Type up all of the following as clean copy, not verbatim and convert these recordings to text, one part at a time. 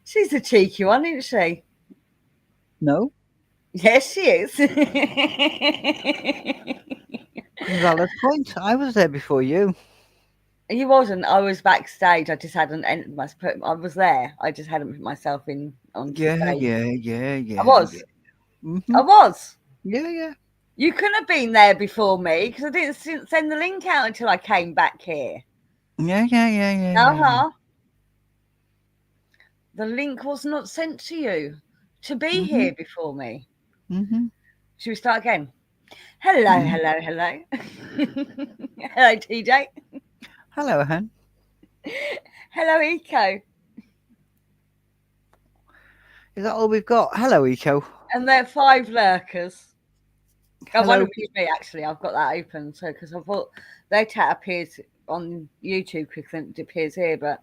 She's a cheeky one, isn't she? No, Yes, she is. invalid point. I was there before you. You wasn't. I was backstage. I just hadn't entered my. I was there. I just hadn't put myself in onto Yeah, stage. yeah, yeah, I yeah, was. yeah. Mm-hmm. I was. Yeah, yeah. You couldn't have been there before me because I didn't send the link out until I came back here. Yeah, yeah, yeah, yeah, Uh yeah, yeah. huh. The link was not sent to you to be Mm-hmm. here before me. Mm-hmm. Should we start again? Hello, Mm-hmm. hello, hello. Hello, TJ. Hello, hen. Hello, Eco. Is that all we've got? Hello, Eco. And there are 5 lurkers. Oh, one Hello. of them's me, actually. I've got that open. So, because I thought their chat appears on YouTube quicker than it appears here, but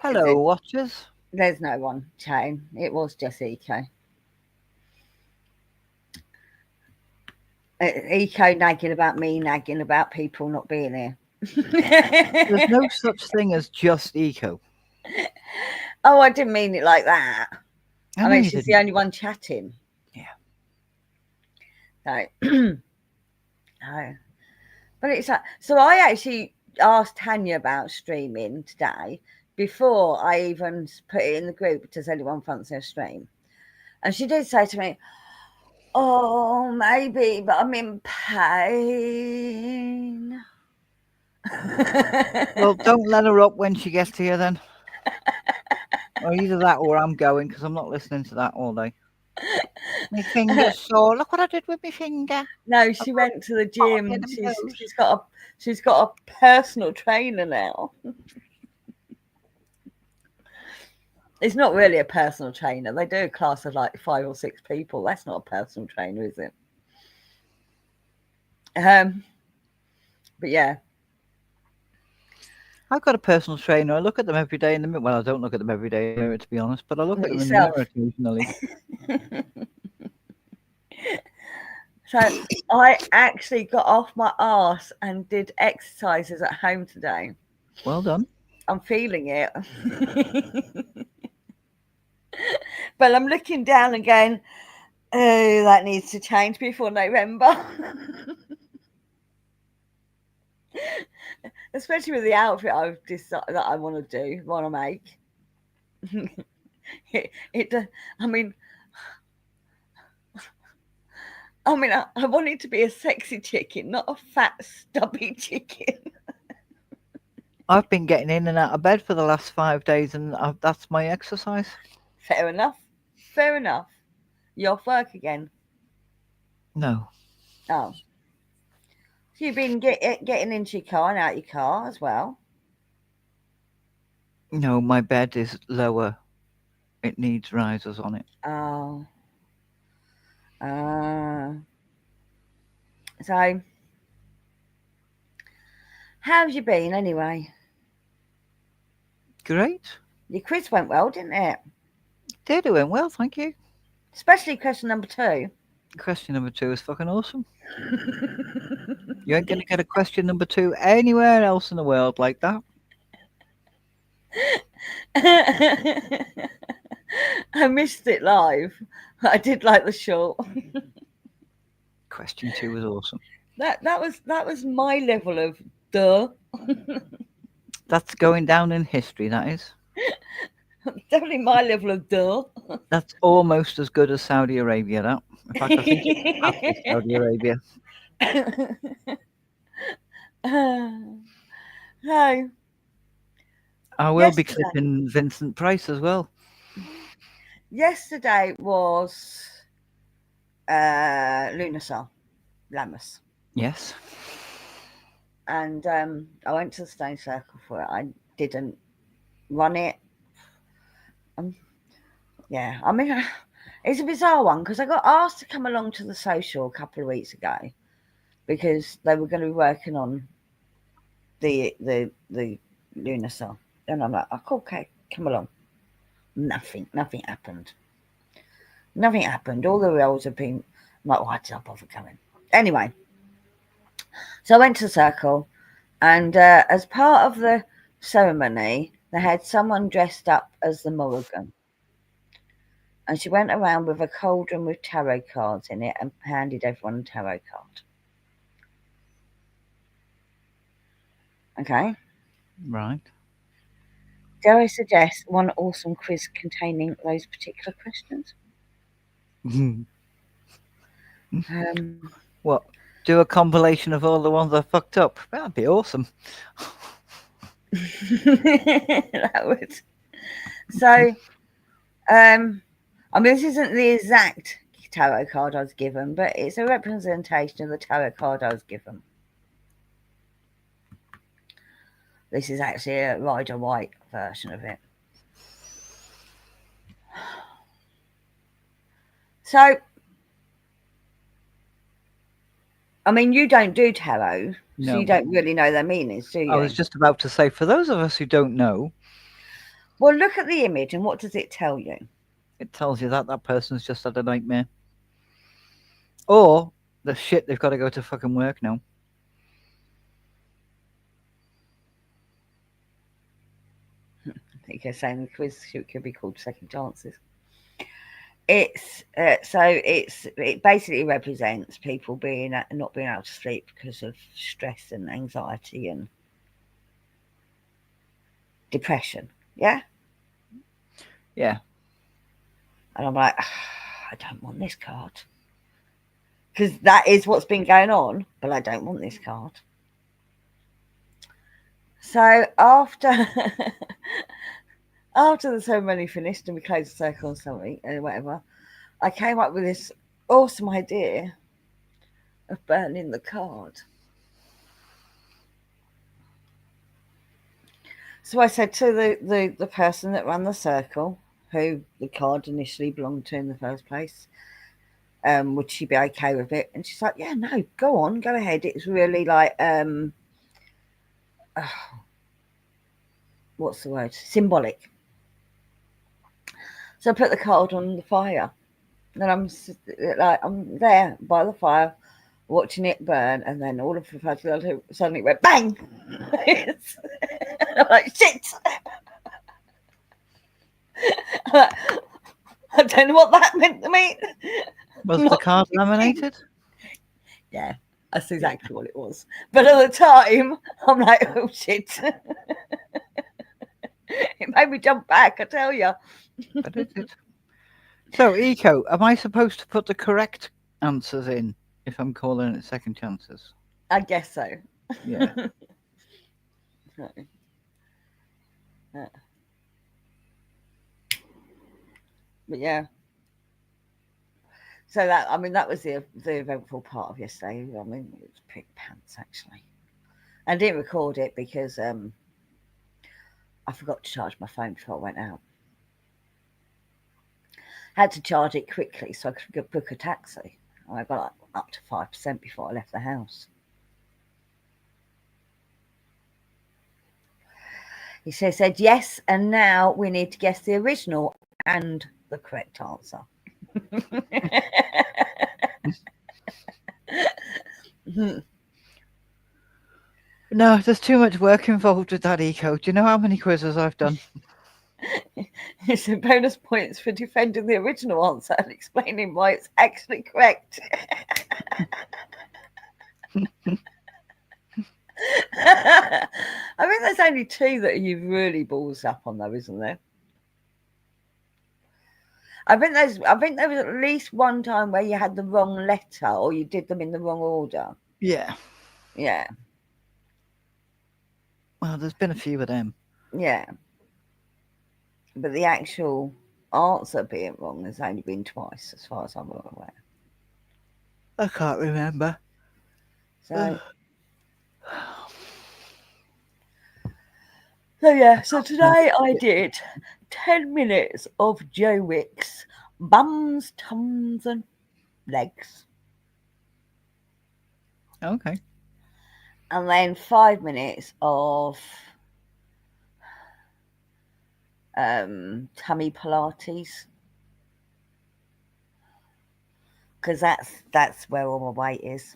Hello, watchers. there's no one chatting. It was just Eco. Eco nagging about me, nagging about people not being here. There's no such thing as just Eco. Oh, I didn't mean it like that. I I know mean, you she's the didn't. only one chatting. Yeah. So, oh. But it's like, so I actually asked Tanya about streaming today before I even put it in the group. Does anyone fancy a stream? And she did say to me, "Oh, maybe, but I'm in pain." Well, don't let her up when she gets here then. Or either that or I'm going because I'm not listening to that all day. My finger's sore. Look what I did with my finger. No, I she put went to the pot gym. in my nose. She's got a personal trainer now. It's not really a personal trainer. They do a class of like 5 or 6 people. That's not a personal trainer, is it? But yeah. I've got a personal trainer. I look at them every day in the mirror. Well, I don't look at them every day in the mirror, to be honest, but I look at Look them in the mirror yourself. occasionally. So I actually got off my arse and did exercises at home today. Well done. I'm feeling it. But I'm looking down and going, oh, that needs to change before November. Especially with the outfit I've decided that I want to do, want to make. it, I mean, I want it to be a sexy chicken, not a fat, stubby chicken. I've been getting in and out of bed for the last 5 days, and that's my exercise. Fair enough. Fair enough. You're off work again. No, Oh, so you've been getting into your car and out your car as well. no, my bed is lower. It needs risers on it. Oh, uh, so how's you been anyway? Great. Your quiz went well, didn't it? They're doing well, thank you. Especially question number 2. Question number 2 is fucking awesome. You ain't gonna get a question number 2 anywhere else in the world like that. I missed it live. I did like the short. Question 2 was awesome. That was my level of duh. That's going down in history, that is. Definitely my level of duh. That's almost as good as Saudi Arabia, that. In fact, I think it passes Saudi Arabia. So I will be yesterday, clipping Vincent Price as well. yesterday was Lunasol, Lammas, Yes. and I went to the Stone Circle for it. I didn't run it. Um, yeah, I mean, it's a bizarre one because I got asked to come along to the social a couple of weeks ago because they were going to be working on the Lunasol, and I'm like, oh, okay, come along. Nothing happened. Nothing happened. All the roles have been I'm like, why did I bother coming? Anyway, so I went to the circle, and as part of the ceremony, They had someone dressed up as the Morrigan, and she went around with a cauldron with tarot cards in it and handed everyone a tarot card. Okay. Right. Dare I suggest one awesome quiz containing those particular questions? Um, What? Do a compilation of all the ones I fucked up? That'd be awesome. that would. So, I mean, this isn't the exact tarot card I was given, but it's a representation of the tarot card I was given. This is actually a Rider White version of it. So, I mean, you don't do tarot, so you No. don't really know their meanings, do I was you? just about to say, for those of us who don't know, Well, look at the image and what does it tell you? it tells you that that person's just had a nightmare. Or the shit they've got to go to fucking work now. I think you're saying the quiz could be called Second Chances. It's it basically represents people being not being able to sleep because of stress and anxiety and depression. Yeah, Yeah. and I'm like, I don't want this card because that is what's been going on, but I don't want this card. So after after the ceremony finished and we closed the circle and something and whatever, I came up with this awesome idea of burning the card. So I said to the person that ran the circle, who the card initially belonged to in the first place, would she be okay with it? And she's like, yeah, no, go on, go ahead. It's really like, what's the word? Symbolic. So I put the card on the fire. And I'm there by the fire, watching it burn, and then all of a sudden it went bang. I'm like, shit. I don't know what that meant to me. Was the Not card laminated? Yeah, that's Yeah. exactly what it was. But at the time, I'm like, oh shit. It made me jump back, I tell you. But it did. So, Eco, am I supposed to put the correct answers in if I'm calling it second chances? I guess so. Yeah. But yeah. So that I mean that was the eventful part of yesterday. I mean it was pretty pants actually. I didn't record it because I forgot to charge my phone before I went out. Had to charge it quickly so I could book a taxi. I got like up to 5% before I left the house. He said yes, and now we need to guess the original and the correct answer. No, there's too much work involved with that, Eco. Do you know how many quizzes I've done? It's a bonus points for defending the original answer and explaining why it's actually correct. I think there's only two that you've really balls up on, though, isn't there? I think there was at least one time where you had the wrong letter or you did them in the wrong order. Yeah. Yeah, Well, there's been a few of them. yeah. But the actual answer being wrong has only been twice, as far as I'm aware. I can't remember. So, so yeah. So today I did 10 minutes of Joe Wick's bums, tums, and legs, Okay. and then 5 minutes of tummy Pilates, because that's where all my weight is.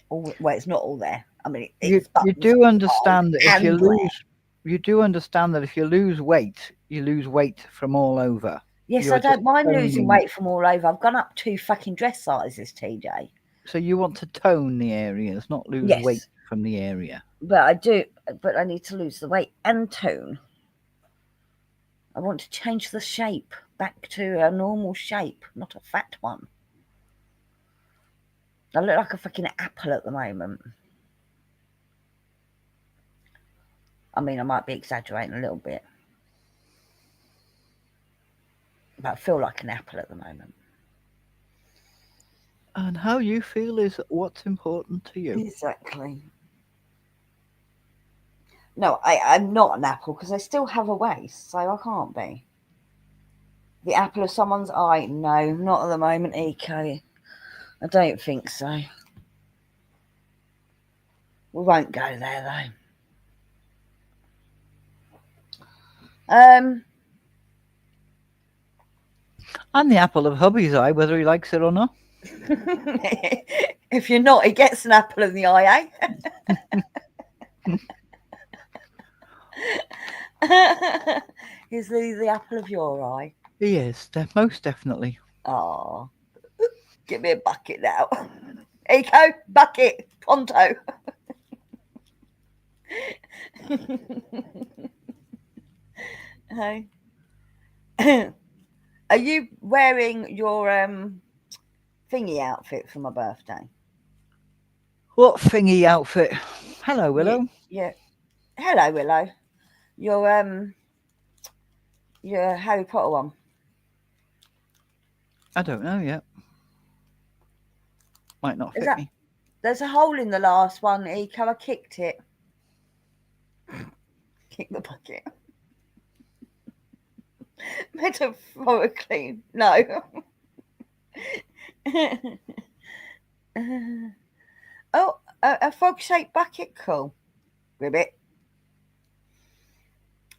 Well, it's not all there. I mean, You it's buttons do understand that if you and lose You do understand that if you lose weight from all over. Yes, I You're just don't mind losing toning. weight from all over. I've gone up 2 fucking dress sizes, TJ. So you want to tone the areas, not lose weight Yes, from the area. but I do. But I need to lose the weight and tone. I want to change the shape back to a normal shape, not a fat one. I look like a fucking apple at the moment. I mean, I might be exaggerating a little bit, but I feel like an apple at the moment. And how you feel is what's important to you. Exactly. No, I'm not an apple because I still have a waist, so I can't be. The apple of someone's eye? No, not at the moment, EK. I don't think so. We won't go there though. And the apple of hubby's eye, whether he likes it or not. If you're not, he gets an apple in the eye, eh? Is he the apple of your eye? He is, most definitely. Oh, give me a bucket now. Eco, bucket, pronto. Hey. Are you wearing your thingy outfit for my birthday? What thingy outfit? Hello, Yeah, Willow. yeah. Hello, Willow. Your Harry Potter one. I don't know yet. Might not Is fit that? me. There's a hole in the last one, Eco. I kicked it. Kick the bucket. Metaphorically, no. Oh, a frog-shaped bucket, cool. Ribbit.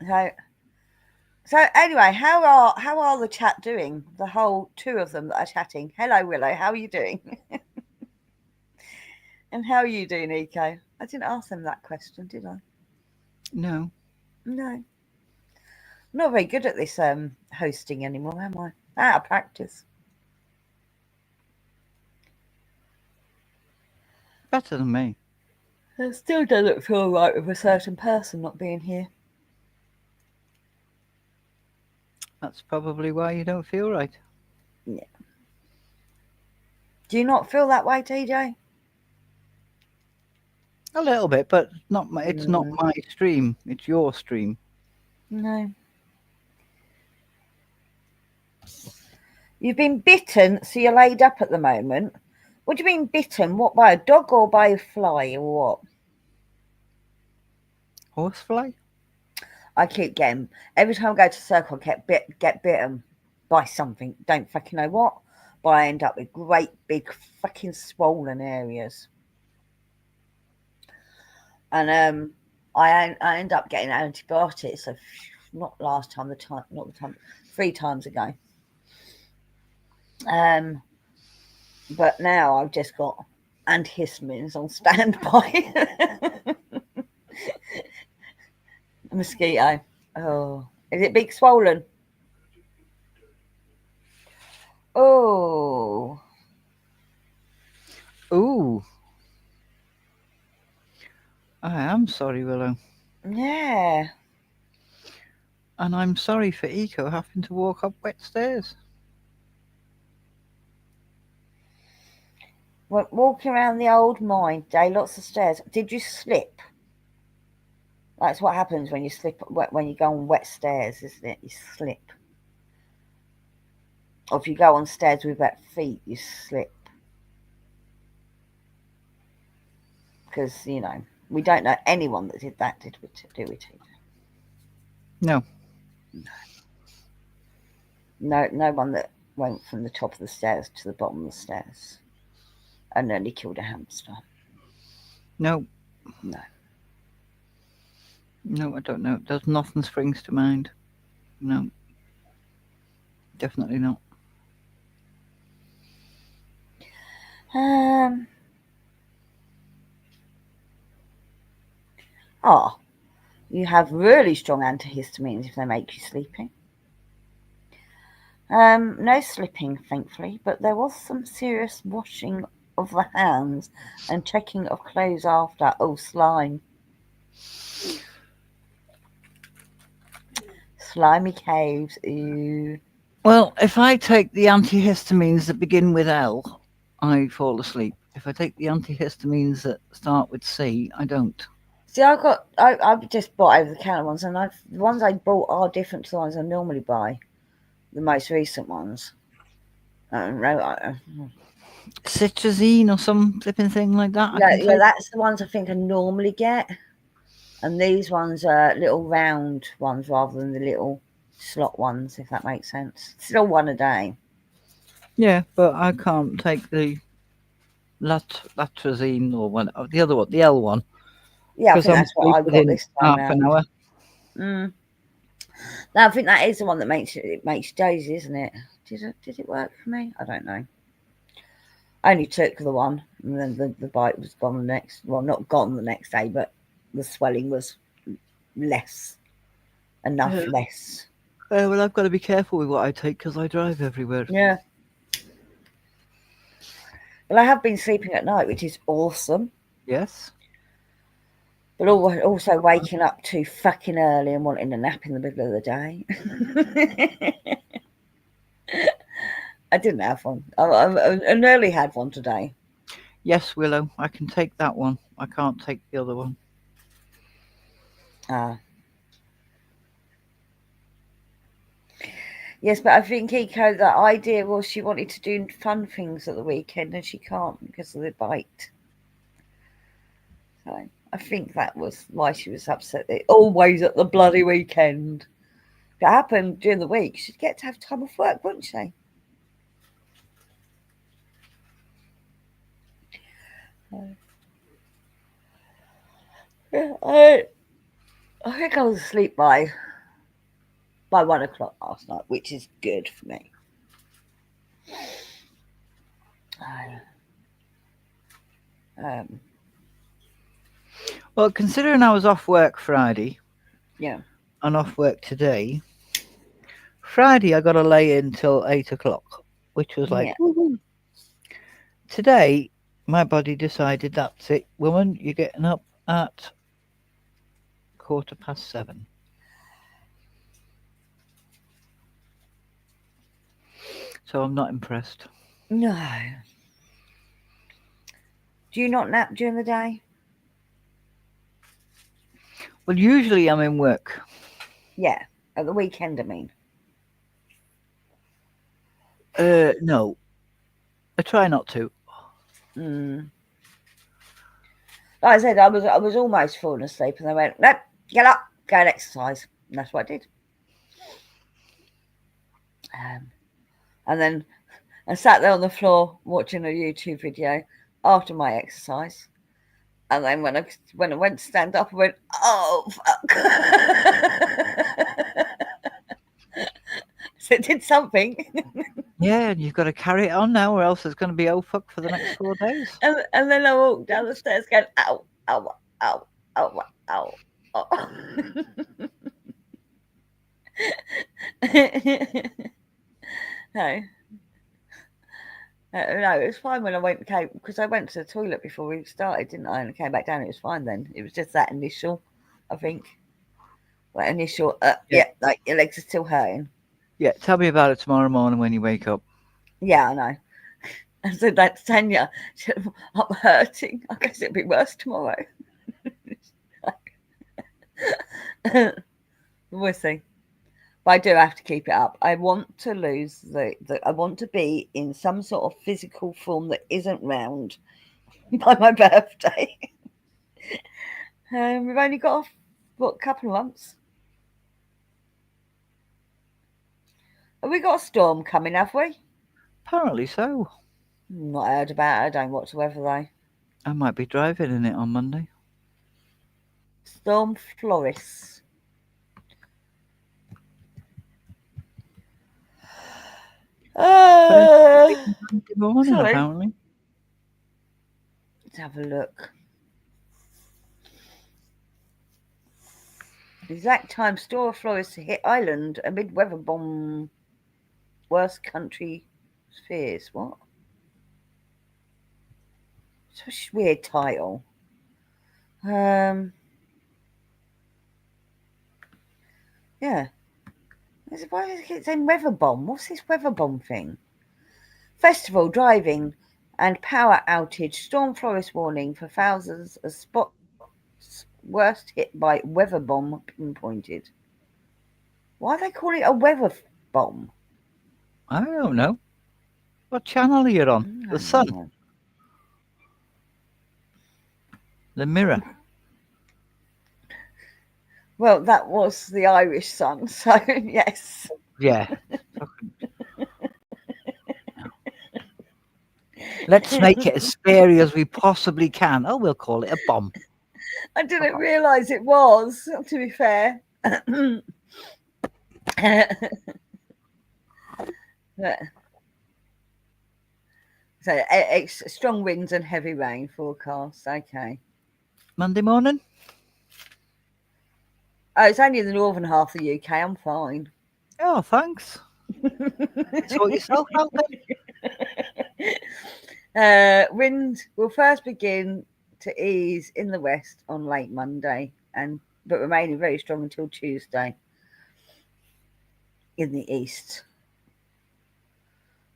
So, so anyway, how are the chat doing? The whole two of them that are chatting. Hello, Willow. How are you doing? And how are you doing, Eco? I didn't ask them that question, did I? No. No. I'm not very good at this hosting anymore, am I? Out of practice. Better than me. It still doesn't feel right with a certain person not being here. That's probably why you don't feel right. Yeah. Do you not feel that way, TJ? A little bit, but not my, it's not Mm, my stream. It's your stream. no. You've been bitten, so you're laid up at the moment. What do you mean bitten? What, by a dog or by a fly or what? Horsefly? I keep getting every time I go to circle, I get bitten by something. Don't fucking know what, but I end up with great big fucking swollen areas, and I end up getting antibiotics. So not last time, not the time, 3 times ago. But now I've just got antihistamines on standby. Mosquito. Oh, is it big swollen? Oh, Ooh. I am sorry, Willow. yeah. And I'm sorry for Eco having to walk up wet stairs. Went walking around the old mine day, lots of stairs. Did you slip? That's what happens when you slip when you go on wet stairs, isn't it? You slip. Or if you go on stairs with wet feet, you slip. Because we don't know anyone that did that, did we? Do we, Tina? No. No, no one that went from the top of the stairs to the bottom of the stairs and nearly killed a hamster. No. No. No, I don't know. There's nothing springs to mind. No. Definitely not. Oh, You have really strong antihistamines if they make you sleepy. No slipping, thankfully, but there was some serious washing of the hands and checking of clothes after. Oh, slime. Slimy caves. Ooh. Well, if I take the antihistamines that begin with L, I fall asleep. If I take the antihistamines that start with C, I don't. See, I've just bought over the counter ones, and the ones I bought are different to the ones I normally buy. The most recent ones. Citrazine or some flipping thing like that I Yeah, can yeah, take. that's the ones I think I normally get, and these ones are little round ones rather than the little slot ones, if that makes sense. Still one a day. Yeah, but I can't take the latrazine or one, the other one, the L one, Yeah, I because think I'm that's what asleep I've got within this time half an round. hour. Mm. No, I think that is the one that makes you dozy, isn't it? Did it work for me? I don't know. I only took the one, and then the bite was gone the next. Well, not gone the next day, but the swelling was less, enough Yeah. less. Well, I've got to be careful with what I take because I drive everywhere. Yeah. Well, I have been sleeping at night, which is awesome. Yes. But also waking up too fucking early and wanting a nap in the middle of the day. I didn't have one. I nearly had one today. Yes, Willow. I can take that one. I can't take the other one. Ah. Yes, but I think Eco, the idea was she wanted to do fun things at the weekend and she can't because of the bite. So I think that was why she was upset. Always at the bloody weekend. If it happened during the week, she'd get to have time off work, wouldn't she? Yeah, I think I was asleep by 1 o'clock last night, which is good for me. Um, Well, considering I was off work Friday yeah, and off work today, Friday I got to lay in till 8 o'clock, which was like, yeah. woohoo. Today, my body decided that's it, woman, you're getting up at 7:15. So I'm not impressed. No. Do you not nap during the day? Well, usually I'm in work. Yeah, at the weekend, I mean. No, I try not to. Mm. Like I said, I was almost falling asleep, and they went, "Nope, get up, go and exercise." And that's what I did. Um, and then I sat there on the floor watching a YouTube video after my exercise. And then when I went to stand up, I went, "Oh fuck!" So it did something. Yeah, and you've got to carry it on now, or else it's going to be oh fuck for the next 4 days. And then I walked down the stairs going, "Ow, ow, ow, ow, ow." Oh. No, no, it was fine when I came because I went to the toilet before we started, didn't I? And I came back down. It was fine then. It was just that initial, I think, that initial. Yeah, Yeah, like your legs are still hurting. yeah. Tell me about it tomorrow morning when you wake up. Yeah, I know. And so that's Tanya. She said, "I'm hurting. I guess it'll be worse tomorrow." We'll see. But I do have to keep it up. I want to lose the I want to be in some sort of physical form that isn't round by my birthday. We've only got what, a couple of months. Have we got a storm coming, have we? Apparently so. Not heard about it. I don't watch the weather though. I might be driving in it on Monday. Storm Floris. But it's Uh, Monday morning, sorry. apparently. Let's have a look. Exact time store florists to hit Ireland amid weather bomb. Worst country fears. What? Such a weird title. Um, yeah. Why does it keep saying weather bomb? What's this weather bomb thing? Festival driving and power outage. Storm florist warning for thousands of spots worst hit by weather bomb pinpointed. Why do they call it a weather bomb? I don't know. What channel are you on? I The don't Sun? know. The Mirror? Well, that was the Irish Sun, so yes. Yeah. Let's make it as scary as we possibly can. Oh, we'll call it a bomb. I didn't realise it was, to be fair. So, strong winds and heavy rain forecast. Okay. Monday morning? Oh, it's only in the northern half of the UK. I'm fine. Oh, thanks. Sort yourself out then. Wind will first begin to ease in the west on late Monday, but remaining very strong until Tuesday in the east.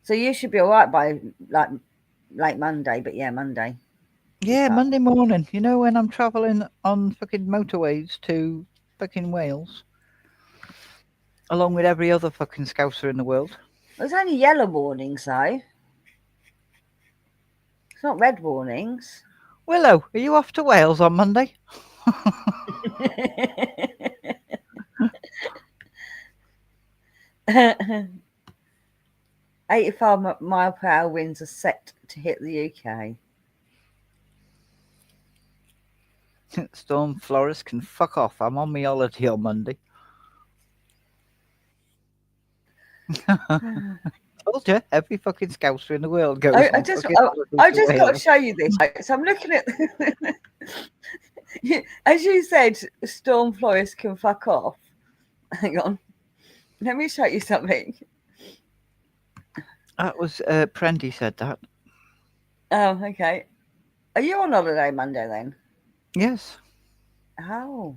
So you should be all right by like late Monday, but yeah, Monday. Yeah, Monday morning. You know, when I'm travelling on fucking motorways to fucking Wales, along with every other fucking scouser in the world. There's only yellow warnings though. It's not red warnings. Willow, are you off to Wales on Monday? 85-mile-per-hour winds are set to hit the UK. Storm florist can fuck off. I'm on my holiday on Monday. Told you, every fucking scouser in the world goes I on just, fucking holiday I to just got to Wales. show you this. Right? So I'm looking at, as you said, storm florists can fuck off. Hang on, let me show you something. That was Prendy said that. Oh, okay. Are you on holiday Monday then? Yes. Oh,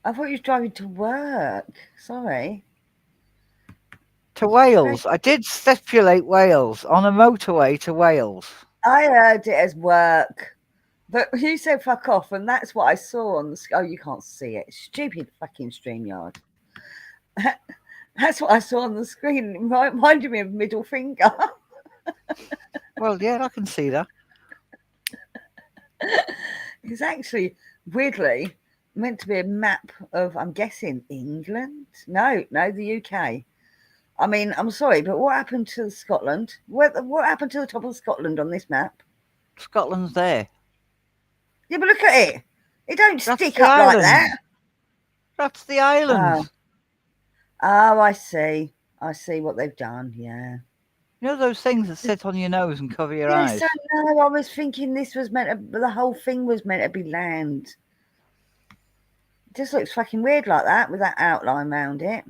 I thought you were driving to work. Sorry. To Wales. I did stipulate Wales on a motorway to Wales. I heard it as work. But you said fuck off, and that's what I saw on the. Oh, you can't see it. Stupid fucking StreamYard. That's what I saw on the screen. It reminded me of middle finger. Well, yeah, I can see that. It's actually weirdly meant to be a map of, I'm guessing, England. No, the UK. I mean, I'm sorry, but what happened to Scotland? What happened to the top of Scotland on this map? Scotland's there. Yeah, but look at it. It don't That's stick the up like island. that. That's the island. Oh, I see. I see what they've done. Yeah. You know those things that sit on your nose and cover your Yes, eyes? I know. I was thinking this was meant to, the whole thing was meant to be land. It just looks fucking weird like that with that outline around it.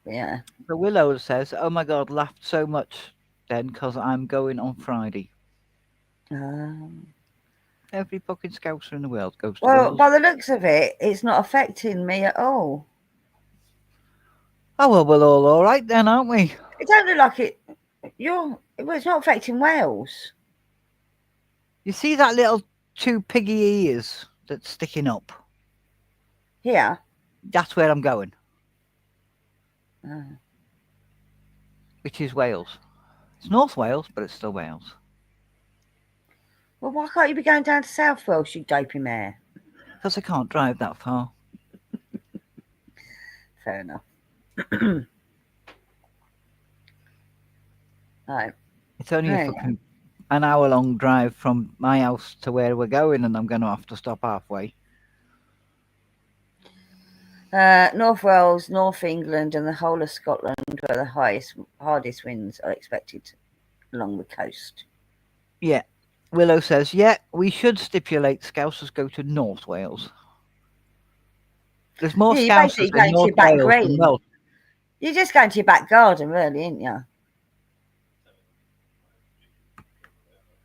But yeah. The Willow says, "Oh my God, laughed so much then because I'm going on Friday." Every fucking scouser in the world goes to Well, Wales. by the looks of it, it's not affecting me at all. Oh well, we're all right then, aren't we? It don't look like it. Well, it's not affecting Wales. You see that little two piggy ears that's sticking up? Here. That's where I'm going, Oh. which is Wales. It's North Wales, but it's still Wales. Well, why can't you be going down to South Wales, you dopey mare? Because I can't drive that far. Fair enough. Right. It's only a fucking an hour-long drive from my house to where we're going, and I'm going to have to stop halfway. North Wales, North England, and the whole of Scotland, where the hardest winds are expected along the coast. Yeah, Willow says, yeah, we should stipulate Scousers go to North Wales. There's more Yeah, you're Scousers basically in going to North your back Wales than green. Welsh. You're just going to your back garden, really, aren't you?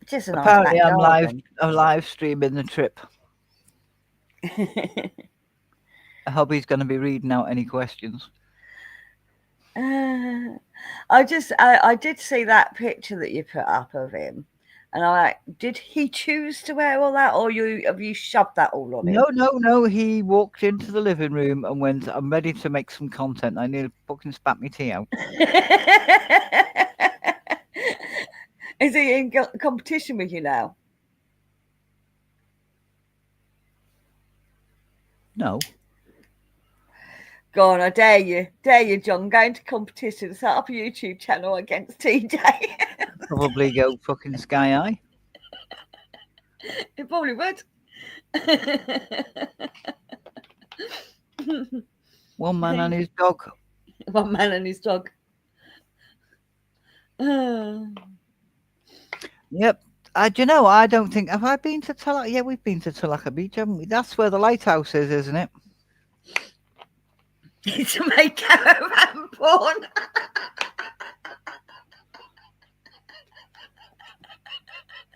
Just a nice Apparently, back garden. I'm live streaming the trip. Hubby's going to be reading out any questions. I did see that picture that you put up of him, and I like, did he choose to wear all that, or have you shoved that all on him? No. He walked into the living room and went, I'm ready to make some content. I need to fucking spat my tea out. Is he in competition with you now? No. Go on, I dare you, John. Go into competition, set up a YouTube channel against TJ. Probably go fucking sky high. It probably would. One man and his dog. One man and his dog. Yep. Do you know, I don't think, have I been to Tulaka? Yeah, we've been to Tulaka Beach, haven't we? That's where the lighthouse is, isn't it? To make caravan porn.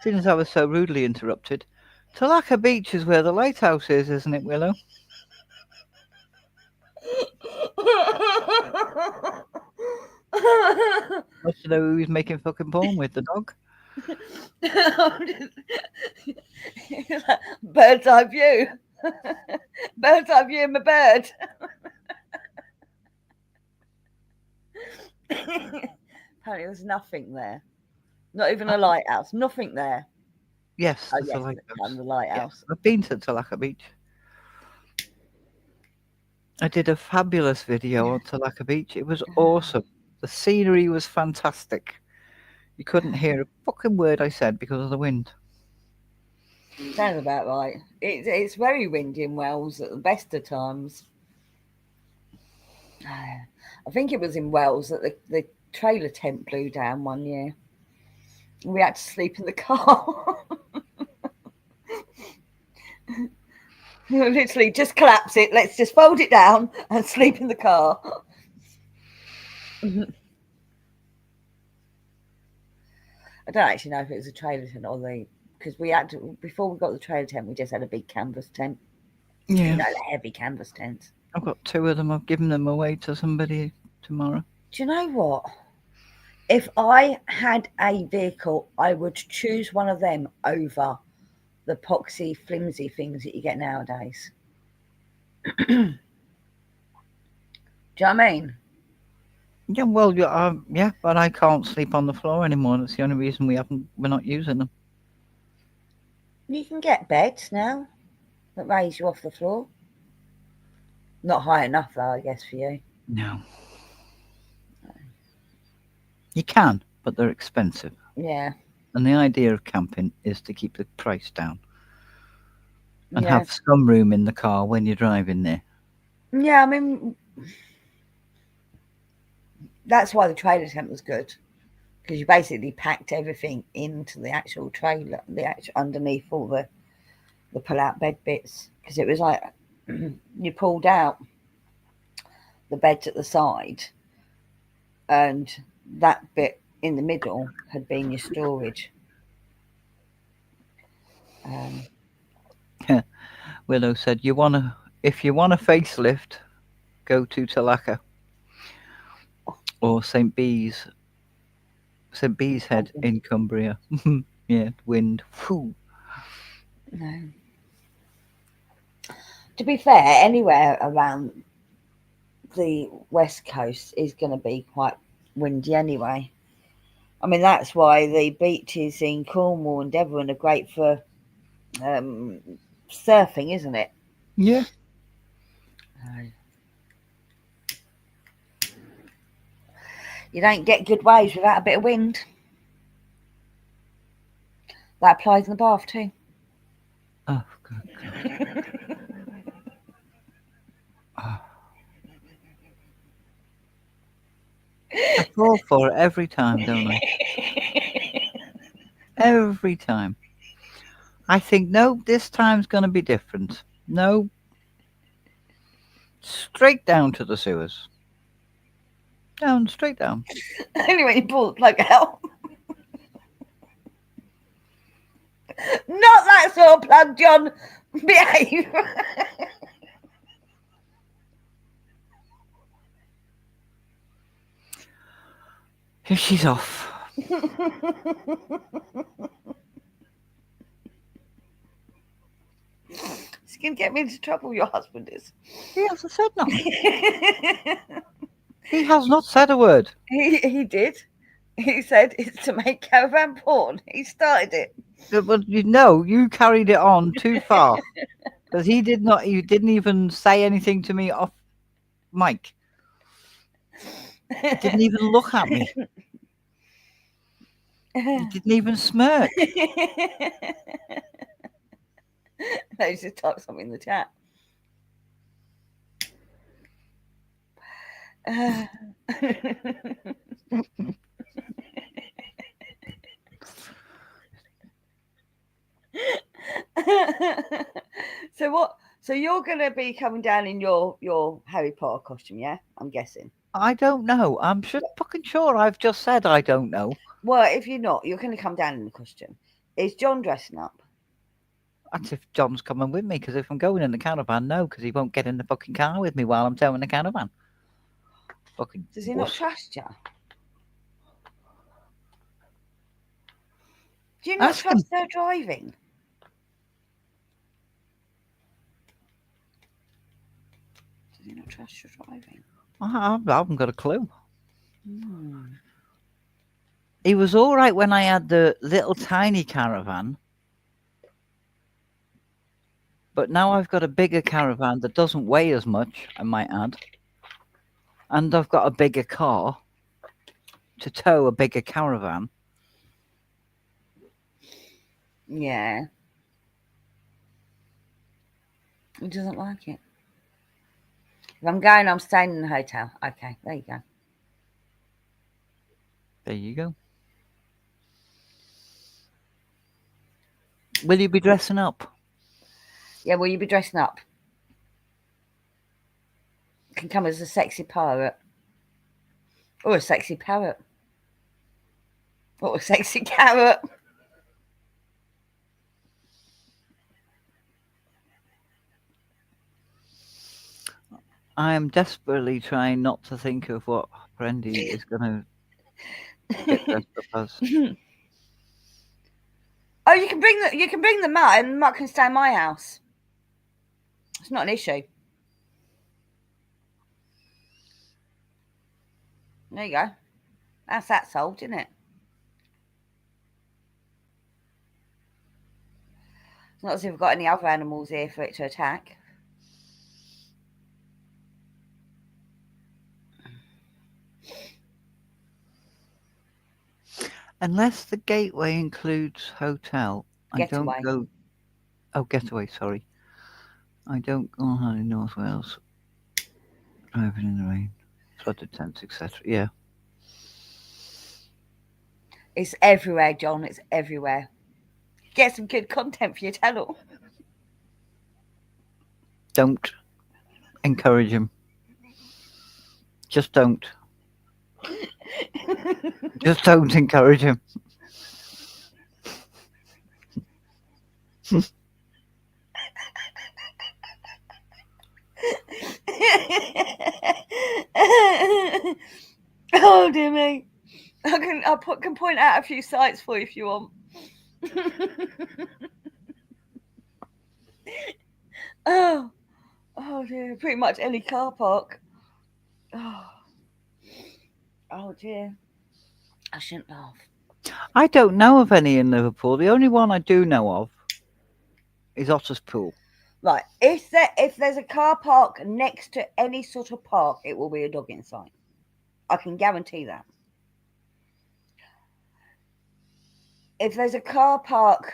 Seeing as I was so rudely interrupted. Tulaka Beach is where the lighthouse is, isn't it, Willow? Wants to know who he's making fucking porn with, the dog? Bird's eye view. Bird's eye view, my bird. Apparently, there's nothing there. Not even a lighthouse. Nothing there. Yes, Oh, there's yes, a lighthouse. the lighthouse. Yes, I've been to Tulaka Beach. I did a fabulous video on Tulaka Beach. It was awesome. The scenery was fantastic. You couldn't hear a fucking word I said because of the wind. Sounds about right. It's very windy in Wales at the best of times. I think it was in Wales that the trailer tent blew down one year. We had to sleep in the car. Literally, just collapse it. Let's just fold it down and sleep in the car. I don't actually know if it was a trailer tent or because we had to, before we got the trailer tent, we just had a big canvas tent. Yeah. You know, the heavy canvas tents. I've got 2 of them. I've given them away to somebody tomorrow. Do you know what? If I had a vehicle, I would choose one of them over the poxy, flimsy things that you get nowadays. Do you know what I mean? Yeah, well, yeah, but I can't sleep on the floor anymore. That's the only reason we're not using them. You can get beds now that raise you off the floor. Not high enough, though, I guess, for you. No. You can, but they're expensive. Yeah. And the idea of camping is to keep the price down and have some room in the car when you're driving there. Yeah, I mean, that's why the trailer tent was good, because you basically packed everything into the actual trailer, the actual underneath all the pull-out bed bits, because it was like you pulled out the beds at the side, and that bit in the middle had been your storage. Willow said, if you want a facelift, go to Tulaka or St. Bees Head in Cumbria. Yeah, wind. Whew. No. To be fair, anywhere around the west coast is going to be quite windy anyway. I mean, that's why the beaches in Cornwall and Devon are great for surfing, isn't it? Yeah. You don't get good waves without a bit of wind. That applies in the bath too. Oh, God. I fall for it every time, don't I? Every time. I think no, this time's going to be different. No, straight down to the sewers. Down, straight down. Only when you pull the plug out. Not that sort of plug, John. Behave. Here she's off. It's going to get me into trouble, your husband is. He hasn't said nothing. He has not said a word. He did. He said it's to make caravan porn. He started it. But you know, you carried it on too far. Because he did not. You didn't even say anything to me off mic. He didn't even look at me. He didn't even smirk. No, you just type something in the chat. So what? So you're gonna be coming down in your Harry Potter costume, yeah? I'm guessing. I don't know. I'm just fucking sure I've just said I don't know. Well, if you're not, you're gonna come down in the costume. Is John dressing up? That's if John's coming with me. Because if I'm going in the caravan, no. Because he won't get in the fucking car with me while I'm towing the caravan. Fucking. Does he not trust you? Do you not Ask trust him. their driving? Does he not trust your driving? I haven't got a clue. Hmm. He was all right when I had the little tiny caravan. But now I've got a bigger caravan that doesn't weigh as much, I might add. And I've got a bigger car to tow a bigger caravan. Yeah. He doesn't like it. If I'm going, I'm staying in the hotel. Okay, there you go. There you go. Will you be dressing up? Yeah, will you be dressing up? Can come as a sexy pirate. Or a sexy parrot. Or a sexy carrot. I am desperately trying not to think of what Brandy is going to get dressed up as. Oh, you can bring the mat, and the mat can stay in my house. It's not an issue. There you go. That's that solved, isn't it? It's not as if we've got any other animals here for it to attack. Unless the gateway includes hotel, I don't Getaway. go. Oh, getaway, sorry. I don't go on in North Wales. Driving in the rain, flooded tents, etc. Yeah. It's everywhere, John. It's everywhere. Get some good content for your channel. Don't encourage him. Just don't. Just don't encourage him. Oh dear me. Can point out a few sites for you if you want. Oh dear. Pretty much any car park. Oh dear. I shouldn't laugh. I don't know of any in Liverpool. The only one I do know of is Otter's Pool. Right. If there's a car park next to any sort of park, it will be a dog inside. I can guarantee that. If there's a car park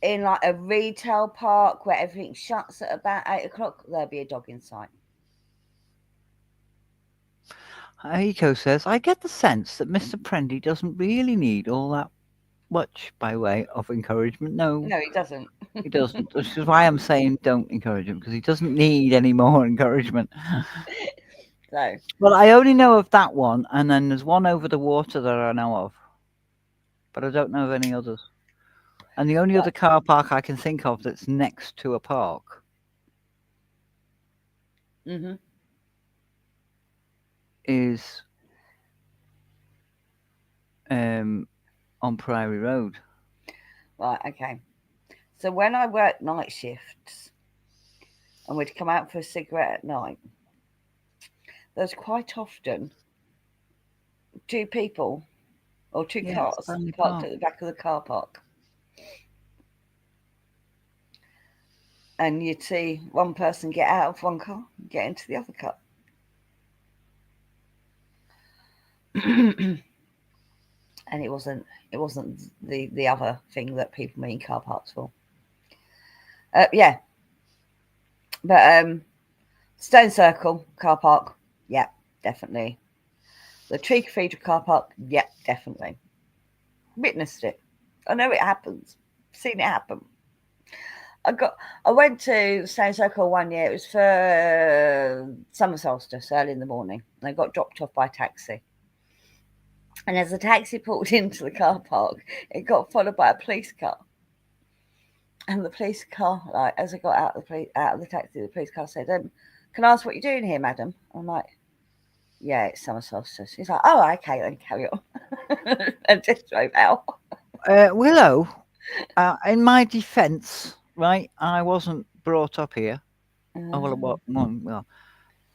in like a retail park where everything shuts at about 8 o'clock, there'll be a dog inside. Eco says, I get the sense that Mr. Prendy doesn't really need all that much by way of encouragement. No, No, he doesn't. he doesn't. This is why I'm saying don't encourage him because he doesn't need any more encouragement. So, Well, I only know of that one, and then there's one over the water that I know of, but I don't know of any others. And the only other but, car park I can think of that's next to a park hmm is um, on Priory Road. right, okay. So when I worked night shifts and we'd come out for a cigarette at night, there's quite often two people or two Yeah, cars Stanley parked Park. at the back of the car park. And you'd see one person get out of one car and get into the other car. And it wasn't the other thing that people mean car parks for. Yeah, but Stone Circle car park, yeah, definitely. The Tree Cathedral car park, yeah, definitely. Witnessed it. I know it happens. Seen it happen. I got. I went to Stone Circle one year. It was for summer solstice, early in the morning. And I got dropped off by taxi. And as the taxi pulled into the car park, it got followed by a police car. And the police car, like as I got out of the taxi, the police car said, "Can I ask what you're doing here, madam?" I'm like, "Yeah, it's summer solstice." He's like, "Oh, okay, then carry on," and just drove out. Willow, in my defence, right, I wasn't brought up here. Oh, well, Uh, well,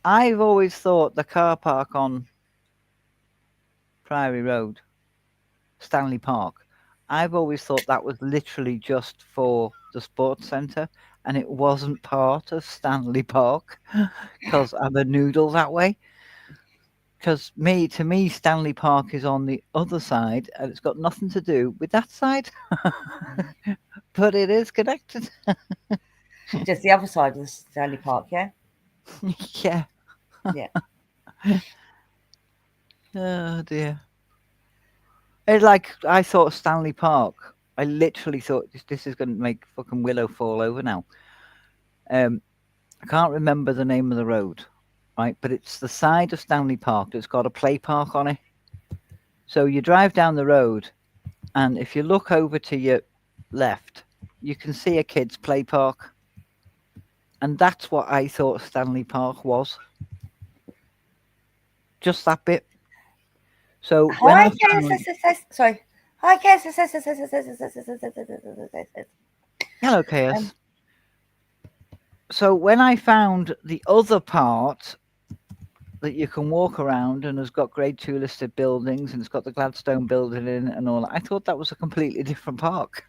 I've always thought the car park on Priory Road, Stanley Park, I've always thought that was literally just for the sports centre and it wasn't part of Stanley Park because I'm a noodle that way. Because to me, Stanley Park is on the other side and it's got nothing to do with that side, but it is connected. just the other side of the Stanley Park, yeah, Yeah. yeah. Oh dear. It's like I thought Stanley Park. I literally thought this is going to make fucking Willow fall over now. I can't remember the name of the road, right? But it's the side of Stanley Park that's got a play park on it. So you drive down the road, and if you look over to your left, you can see a kids' play park. And that's what I thought Stanley Park was. Just that bit. So when Hi, I found, sorry. Hi, hello, um, Chaos. So when I found the other part that you can walk around and has got grade 2 listed buildings and it's got the Gladstone building in and all that, I thought that was a completely different park.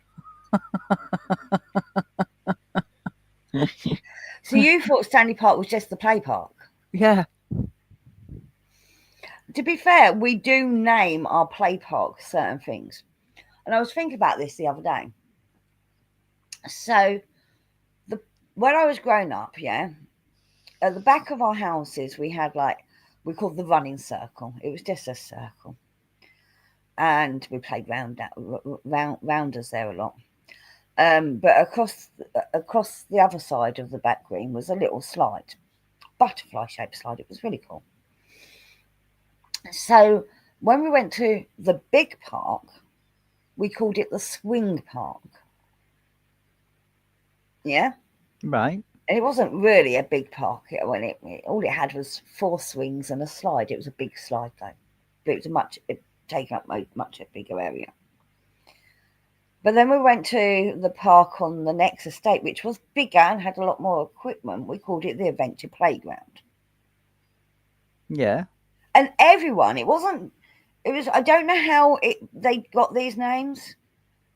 so you thought Stanley Park was just the play park? Yeah, To be fair, we do name our play park certain things. And I was thinking about this the other day. So the when I was growing up, yeah, at the back of our houses we had like we called the running circle. It was just a circle, and we played rounders there a lot. But across the other side of the back green was a little slide, butterfly shaped slide. It was really cool. So when we went to the big park, we called it the swing park. Yeah, right. and it wasn't really a big park. When all it had was four swings and a slide. It was a big slide though, but it was it taken up much a bigger area. But then we went to the park on the next estate, which was bigger and had a lot more equipment. We called it the Adventure Playground. Yeah, And everyone, it was, I don't know how they got these names.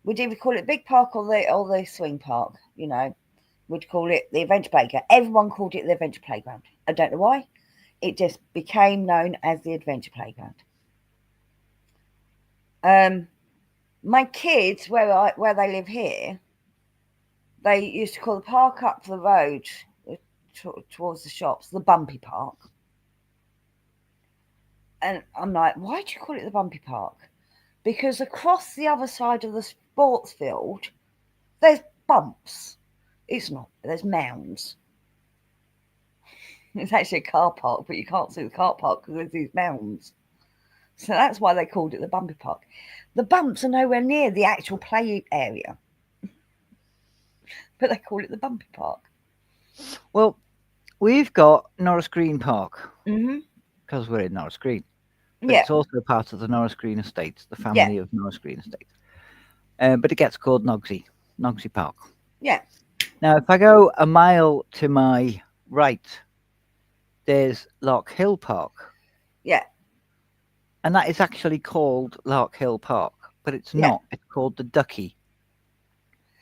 We'd either call it Big Park or the Swing Park, We'd call it the Adventure Playground. Everyone called it the Adventure Playground. I don't know why. It just became known as the Adventure Playground. Um, my kids, where they live here, they used to call the park up the road towards the shops the Bumpy Park. And I'm like, why do you call it the Bumpy Park? because across the other side of the sports field, there's bumps. It's not. There's mounds. It's actually a car park, but you can't see the car park because there's these mounds. So that's why they called it the bumpy park. The bumps are nowhere near the actual play area, but they call it the bumpy park. Well, we've got Norris Green Park Mhm. because we're in Norris Green, but Yeah. it's also part of the Norris Green Estates, the Yeah. family of Norris Green Estates. But it gets called Nogsy Park. Yeah. Now, if I go a mile to my right, there's Lark Hill Park, Yeah. and that is actually called Lark Hill Park, but it's Yeah. not. It's called the Ducky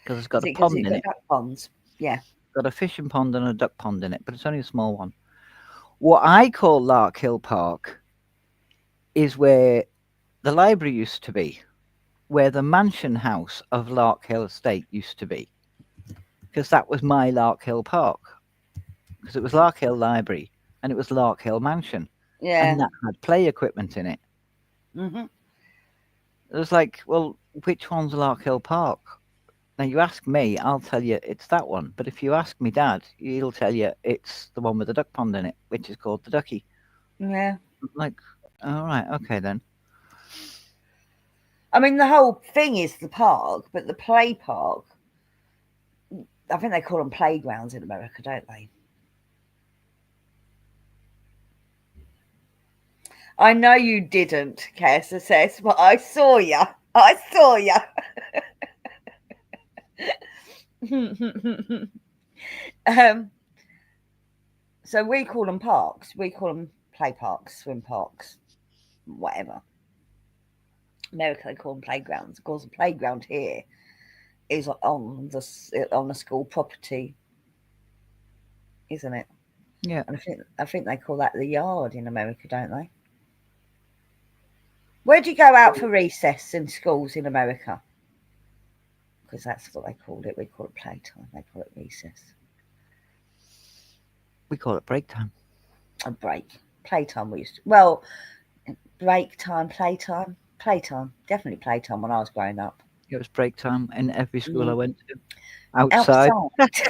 because it's got Is a it because pond it's in got it. duck ponds? Yeah. Got a fishing pond and a duck pond in it, but it's only a small one. What I call Lark Hill Park is where the library used to be, where the mansion house of Lark Hill Estate used to be, because that was my Lark Hill Park, because it was Lark Hill Library and it was Lark Hill Mansion, and Yeah. that had play equipment in it. Mhm. It was like, well, which one's Lark Hill Park? Now you ask me, I'll tell you it's that one. But if you ask me dad, he'll tell you it's the one with the duck pond in it, which is called the Ducky. Yeah. Like, all right, okay then. I mean, the whole thing is the park, but the play park, I think they call them playgrounds in America, don't they? I know you didn't, KSSS, but I saw ya. I saw ya. um, so we call them parks. We call them play parks, swim parks, whatever. America they call them playgrounds. Of course, the playground here is on the school property, isn't it? Yeah. And I think they call that the yard in America, don't they? Where do you go out for recess in schools in America? Because that's what they called it. We call it playtime. They call it recess. We call it break time. A break. Playtime we used to. Well, break time, playtime. Definitely playtime when I was growing up. It was break time in every school I Mm. went to. Outside. Outside.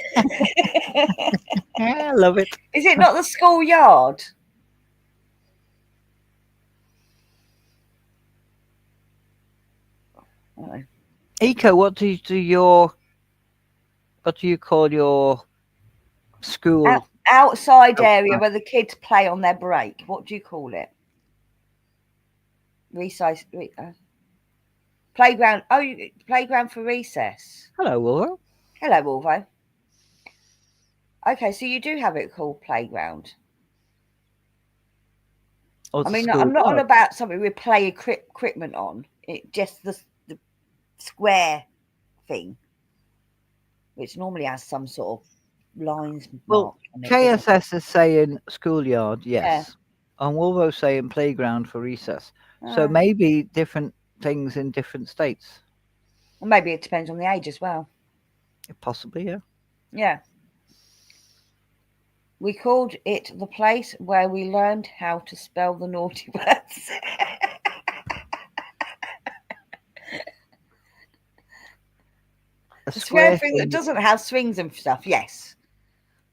I love it. Is it not the schoolyard? Oh. Eco, what do you call your Out, school outside area outside? where the kids play on their break. What do you call it? Recess. Playground. Oh, playground for recess. Hello, Willow. Hello, Wolvo. Okay, so you do have it called playground. Or I the mean, I'm not on schoolyard. about something with play equipment on. It just the square thing, which normally has some sort of lines Well, marked on it, doesn't it? KSS is saying schoolyard, Yeah. yes. And Wolvo's saying playground for recess. So Uh, maybe different things in different states. well, maybe it depends on the age as well. Possibly, yeah. Yeah. We called it the place where we learned how to spell the naughty words. A The square square thing that thing. doesn't have swings and stuff, yes.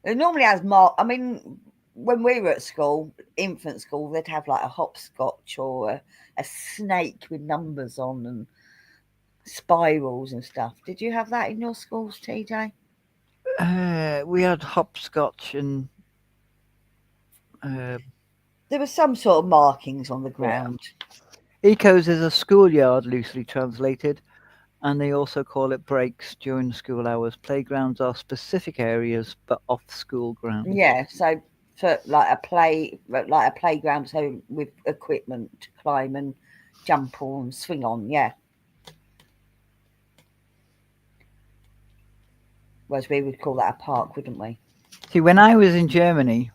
It normally has mark. I mean, when we were at school, infant school, they'd have like a hopscotch or a snake with numbers on and spirals and stuff. Did you have that in your schools, TJ? We had hopscotch and uh, There were some sort of markings on the yeah. ground. Ecos is a schoolyard, loosely translated, and they also call it breaks during school hours. Playgrounds are specific areas, but off school grounds. Yeah, so for like a playground, so with equipment to climb and jump on, swing on. Yeah. Whereas we would call that a park, wouldn't we? See, when I was in Germany,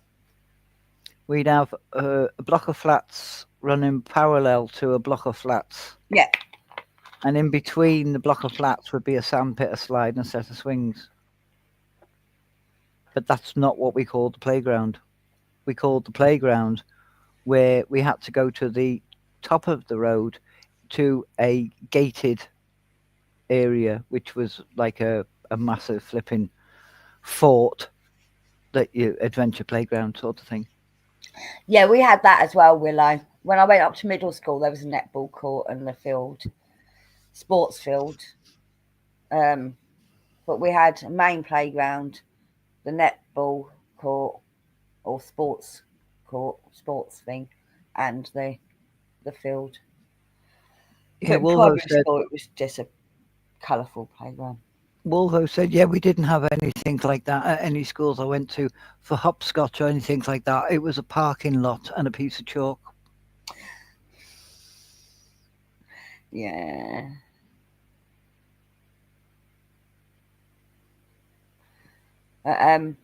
we'd have a block of flats running parallel to a block of flats, Yeah. and in between the block of flats would be a sandpit, a slide, and a set of swings. But that's not what we called the playground. We called the playground where we had to go to the top of the road to a gated area, which was like a massive flipping fort that you adventure playground sort of thing. Yeah, we had that as well, Willow. When I went up to middle school, there was a netball court and the field, sports field. Um, but we had a main playground, the netball court or sports court, sports thing, and the field. Yeah, But in primary school, it was just a colourful playground. Wolvo said, yeah, we didn't have anything like that at any schools I went to for hopscotch or anything like that. It was a parking lot and a piece of chalk. Yeah. Uh, Um,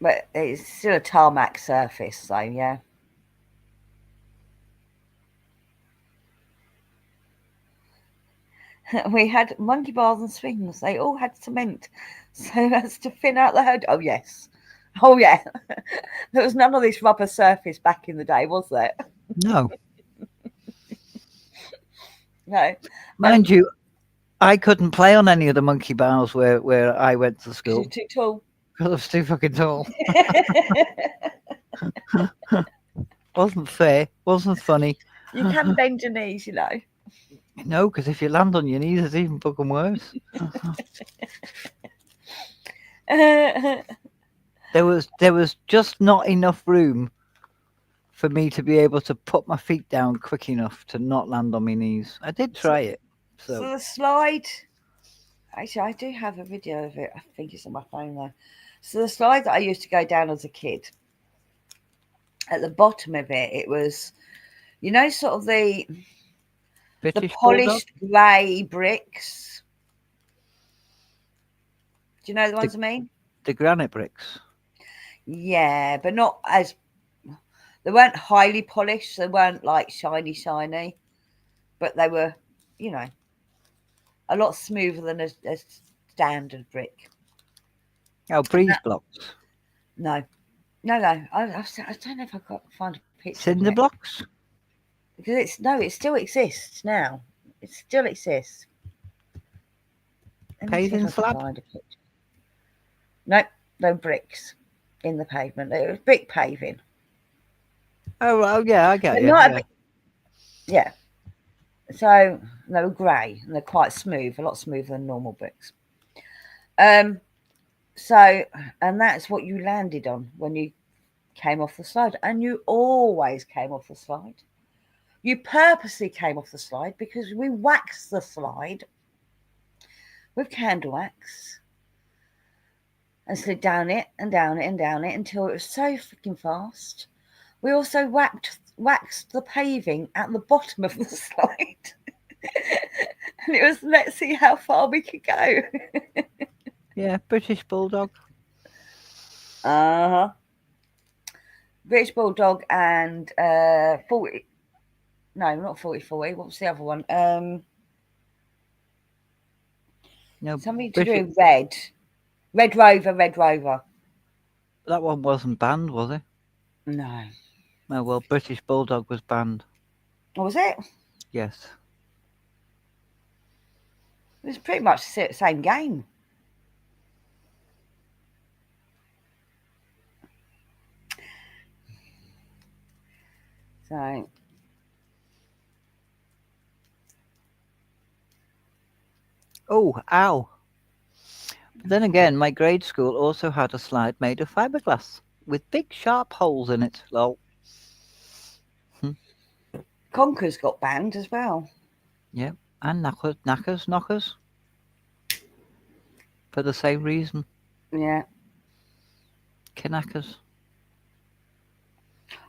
but it's still a tarmac surface, so yeah. We had monkey bars and swings. They all had cement so as to thin out the head. Oh, yes. Oh, yeah. There was none of this rubber surface back in the day, was there? No, No. mind you, I couldn't play on any of the monkey bars where I went to Because you're school too tall. because I was too fucking tall. Wasn't fair. Wasn't funny. You can bend your knees, you know. No, because if you land on your knees, it's even fucking worse. There was just not enough room for me to be able to put my feet down quick enough to not land on my knees. I did so, try it. so So the slide. Actually, I do have a video of it. I think it's on my phone though. So the slide that I used to go down as a kid, at the bottom of it, it was, sort of the British bulldog, polished grey bricks. Do you know the the ones I mean? the granite bricks. Yeah, but not as they weren't highly polished. They weren't like shiny, shiny, but they were, you know, a lot smoother than a standard brick. Oh, And breeze blocks, no, no, no. I don't know if I got find a picture of cinder it blocks, because it's no, it still exists now. It still exists. Let me see if paving I can slab. find a picture. Nope, no bricks in the pavement. It was brick paving, Oh, well, yeah, I get but you. not a Yeah, bit. Yeah, so they were grey and they're quite smooth, a lot smoother than normal bricks. Um, so and that's what you landed on when you came off the slide, and you always came off the slide. You purposely came off the slide because we waxed the slide with candle wax and slid down it and down it and down it until it was so freaking fast. We also waxed the paving at the bottom of the slide. And it was, let's see how far we could go. yeah, British bulldog. Uh-huh. British Bulldog and 40, no, not 4040. What was the other one? No, Something to do British. with red. Red Rover, Red Rover. That one wasn't banned, was it? No. Oh well, British bulldog was banned. What was it? Yes. It was pretty much the same game. So, Oh, ow. But then again, my grade school also had a slide made of fiberglass with big sharp holes in it. Lol. Conker's got banned as well. Yeah, and knockers for the same reason. Yeah. Knackers.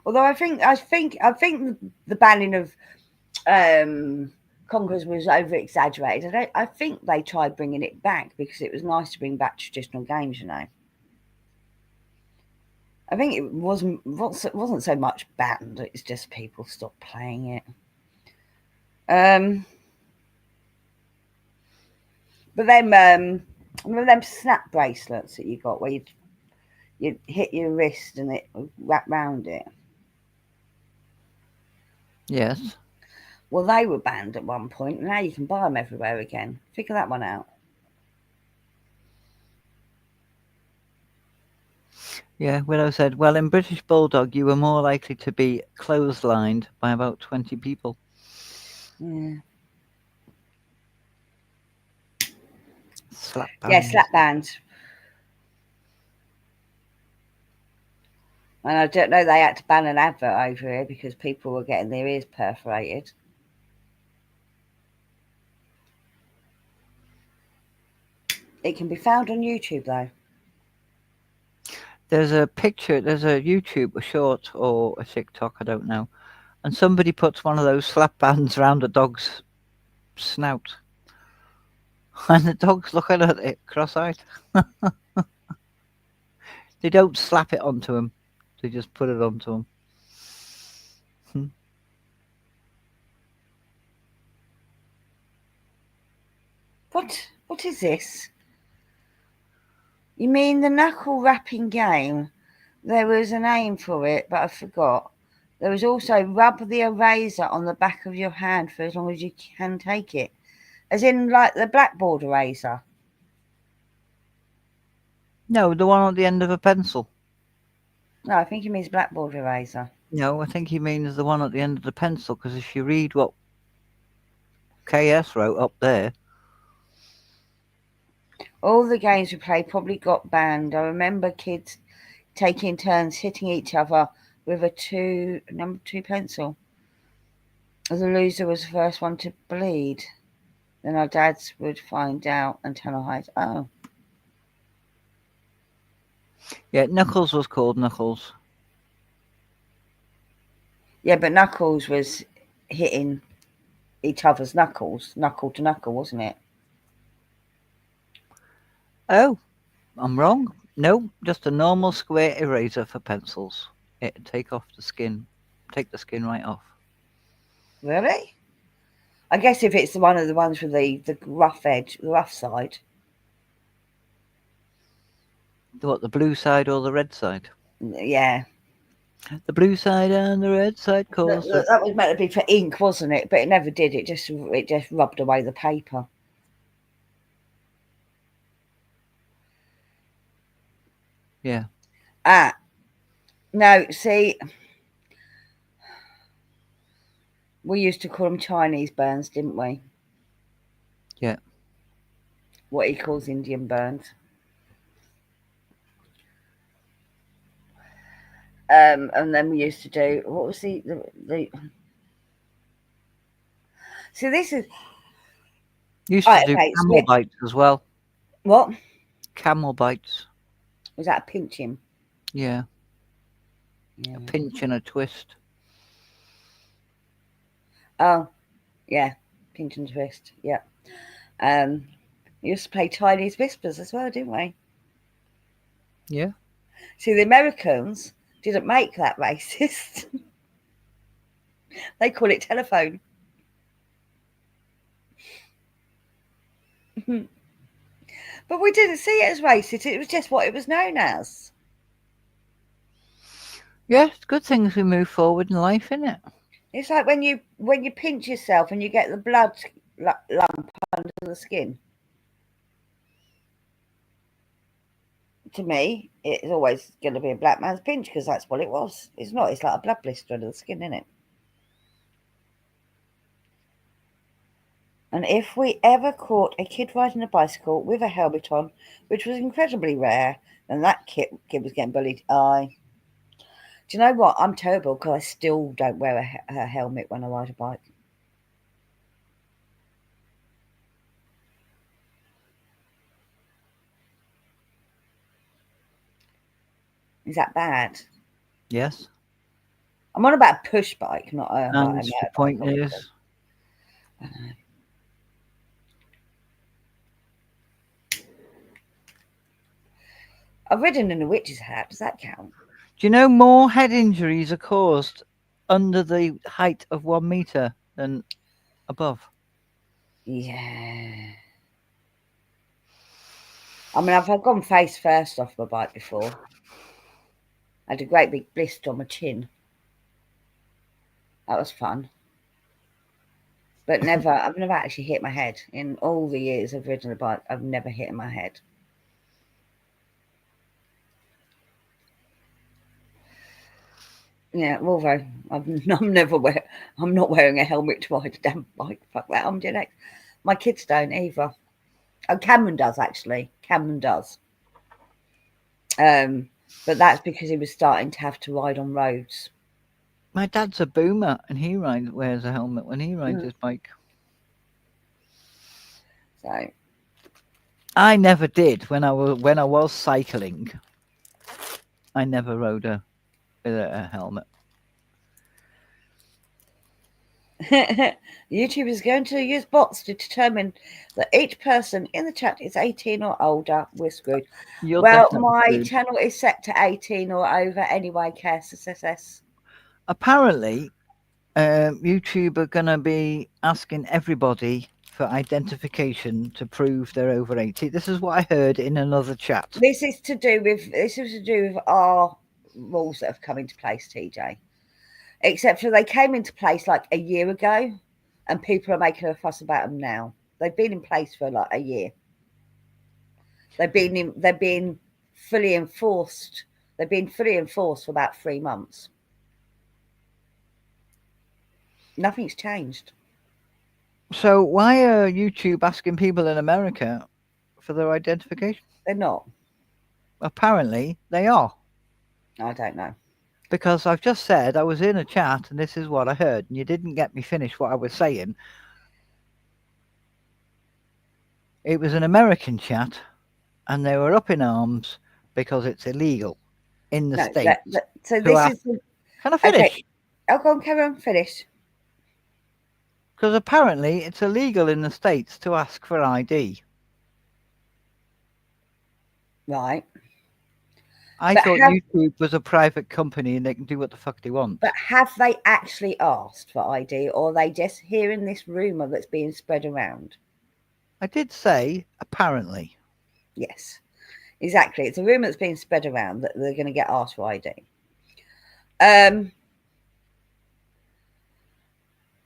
Although I think the banning of Conker's was over exaggerated. I think they tried bringing it back because it was nice to bring back traditional games. I think it wasn't so much banned. It's just people stopped playing it. Um, but remember them snap bracelets that you got where you hit your wrist and it would wrap round it. Yes. Well, they were banned at one point, and now you can buy them everywhere again. Figure that one out. Yeah, Willow said, well, in British Bulldog, you were more likely to be clotheslined by about 20 people. Yeah. Slap Yeah, bands. slap bands. And I don't know, they had to ban an advert over here because people were getting their ears perforated. It can be found on YouTube though. There's a picture, there's a YouTube, a short or a TikTok, I don't know. And somebody puts one of those slap bands around a dog's snout. And the dog's looking at it cross-eyed. They don't slap it onto him. They just put it onto him. What is this? You mean the knuckle wrapping game? There was a name for it, but I forgot. There was also rub the eraser on the back of your hand for as long as you can take it. As in like the blackboard eraser. No, the one at the end of a pencil. No, I think he means blackboard eraser. No, I think he means the one at the end of the pencil, because if you read what KS wrote up there. All the games we played probably got banned. I remember kids taking turns hitting each other with a number 2 pencil. The loser was the first one to bleed. Then our dads would find out and tell our hides. Oh. Yeah, Knuckles was called Knuckles. Yeah, but Knuckles was hitting each other's knuckles, knuckle to knuckle, wasn't it? Oh, I'm wrong. No, just a normal square eraser for pencils. It'd take off the skin. Take the skin right off. Really? I guess if it's one of the ones with the rough edge, the rough side. What, the blue side or the red side? Yeah. The blue side and the red side calls. That was meant to be for ink, wasn't it? But it never did. It just rubbed away the paper. Yeah. No, see, we used to call them Chinese burns, didn't we? Yeah. What he calls Indian burns. And then we used to do, what was the so this is Used to do okay, camel bites as well. what Camel bites. was that? A pinch him? Yeah. Yeah. A pinch and a twist. Oh, yeah, pinch and twist. Yeah. We used to play Chinese whispers as well, didn't we? Yeah. See, the Americans didn't make that racist. They call it telephone. But we didn't see it as racist. It was just what it was known as. Yeah, it's good things we move forward in life, isn't it? It's like when you pinch yourself and you get the blood lump under the skin. To me, it's always going to be a black man's pinch because that's what it was. It's not. It's like a blood blister under the skin, isn't it? And if we ever caught a kid riding a bicycle with a helmet on, which was incredibly rare, then that kid was getting bullied. Do you know what? I'm terrible because I still don't wear a helmet when I ride a bike. Is that bad? Yes. I'm on about a push bike, not a And like, the point is, I know. I've ridden in a witch's hat. Does that count? do you know more head injuries are caused under the height of 1 meter than above? Yeah. I mean, I've gone face first off my bike before. I had a great big blister on my chin. That was fun. but never. I've never actually hit my head in all the years I've ridden a bike. I've never hit my head. Yeah, although I'm never wear, I'm not wearing a helmet to ride a damn bike. Fuck that, I'm Gen X. My kids don't either. Oh, Cameron does actually. Cameron does. Um, but that's because he was starting to have to ride on roads. My dad's a boomer, and he wears a helmet when he rides Mm. his bike. So I never did when I was cycling. I never rode a helmet. YouTube is going to use bots to determine that each person in the chat is 18 or older. We're screwed. You're Well, definitely my screwed. channel is set to 18 or over anyway, KSSS. Apparently, YouTube are going to be asking everybody for identification to prove they're over 80. This is what I heard in another chat. This is to do with our rules that have come into place, TJ. Except for they came into place like a year ago, and people are making a fuss about them now. They've been in place for like a year. They're being fully enforced. They've been fully enforced for about 3 months. Nothing's changed. So why are YouTube asking people in America for their identification? They're not. Apparently, they are. I don't know. Because I've just said I was in a chat and this is what I heard, and you didn't get me finish what I was saying. It was an American chat, and they were up in arms because it's illegal in the No. States So to this ask. is Can I okay. finish? I'll go on, carry on, finish. Because apparently it's illegal in the States to ask for ID. Right. I But thought have YouTube was a private company and they can do what the fuck they want. but have they actually asked for ID, or are they just hearing this rumor that's being spread around? I did say apparently. Yes, exactly. It's a rumor that's being spread around that they're going to get asked for ID.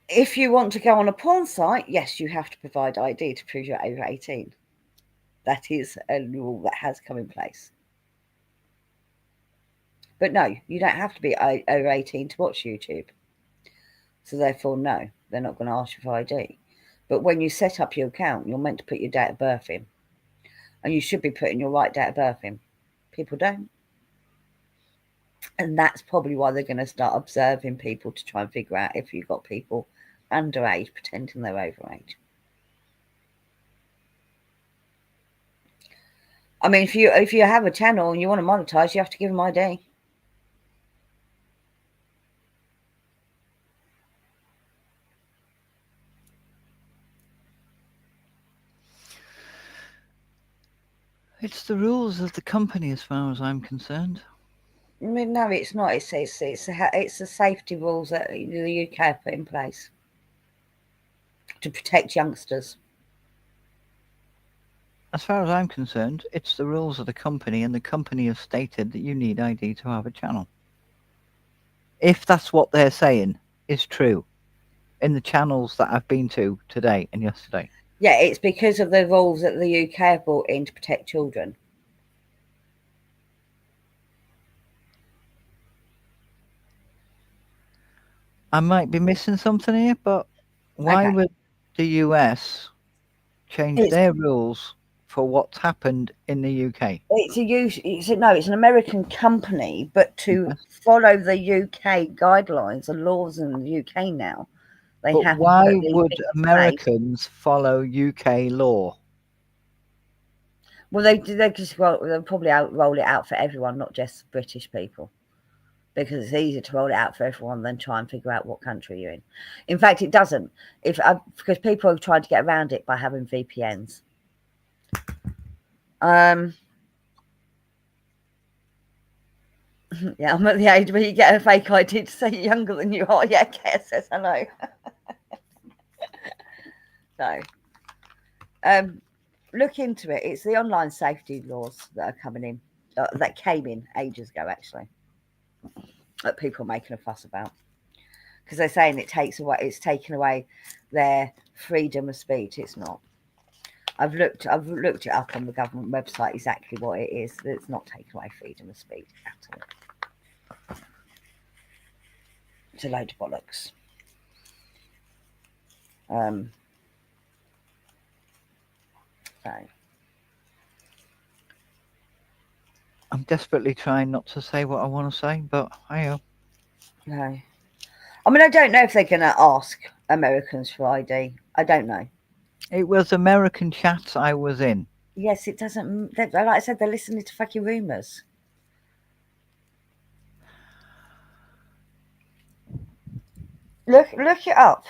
If you want to go on a porn site, yes, you have to provide ID to prove you're over 18. That is a rule that has come in place. But no, you don't have to be over 18 to watch YouTube. So therefore, no, they're not going to ask you for ID. But when you set up your account, you're meant to put your date of birth in. And you should be putting your right date of birth in. People don't. And that's probably why they're going to start observing people to try and figure out if you've got people underage pretending they're overage. I mean, if you have a channel and you want to monetize, you have to give them ID. It's the rules of the company as far as I'm concerned. I mean, no, it's not. It's the safety rules that the UK have put in place to protect youngsters. As far as I'm concerned, it's the rules of the company, and the company has stated that you need ID to have a channel. If that's what they're saying is true in the channels that I've been to today and yesterday. Yeah, it's because of the rules that the UK have brought in to protect children. I might be missing something here, but why Okay. would the US change It's their rules for what's happened in the UK? it's an American company, but to Yes. follow the UK guidelines and laws in the UK now, they But have to why put these would things in place. Americans follow UK law? Well, they just they'll probably roll it out for everyone, not just British people, because it's easier to roll it out for everyone than try and figure out what country you're in. In fact, it doesn't. Because people are trying to get around it by having VPNs. Yeah, I'm at the age where you get a fake ID to say you're younger than you are. Yeah, Kate says hello. So, look into it. It's the online safety laws that are coming in, that came in ages ago, actually, that people are making a fuss about. because they're saying it's taken away their freedom of speech. It's not. I've looked it up on the government website exactly what it is. It's not taken away freedom of speech at all. It's a load of bollocks. Um, so I'm desperately trying not to say what I want to say, but I am. no, I mean I don't know if they're going to ask Americans for ID. I don't know. It was American chats I was in. Yes, it doesn't. Like I said, they're listening to fucking rumours. Look it up.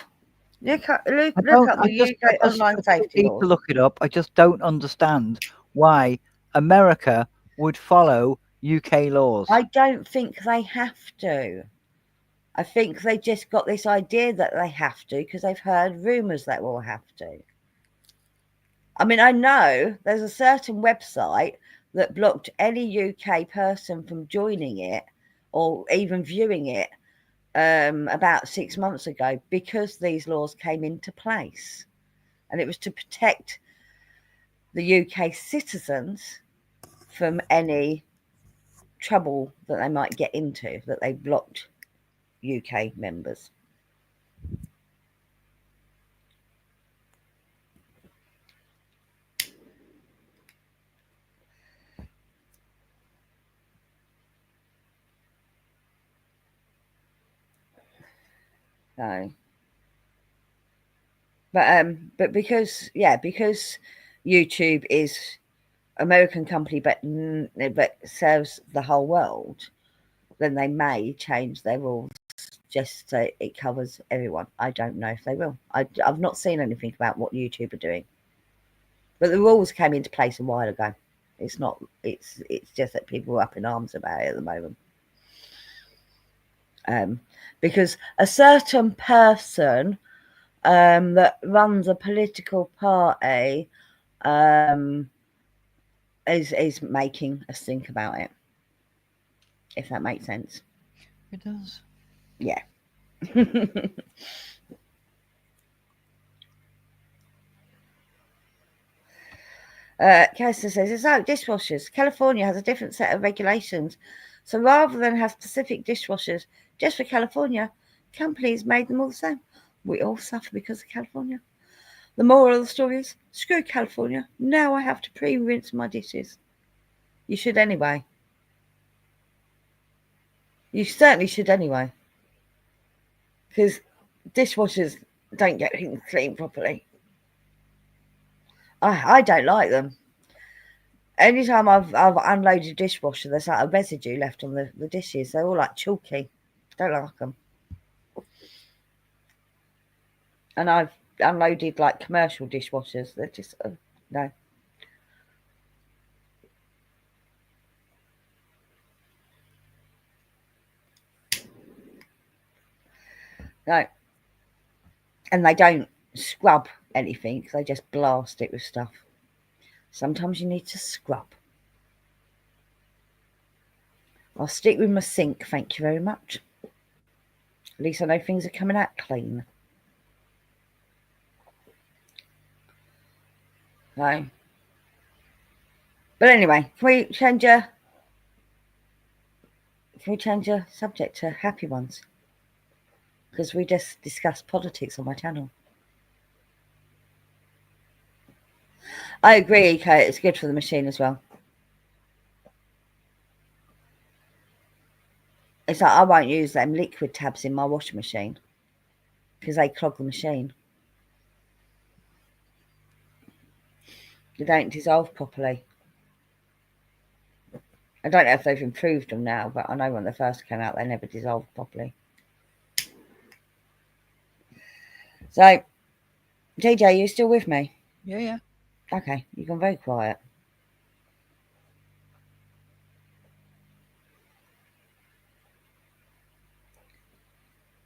I Look don't. up the UK online I don't safety need to laws. look it up. I just don't understand why America would follow UK laws. I don't think they have to. I think they just got this idea that they have to because they've heard rumours that will have to. I mean, I know there's a certain website that blocked any UK person from joining it or even viewing it about 6 months ago because these laws came into place. And it was to protect the UK citizens from any trouble that they might get into, that they blocked UK members. So, but because YouTube is American company, but serves the whole world, then they may change their rules just so it covers everyone. I don't know if they will. I've not seen anything about what YouTube are doing, but the rules came into place a while ago. It's not. It's just that people are up in arms about it at the moment. Because a certain person that runs a political party is making us think about it. If that makes sense. It does. Yeah. Kirsten says, it's like dishwashers. California has a different set of regulations. So rather than have specific dishwashers just for California, companies made them all the same. We all suffer because of California. The moral of the story is, screw California. Now I have to pre-rinse my dishes. You should anyway. You certainly should anyway. Because dishwashers don't get things cleaned properly. I don't like them. Anytime I've unloaded a dishwasher, there's like a residue left on the dishes. They're all like chalky. Don't like them. And I've unloaded like commercial dishwashers. They're just no. No. And they don't scrub anything. They just blast it with stuff. Sometimes you need to scrub. I'll stick with my sink, thank you very much. At least I know things are coming out clean. No. But anyway, can we change your subject to happy ones? Because we just discussed politics on my channel. I agree, Kate. It's good for the machine as well. It's like I won't use them liquid tabs in my washing machine because they clog the machine. They don't dissolve properly. I don't know if they've improved them now, but I know when they first came out, they never dissolved properly. So, DJ, you still with me? Yeah. Okay, you've gone very quiet.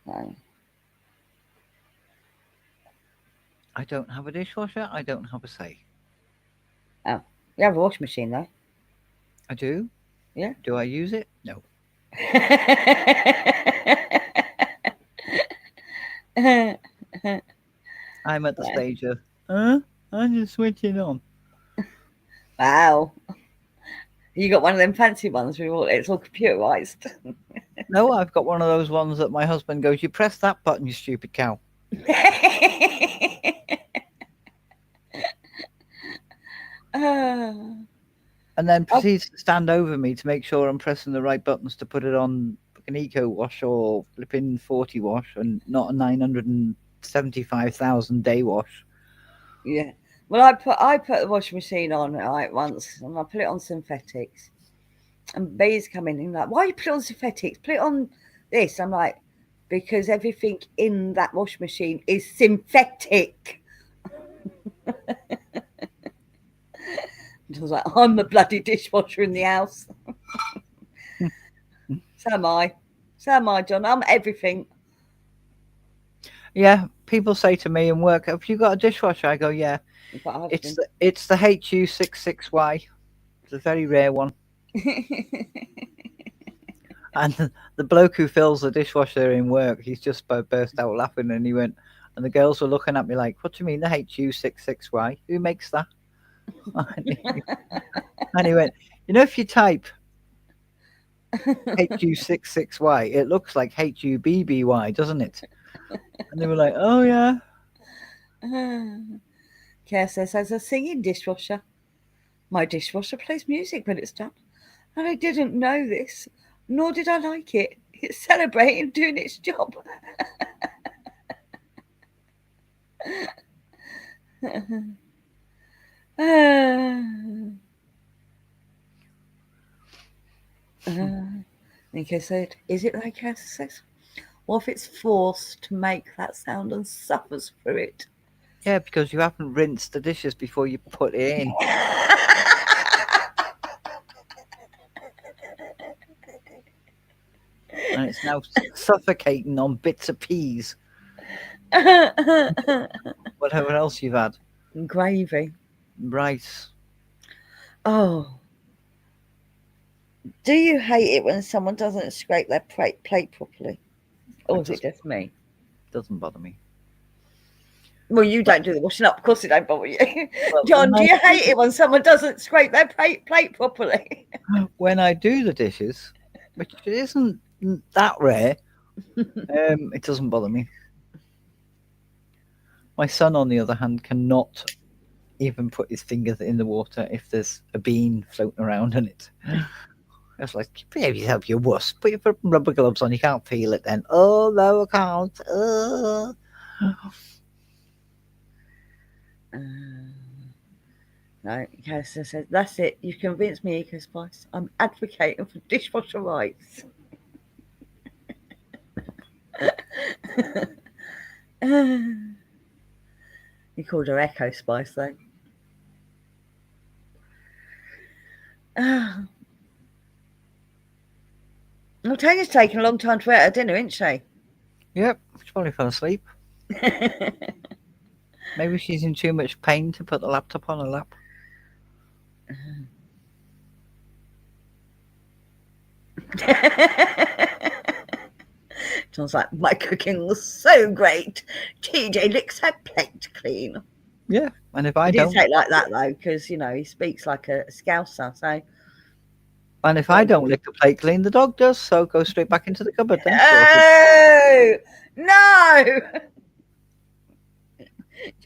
No. I don't have a dishwasher. I don't have a say. Oh, you have a washing machine though. I do. Yeah. Do I use it? No. I'm at the Right. stage of, I'm just switching on. Wow. You got one of them fancy ones with all it's all computerized. No, I've got one of those ones that my husband goes, "You press that button, you stupid cow," Oh, and then oh, proceeds to stand over me to make sure I'm pressing the right buttons to put it on an eco wash or flipping 40 wash and not a 975,000 day wash. yeah. Well, I put the washing machine on right once, and I put it on synthetics. And B's come in and like, why you put it on synthetics? Put it on this. I'm like, because everything in that washing machine is synthetic. And I was like, I'm the bloody dishwasher in the house. So am I. So am I, John. I'm everything. Yeah, people say to me in work, "Have you got a dishwasher?" I go, "Yeah." But It's the HU66Y. It's a very rare one. And the bloke who fills the dishwasher in work, he's just burst out laughing, and he went, and the girls were looking at me like, "What do you mean the HU66Y? Who makes that?" And he went, "If you type HU66Y, it looks like HUBBY, doesn't it?" And they were like, "Oh yeah." Care says, as a singing dishwasher. My dishwasher plays music when it's done. And I didn't know this, nor did I like it. It's celebrating doing its job. Nico said, is it like exercise? What if it's forced to make that sound and suffers through it? Yeah, because you haven't rinsed the dishes before you put it in, and it's now suffocating on bits of peas, whatever else you've had, Gravy. rice. Oh, do you hate it when someone doesn't scrape their plate properly? Or It is it just me? doesn't bother me. Well, you But don't do the washing up. Of course, it don't bother you. but John, do you hate it when someone doesn't scrape their plate properly? when I do the dishes, which isn't that rare, it doesn't bother me. My son, on the other hand, cannot even put his fingers in the water if there's a bean floating around in it. It's like, behave yourself, you wuss. Put your rubber gloves on, you can't feel it then. Oh, no, I can't. Uh, no, Kelsey says, that's it. You've convinced me, Eco Spice. I'm advocating for dishwasher rights. He called her Echo Spice, though. Well, Tanya's taking a long time to eat her dinner, isn't she? Yep, she probably fell asleep. Maybe she's in too much pain to put the laptop on her lap. John's like, my cooking was so great. TJ licks her plate clean. Yeah, and if He I didn't don't, say it like that, though, because, he speaks like a scouser. So, and if I don't lick the plate clean, the dog does. So go straight back into the cupboard, then sorted. oh, no,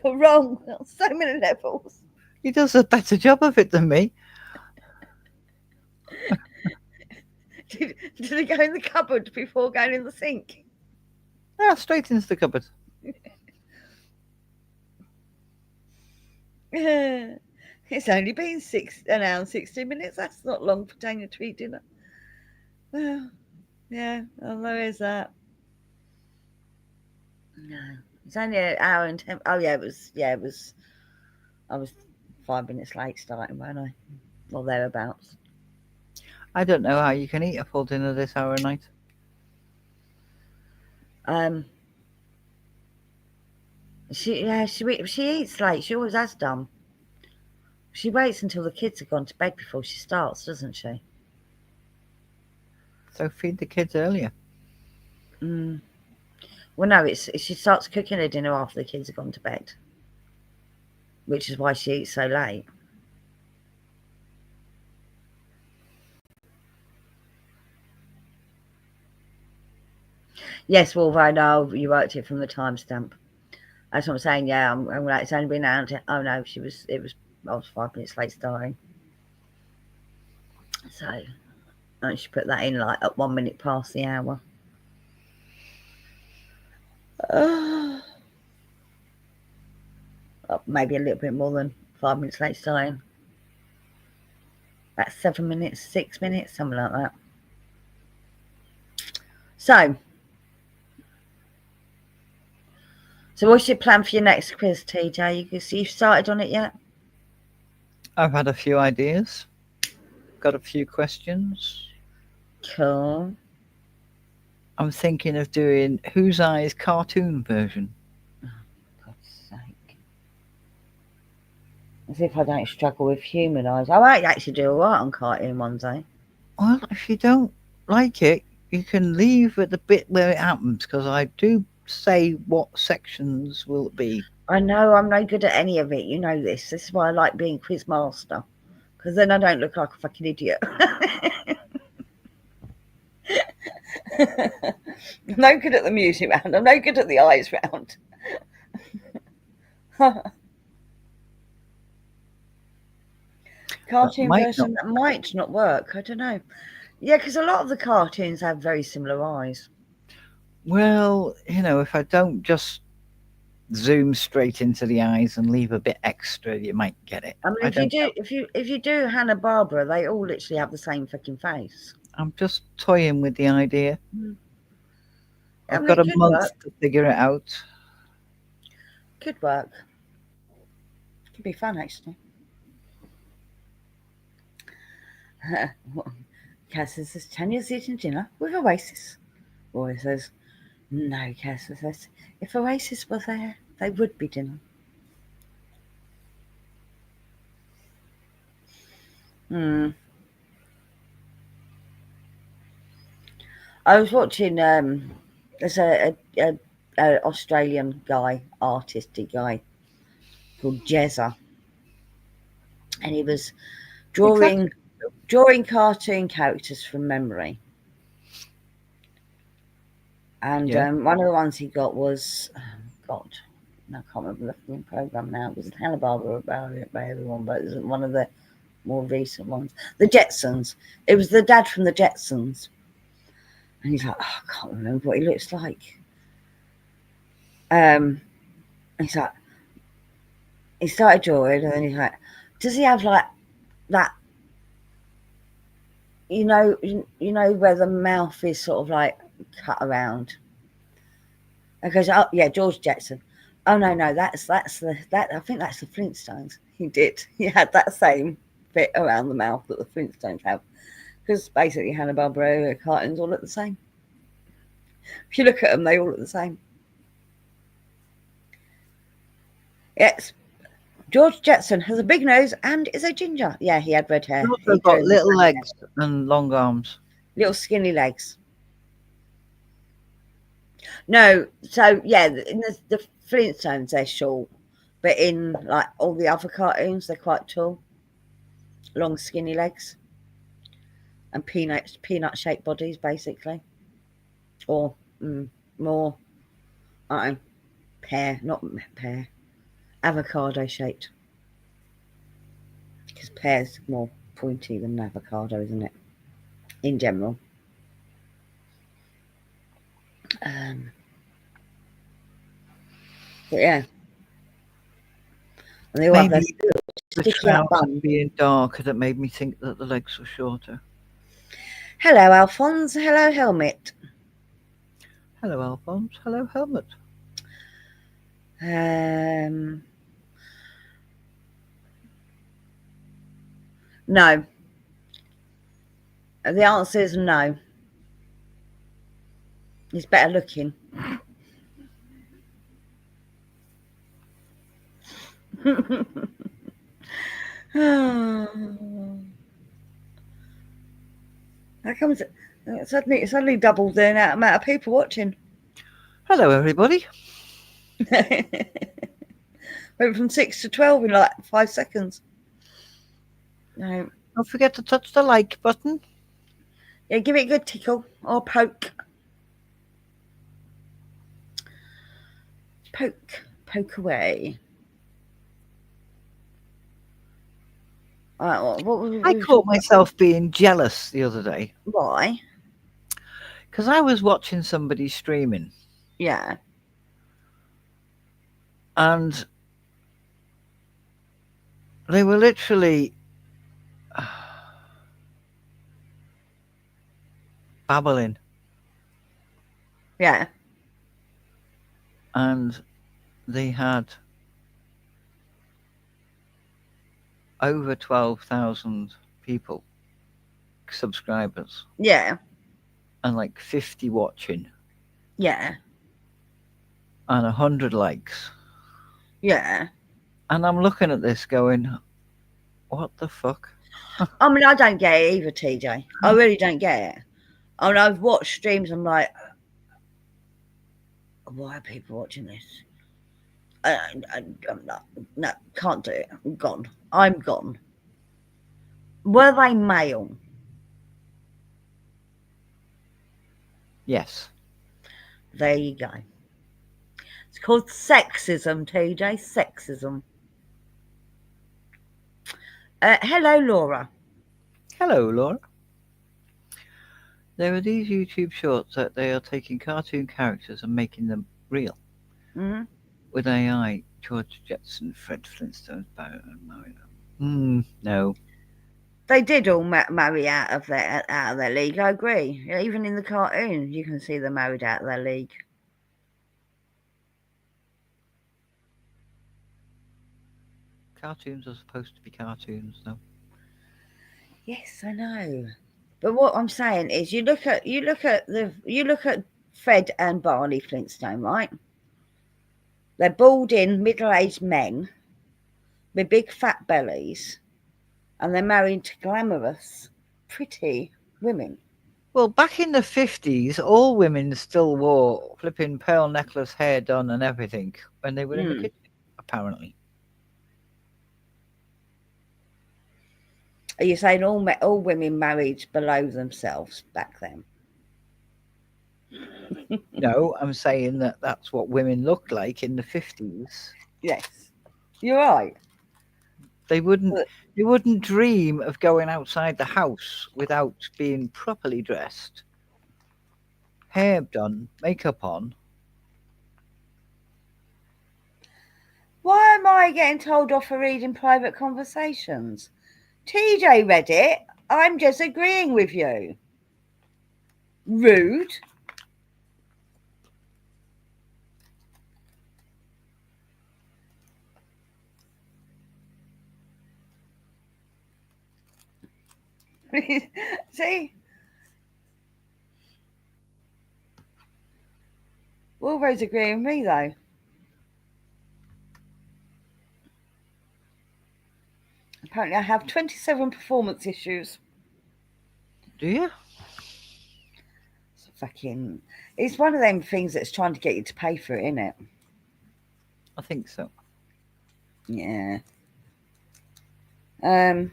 you're wrong on so many levels. He does a better job of it than me. Did he go in the cupboard before going in the sink? Ah, straight into the cupboard. It's only been an hour and 60 minutes. That's not long for Tanya to eat dinner. Well, yeah, well, there is that. No, it's only an hour and 10. Oh, yeah, it was. Yeah, it was. I was 5 minutes late starting, weren't I? Or thereabouts. I don't know how you can eat a full dinner this hour of night. Um, she eats late. She always has done. She waits until the kids have gone to bed before she starts, doesn't she? So feed the kids earlier. Mm. Well, no, it's she starts cooking her dinner after the kids have gone to bed, which is why she eats so late. Yes, well, I know you worked it from the timestamp. That's what I'm saying. Yeah, I'm like, it's only been out. Oh no, she was. It was. I was 5 minutes late starting. So I should put that in like at 1 minute past the hour. Maybe a little bit more than 5 minutes late starting. That's 7 minutes, 6 minutes, something like that. So, so what's your plan for your next quiz, TJ? You started on it yet? I've had a few ideas, got a few questions. Cool. I'm thinking of doing Whose Eyes cartoon version. God's sake. As if I don't struggle with human eyes. I might actually do alright on cartoon one day. Well, if you don't like it, you can leave at the bit where it happens because I do say what sections will it be. I know I'm no good at any of it. You know this. This is why I like being quiz master. Because then I don't look like a fucking idiot. I'm no good at the music round. I'm no good at the eyes round. That Cartoon might not. version that might not work. I don't know. Yeah, because a lot of the cartoons have very similar eyes. Well, if I don't just zoom straight into the eyes and leave a bit extra, you might get it. I mean, I if you don't do, know. if you do Hanna Barbera, they all literally have the same fucking face. I'm just toying with the idea. Mm. I I've mean, got it a could month work. to figure it out. Could work. Could be fun actually. Cass says, Tanya's eating dinner with Oasis. Roy says, no, Cass says, if Oasis were there, they would be dinner. Hmm. I was watching. There's a Australian guy, artisty guy called Jezza, and he was Exactly. drawing cartoon characters from memory. And Yeah. one of the ones he got was, God, I can't remember the fucking program now. It was Hanna Barbera about it, by everyone, but it was one of the more recent ones. The Jetsons. It was the dad from the Jetsons, and he's like, oh, I can't remember what he looks like. He's like, he started drawing, and then he's like, does he have like that? You know where the mouth is sort of like cut around. And goes, oh yeah, George Jetson. Oh no, that's I think that's the Flintstones. He did. He had that same bit around the mouth that the Flintstones have. Because basically Hanna Barbera cartoons all look the same. If you look at them, they all look the same. Yes, George Jetson has a big nose and is a ginger. Yeah, he had red He's hair. also He drew got him the little same hair. legs and long arms. Little skinny legs. No, so yeah, in the Flintstones they're short, but in like all the other cartoons they're quite tall, long skinny legs, and peanut shaped bodies basically, or more I don't know, pear, not pear, avocado shaped, because pear's more pointy than avocado, isn't it? In general. Um, but yeah, and they all have their Maybe the sticky up trousers bum. being darker that made me think that the legs were shorter. Hello, Alphonse. Hello, Helmet. Hello, Alphonse. Hello, Helmet. Um, no. The answer is no. He's better looking. How comes it suddenly doubled the amount of people watching? Hello, everybody. Went from 6 to 12 in like 5 seconds. No. Don't forget to touch the like button. Yeah, give it a good tickle or poke. Poke away. What was I we caught talking myself being jealous the other day about? Why? because I was watching somebody streaming Yeah. and they were literally babbling, Yeah. and they had over 12,000 people, subscribers, Yeah. and like 50 watching, Yeah. and 100 likes. Yeah. And I'm looking at this going, what the fuck? I mean, I don't get it either, TJ. I really don't get it. I mean, I've watched streams. I'm like, why are people watching this? I'm not. No, can't do it. I'm gone. I'm gone. Were they male? Yes. There you go. It's called sexism, TJ. Sexism. Hello, Laura. Hello, Laura. There are these YouTube shorts that they are taking cartoon characters and making them real Mm? with AI. George Jetson, Fred Flintstone, Barry, no. They did all marry out of their league. I agree. Even in the cartoon, you can see them married out of their league. Cartoons are supposed to be cartoons, though. Yes, I know. But what I'm saying is, you look at Fred and Barney Flintstone, right? They're bald-in, middle-aged men with big fat bellies, and they're married to glamorous, pretty women. Well, back in the 50s, all women still wore flipping pearl necklace, hair done, and everything when they were in the Mm. kitchen, apparently. Are you saying all women married below themselves back then? No, I'm saying that that's what women looked like in the 50s. Yes, you're right. They wouldn't But they wouldn't dream of going outside the house without being properly dressed, hair done, makeup on. why am I getting told off for reading private conversations? TJ read it. I'm just agreeing with you. Rude. See? Wolvo's agreeing with me though. Apparently I have 27 performance issues. Do you? It's one of them things that's trying to get you to pay for it, isn't it? I think so. Yeah. Um.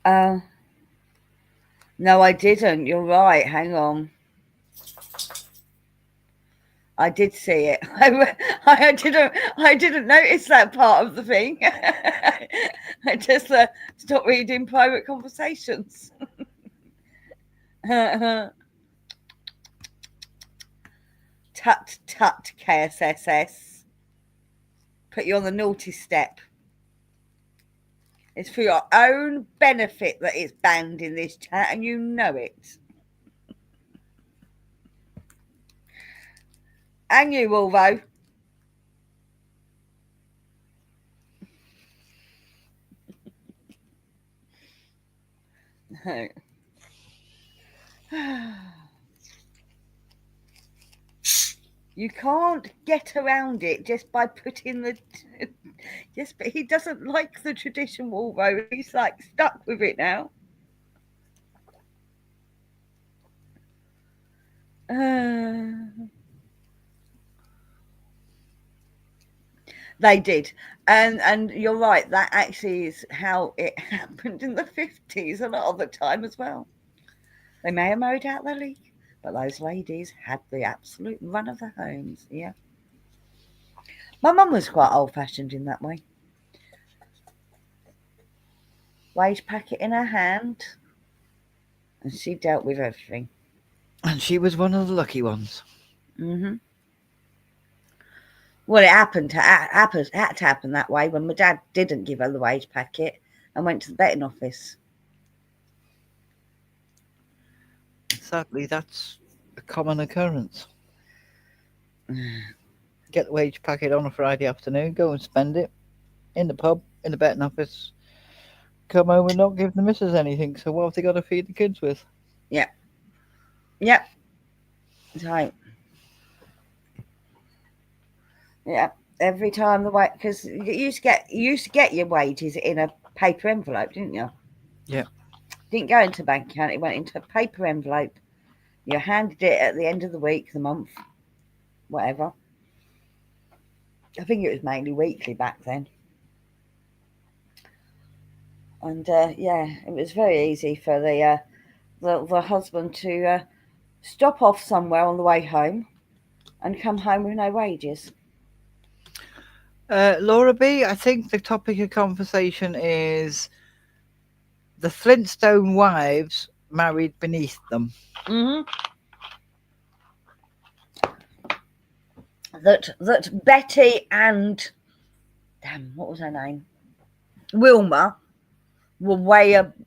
Uh. No, I didn't. You're right. Hang on. I did see it. I didn't notice that part of the thing. I just stopped reading private conversations. Tut tut, KSSS. Put you on the naughty step. It's for your own benefit that it's banned in this chat, and you know it. And you, Wolvo. You can't get around it just by putting the. Yes, but he doesn't like the tradition, Wolvo. He's like stuck with it now. They did. And you're right, that actually is how it happened in the 50s a lot of the time as well. They may have married out their league, but those ladies had the absolute run of the homes. Yeah. My mum was quite old fashioned in that way. Wage packet in her hand, and she dealt with everything. And she was one of the lucky ones. Hmm. Well, it had to happen that way when my dad didn't give her the wage packet and went to the betting office. Sadly, that's a common occurrence. Get the wage packet on a Friday afternoon, go and spend it in the pub, in the betting office, come home and not give the missus anything. So what have they got to feed the kids with? Yeah, yeah. So yeah, every time the way because you used to get your wages in a paper envelope, didn't you? Yeah. Didn't go into a bank account; it went into a paper envelope. You handed it at the end of the week, the month, whatever. I think it was mainly weekly back then, and yeah, it was very easy for the husband to stop off somewhere on the way home and come home with no wages. Laura B, I think the topic of conversation is the Flintstone wives married beneath them. Hmm. That Betty and damn, what was her name? Wilma were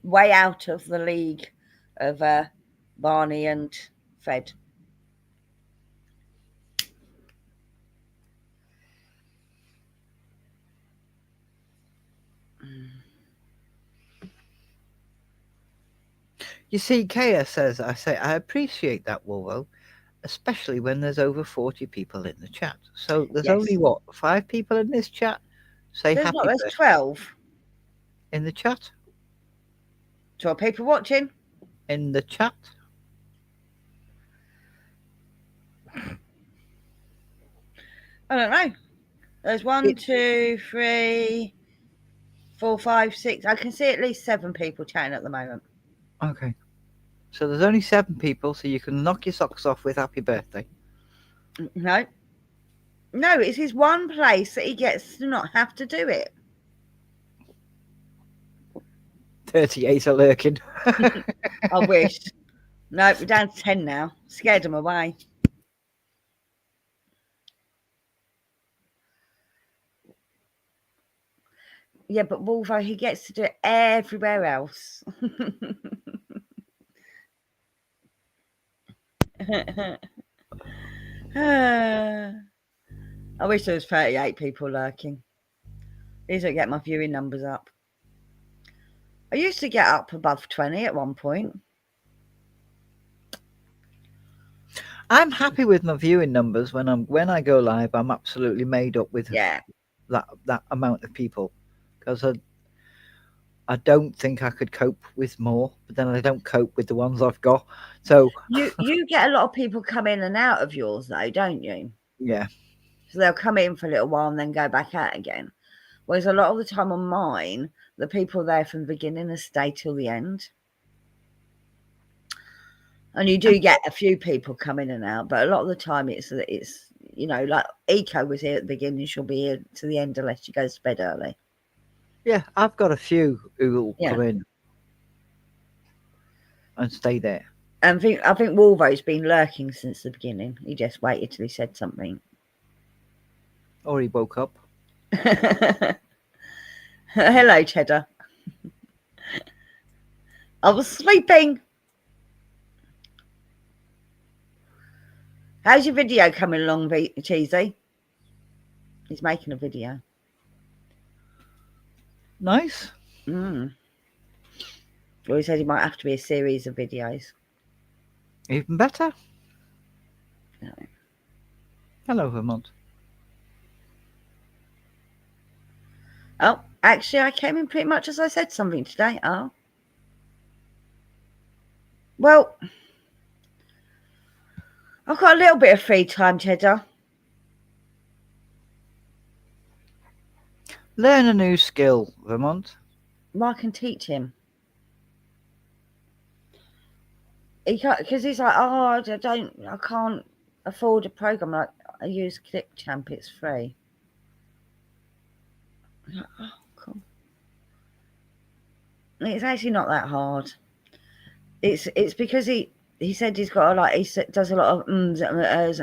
way out of the league of Barney and Fred. You see, Kaya says, I appreciate that, Wolvo, especially when there's over 40 people in the chat. So there's only, Yes, what, 5 people in this chat? Say there's not. happy There's birthday 12. in the chat. 12 people watching. In the chat. I don't know. There's one, It, two, three, four, five, six. I can see at least 7 people chatting at the moment. okay. So there's only 7 people, so you can knock your socks off with happy birthday. No, no, it's his one place that he gets to not have to do it. 38 are lurking. I wish. No, we're down to 10 now. Scared them away. Yeah, but Wolvo, he gets to do it everywhere else. I wish there was 38 people lurking. These will get my viewing numbers up. I used to get up above 20 at one point. I'm happy with my viewing numbers when I go live. I'm absolutely made up with Yeah. that amount of people because I don't think I could cope with more, but then I don't cope with the ones I've got. So You get a lot of people come in and out of yours though, don't you? yeah, So they'll come in for a little while and then go back out again. Whereas a lot of the time on mine, the people there from the beginning have stayed till the end. And you do get a few people come in and out, but a lot of the time it's like Eco was here at the beginning, she'll be here to the end unless she goes to bed early. yeah, I've got a few who will Yeah. come in and stay there. And I think Wolvo's been lurking since the beginning. He just waited till he said something. Or he woke up. Hello, Cheddar. I was sleeping. How's your video coming along, Cheesy? He's making a video. Nice. Mm. Well, he said it might have to be a series of videos. Even better. No. Hello, Vermont. Oh, actually, I came in pretty much as I said something today. Oh. Well, I've got a little bit of free time, Cheddar. Learn a new skill, Vermont. Well, I can teach him. He can't because he's like, oh, I can't afford a program. Like I use ClickChamp, it's free. I'm like, oh, cool. It's actually not that hard. It's because he said he's got a, like does a lot of ums and uhs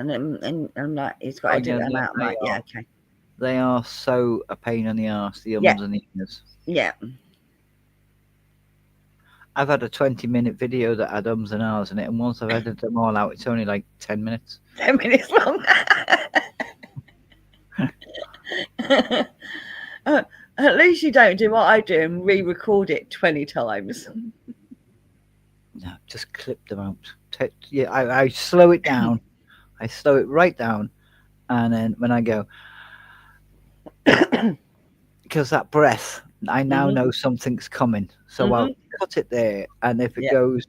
and like he's got Oh to edit yeah, them out. I'm they like, are. yeah, okay, They are so a pain in the arse. The yeah, ums and the ahs. yeah. I've had a 20-minute video that had ums and ahs in it, and once I've edited them all out, it's only like 10 minutes. 10 minutes long. At least you don't do what I do and re-record it 20 times. No, just clip them out. Yeah, I slow it down. I slow it right down, and then when I go, because that breath, I now Mhm. know something's coming, so I'll Mhm. cut it there, and if it Yeah. goes,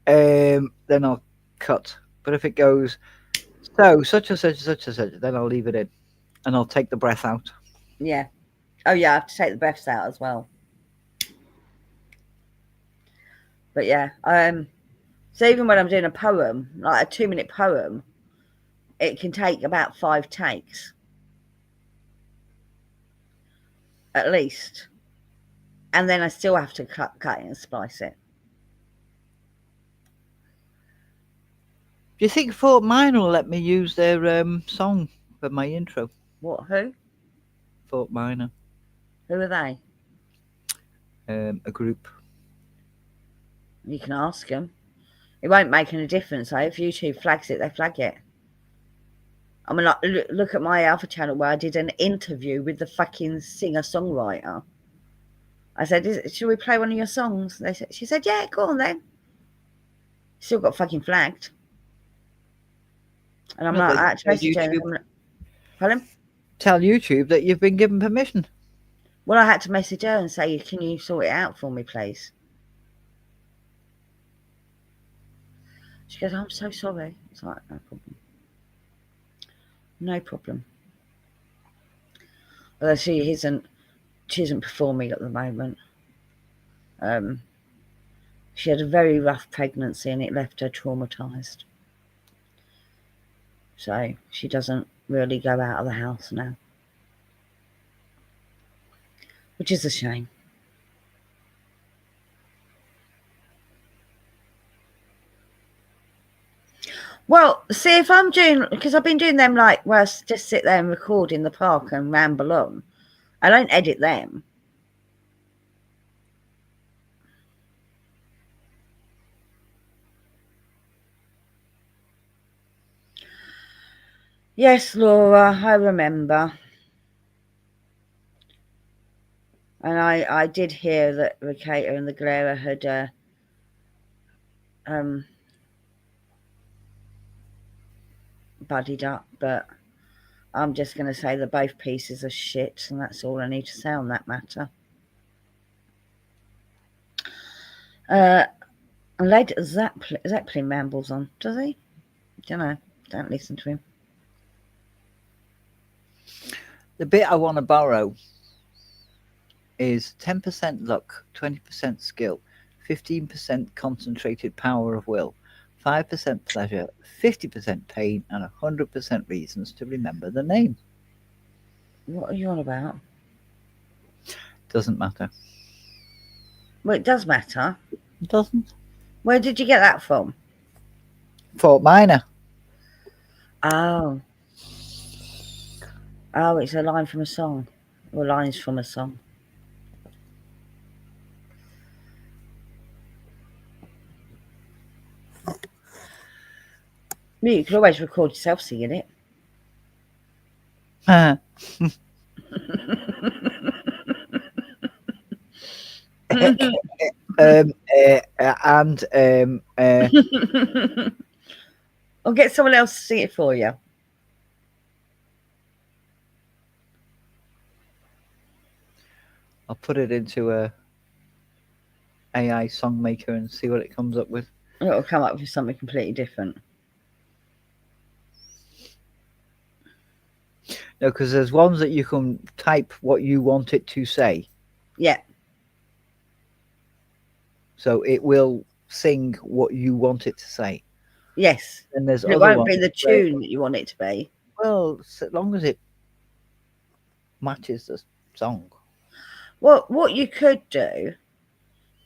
then I'll cut. But if it goes, so such and such and such and such, then I'll leave it in, and I'll take the breath out. Yeah. Oh yeah, I have to take the breaths out as well. But yeah, so even when I'm doing a poem, like a 2-minute poem, it can take about 5 takes at least, and then I still have to cut it and splice it. Do you think Fort Minor will let me use their song for my intro? What? Who? Fort Minor, Who are they? a group. You can ask them. It won't make any difference. Though. If YouTube flags it, they flag it. I mean, like, look at my other channel where I did an interview with the fucking singer-songwriter. I said, "Should we play one of your songs?" She said, "Yeah, go on then." Still got fucking flagged. And I'm Well, like, they I had to tell message her. YouTube, I'm like, pardon? tell YouTube that you've been given permission. Well, I had to message her and say, "Can you sort it out for me, please?" She goes, "I'm so sorry." It's like, no problem. No problem. Although she isn't performing at the moment. Um, she had a very rough pregnancy and it left her traumatized. So she doesn't really go out of the house now, which is a shame. Well, see if I'm doing because I've been doing them like where I just sit there and record in the park and ramble on. I don't edit them. Yes, Laura, I remember. And I did hear that Ricata and the Galera had um, buddied up, but I'm just going to say that both pieces are shit, and that's all I need to say on that matter. Led Zeppelin rambles on, does he? Don't know. Don't listen to him. The bit I want to borrow is 10% luck, 20% skill, 15% concentrated power of will, 5% pleasure, 50% pain, and 100% reasons to remember the name. What are you on about? Doesn't matter. Well, it does matter. It doesn't. Where did you get that from? Fort Minor. Oh. Oh, it's a line from a song. Or lines from a song. You could always record yourself singing it. and Or get someone else to sing it for you. I'll put it into a AI song maker and see what it comes up with. It'll come up with something completely different. No, because there's ones that you can type what you want it to say, Yeah. so it will sing what you want it to say. Yes. And there's But it other won't ones be the where, tune that you want it to be. well, so long as it matches the song. Well, what you could do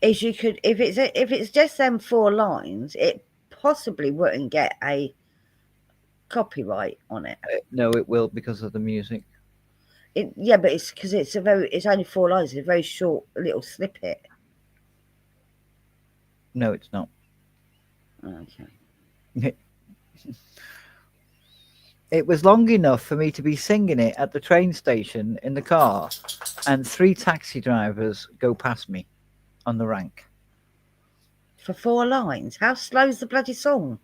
is you could, if it's just them 4 lines, it possibly wouldn't get a copyright on it. No, it will because of the music. Yeah, but it's because it's only 4 lines. It's a very short little snippet. No, it's not. Okay. It was long enough for me to be singing it at the train station in the car, and 3 taxi drivers go past me on the rank. For 4 lines, how slow's the bloody song?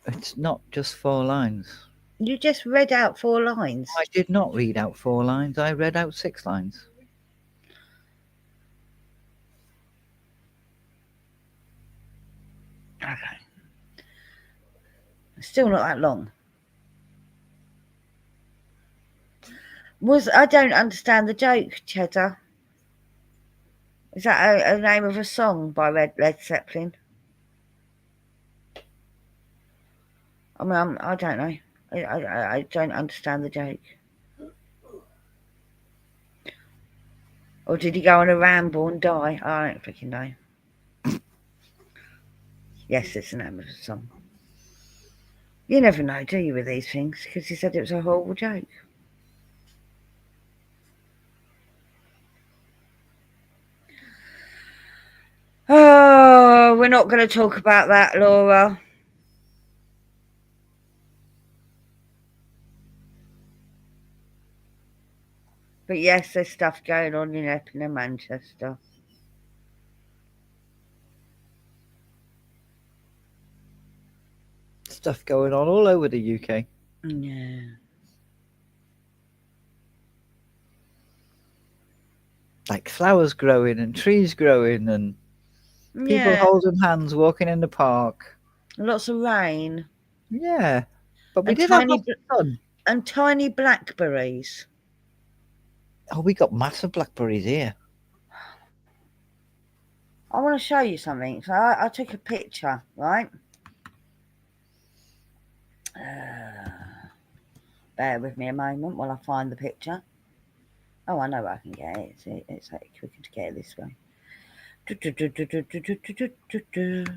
It's not just 4 lines. You just read out 4 lines. I did not read out 4 lines. I read out 6 lines. Okay. Still not that long. I don't understand the joke, Cheddar. Is that a name of a song by Led Zeppelin? I mean, I don't know. I don't understand the joke. Or did he go on a ramble and die? I don't freaking know. Yes, it's the name of a song. You never know, do you, with these things? Because he said it was a horrible joke. Oh, we're not going to talk about that, Laura. But yes, there's stuff going on in Epping and Manchester. Stuff going on all over the UK. Yeah. Like flowers growing and trees growing and people Yeah. holding hands walking in the park. Lots of rain Yeah. But we and did have lots of sun. tiny blackberries. Oh, we got massive blackberries here. I want to show you something. So I took a picture, right? Bear with me a moment while I find the picture. Oh, I know where I can get it. It's like quicker to get it this way.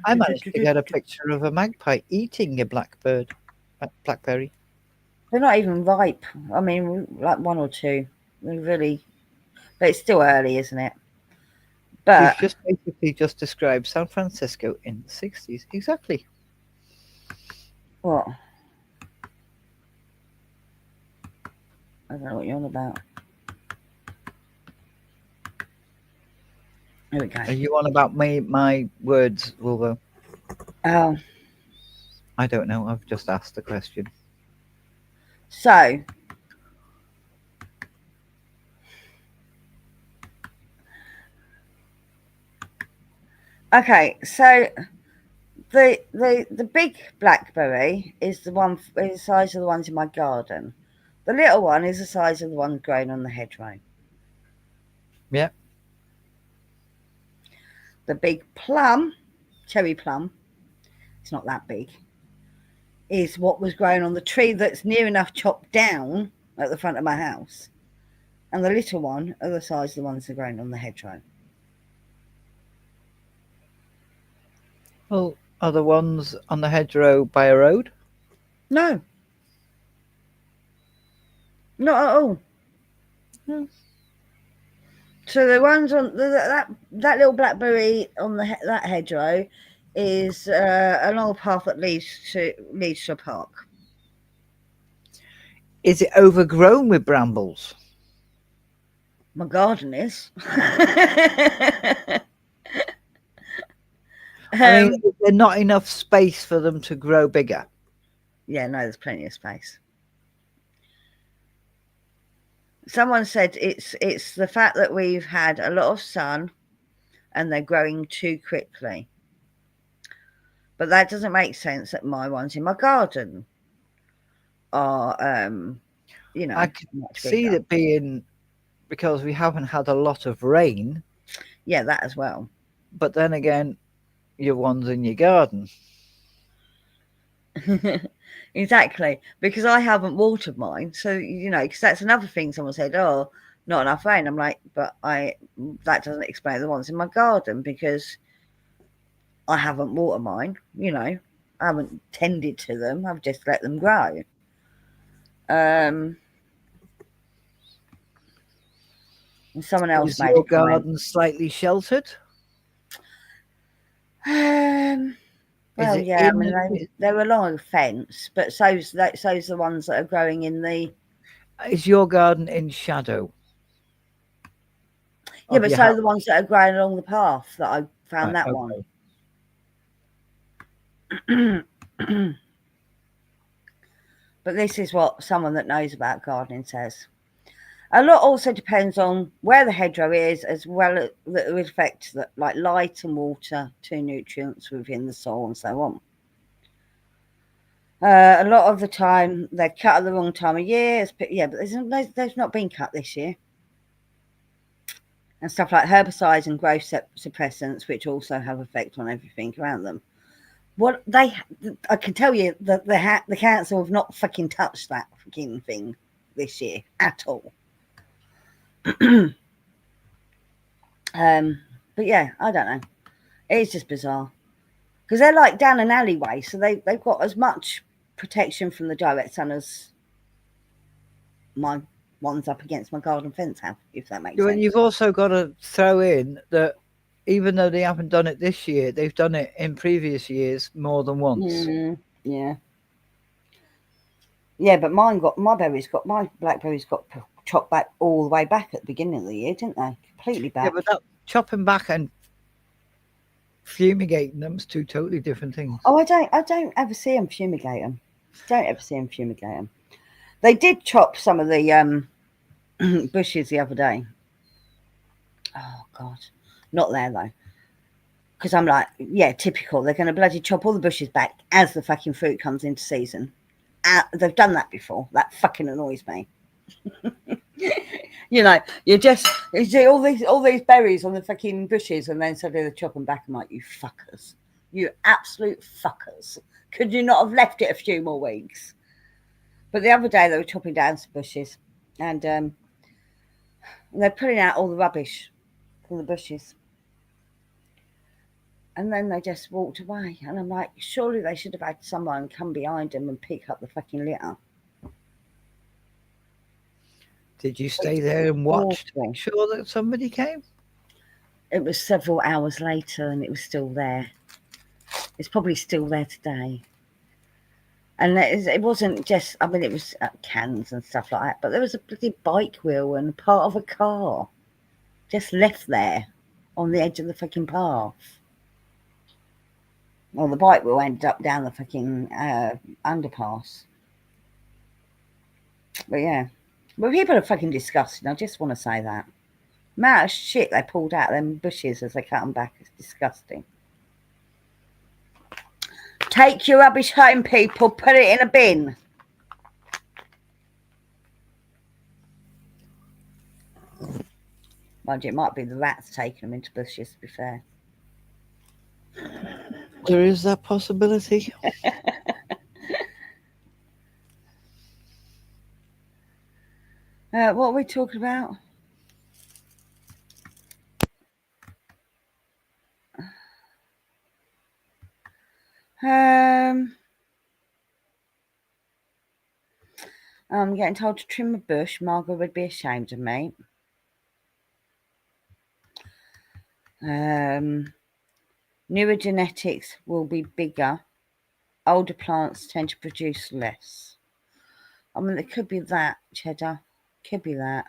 I managed to get a picture of a magpie eating a blackberry. They're not even ripe. I mean, like one or two. They're really, but it's still early, isn't it? You've But just basically just described San Francisco in the 60s. Exactly. what? I don't know what you're on about. Here we go. Are you on about my words, Wolvo? Oh, I don't know. I've just asked the question. so okay, so the big blackberry is the size of the ones in my garden. The little one is the size of the one growing on the hedgerow. Yeah. The big plum, cherry plum, it's not that big, is what was growing on the tree that's near enough chopped down at the front of my house. And the little one are the size of the ones that are growing on the hedgerow. Well, are the ones on the hedgerow by a road? No, not at all. No. So the ones on that little blackberry on that hedgerow is along a path that leads to a park. Is it overgrown with brambles? My garden is. I mean, is there not enough space for them to grow bigger? Yeah, no, there's plenty of space. Someone said it's the fact that we've had a lot of sun and they're growing too quickly. But that doesn't make sense that my ones in my garden are I could much see bigger. that being because we haven't had a lot of rain, Yeah, that as well. but then again, your one's in your garden. Exactly, because I haven't watered mine. So, because that's another thing someone said, oh, not enough rain. I'm like, but that doesn't explain the ones in my garden because I haven't watered mine, I haven't tended to them. I've just let them grow. Um, and someone else Is made a your comment. garden slightly sheltered? Um, Is well, it yeah, I in? mean they're along a fence, but so's the ones that are growing in the. Is your garden in shadow Yeah, of but your so house? are the ones that are growing along the path that I found Right. that one. Okay. But this is what someone that knows about gardening says. A lot also depends on where the hedgerow is, as well as that would affect like light and water, two nutrients within the soil, and so on. A lot of the time they're cut at the wrong time of year. Yeah, but there's not been cut this year. And stuff like herbicides and growth suppressants, which also have effect on everything around them. I can tell you that the council have not fucking touched that fucking thing this year at all. But yeah, I don't know. It's just bizarre because they're like down an alleyway, so they've got as much protection from the direct sun as my ones up against my garden fence have, if that makes Well, sense. you've also got to throw in that even though they haven't done it this year, they've done it in previous years more than once. Yeah, yeah, but my blackberries got chopped back all the way back at the beginning of the year, didn't they? Completely Yeah, back. but that chopping back and fumigating them's two totally different things. Oh, I don't ever see them fumigate them. Don't ever see them fumigate them. They did chop some of the bushes the other day. Oh God, not there though. Because I'm like, yeah, typical. They're going to bloody chop all the bushes back as the fucking fruit comes into season. They've done that before. That fucking annoys me. You see all these berries on the fucking bushes, and then suddenly they chop them back. I'm like, you fuckers, you absolute fuckers. Could you not have left it a few more weeks? But the other day they were chopping down some bushes, and they're pulling out all the rubbish from the bushes. And then they just walked away. And I'm like, surely they should have had someone come behind them and pick up the fucking litter. Did you stay It's there and watch to make awful. sure that somebody came? It was several hours later and it was still there. It's probably still there today. And it wasn't just, I mean, it was cans and stuff like that, but there was a bloody bike wheel and part of a car just left there on the edge of the fucking path. Well, the bike wheel ended up down the fucking underpass. But yeah. But people are fucking disgusting. I just want to say that. The amount of shit they pulled out of them bushes as they cut them back is disgusting. Take your rubbish home, people. Put it in a bin. Mind you, it might be the rats taking them into bushes, to be fair. There is that possibility. What are we talking about? Um, I'm getting told to trim a bush. Margaret would be ashamed of me. Newer genetics will be bigger. Older plants tend to produce less. I mean, it could be that, Cheddar. Could be that.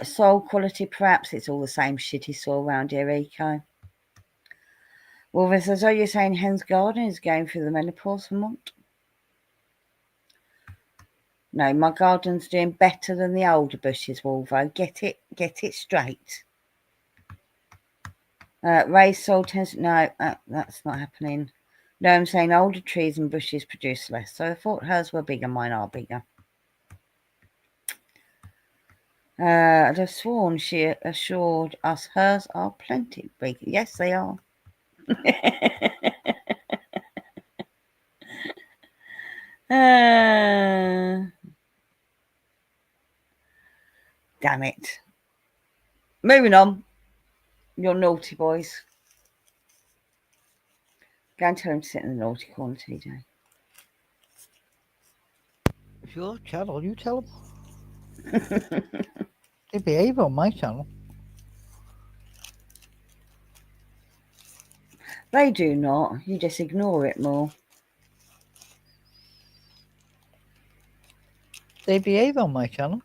Soil quality, perhaps. It's all the same shitty soil around here, Eco. Well, this is, are you saying Hen's garden is going through the menopause, Vermont? No, my garden's doing better than the older bushes, Wolvo. Get it straight. Raised soil tends no, that's not happening. No, I'm saying older trees and bushes produce less. So I thought hers were bigger, mine are bigger. I'd have sworn she assured us hers are plenty big. Yes, they are. uh, damn it. Moving on. You're naughty boys. Go and tell him to sit in the naughty corner, TJ. It's your channel, you tell them. They behave on my channel. They do not. You just ignore it more. They behave on my channel.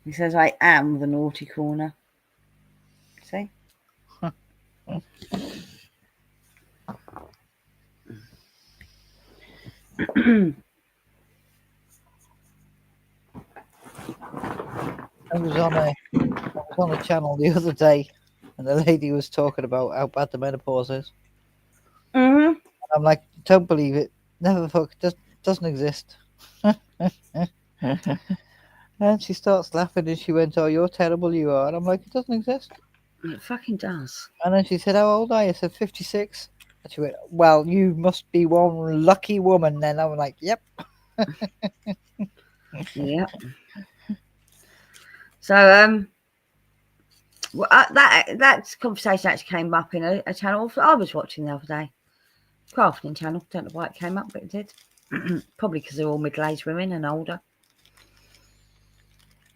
He says, I am the naughty corner. See? I was on a channel the other day, and the lady was talking about how bad the menopause is. Mm-hmm. I'm like, don't believe it. Never doesn't exist. And she starts laughing, and she went, "Oh, you're terrible, you are." And I'm like, it doesn't exist. It fucking does. And then she said, "How old are you?" I said, 56. And she went, "Well, you must be one lucky woman then." I'm like, "Yep." Yeah. So well, that conversation actually came up in a channel I was watching the other day, crafting channel. Don't know why it came up, but it did. Probably because they're all middle-aged women and older.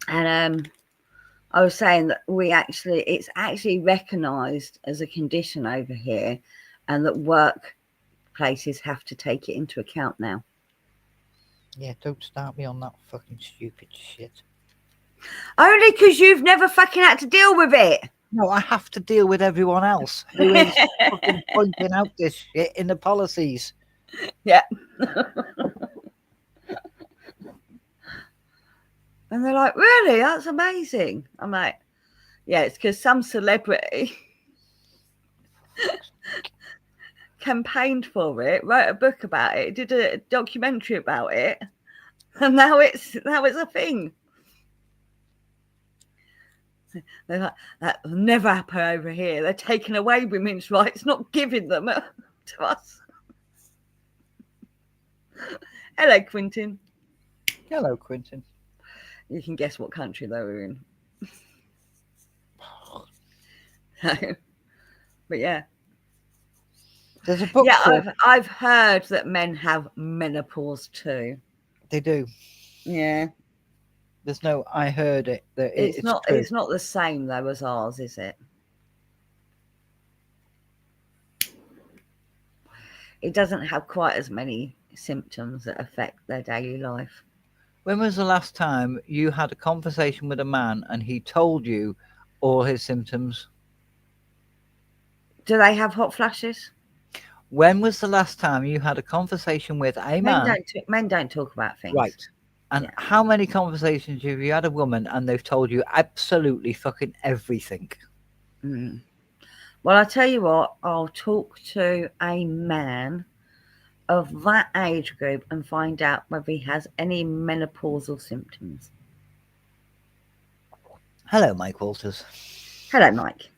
And I was saying that it's actually recognised as a condition over here, and that workplaces have to take it into account now. Yeah, don't start me on that fucking stupid shit. Only because you've never fucking had to deal with it. No, I have to deal with everyone else who is fucking pointing out this shit in the policies. Yeah. And they're like, really? That's amazing. I'm like, yeah, it's because some celebrity campaigned for it, wrote a book about it, did a documentary about it, and now it's a thing. They're like, that will never happen over here. They're taking away women's rights, not giving them to us. Hello, Quentin. Hello, Quentin. You can guess what country they were in. But yeah. There's a book. Yeah, I've heard that men have menopause too. They do. Yeah. There's no. I heard it. That it's not. true. It's not the same though as ours, is it? It doesn't have quite as many symptoms that affect their daily life. When was the last time you had a conversation with a man and he told you all his symptoms? Do they have hot flashes? When was the last time you had a conversation with a man? Men don't talk about things. Right. And Yeah. how many conversations have you had a woman and they've told you absolutely fucking everything? Mm. Well, I tell you what, I'll talk to a man of that age group and find out whether he has any menopausal symptoms. Hello, Mike Walters. Hello, Mike.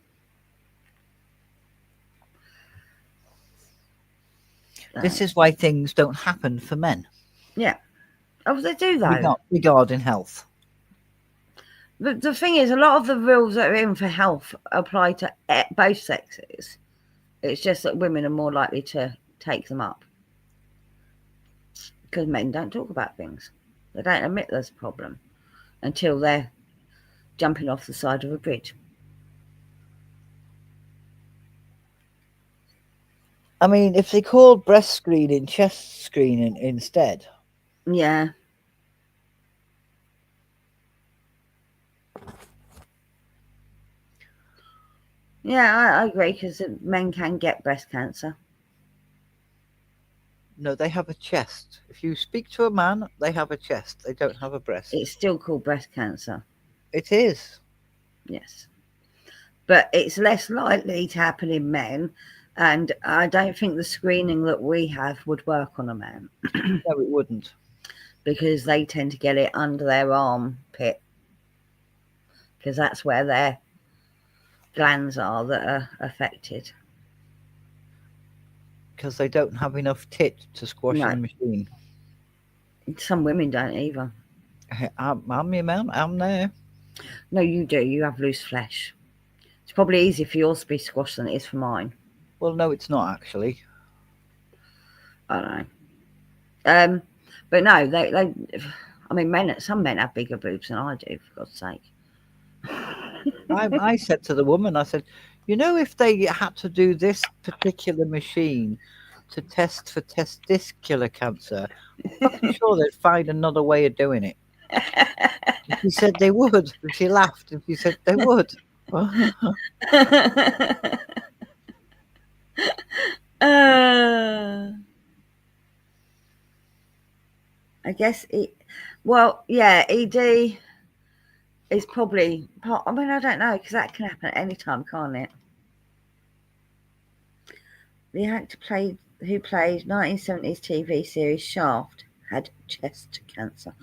This is why things don't happen for men. Yeah. Oh, they do though. Regarding health. The thing is, a lot of the rules that are in for health apply to both sexes. It's just that women are more likely to take them up. Because men don't talk about things. They don't admit there's a problem until they're jumping off the side of a bridge. I mean, if they called breast screening chest screening instead. Yeah. Yeah, I agree, because men can get breast cancer. No, they have a chest. If you speak to a man, they have a chest. They don't have a breast. It's still called breast cancer. It is. Yes. But it's less likely to happen in men. And I don't think the screening that we have would work on a man. No, it wouldn't. because they tend to get it under their armpit, because that's where their glands are that are affected. Because they don't have enough tit to squash in No, the machine. some women don't either. I'm there. No, you do. You have loose flesh. It's probably easier for yours to be squashed than it is for mine. Well, no, it's not actually. I don't know. But no, they. I mean, some men have bigger boobs than I do. For God's sake. I said to the woman, I said, you know, if they had to do this particular machine to test for testicular cancer, I'm fucking sure they'd find another way of doing it. And she said they would. And she laughed and she said they would. I guess it. Well, yeah, ED is probably part. I mean, I don't know because that can happen at any time, can't it? The actor who played 1970s TV series Shaft had chest cancer.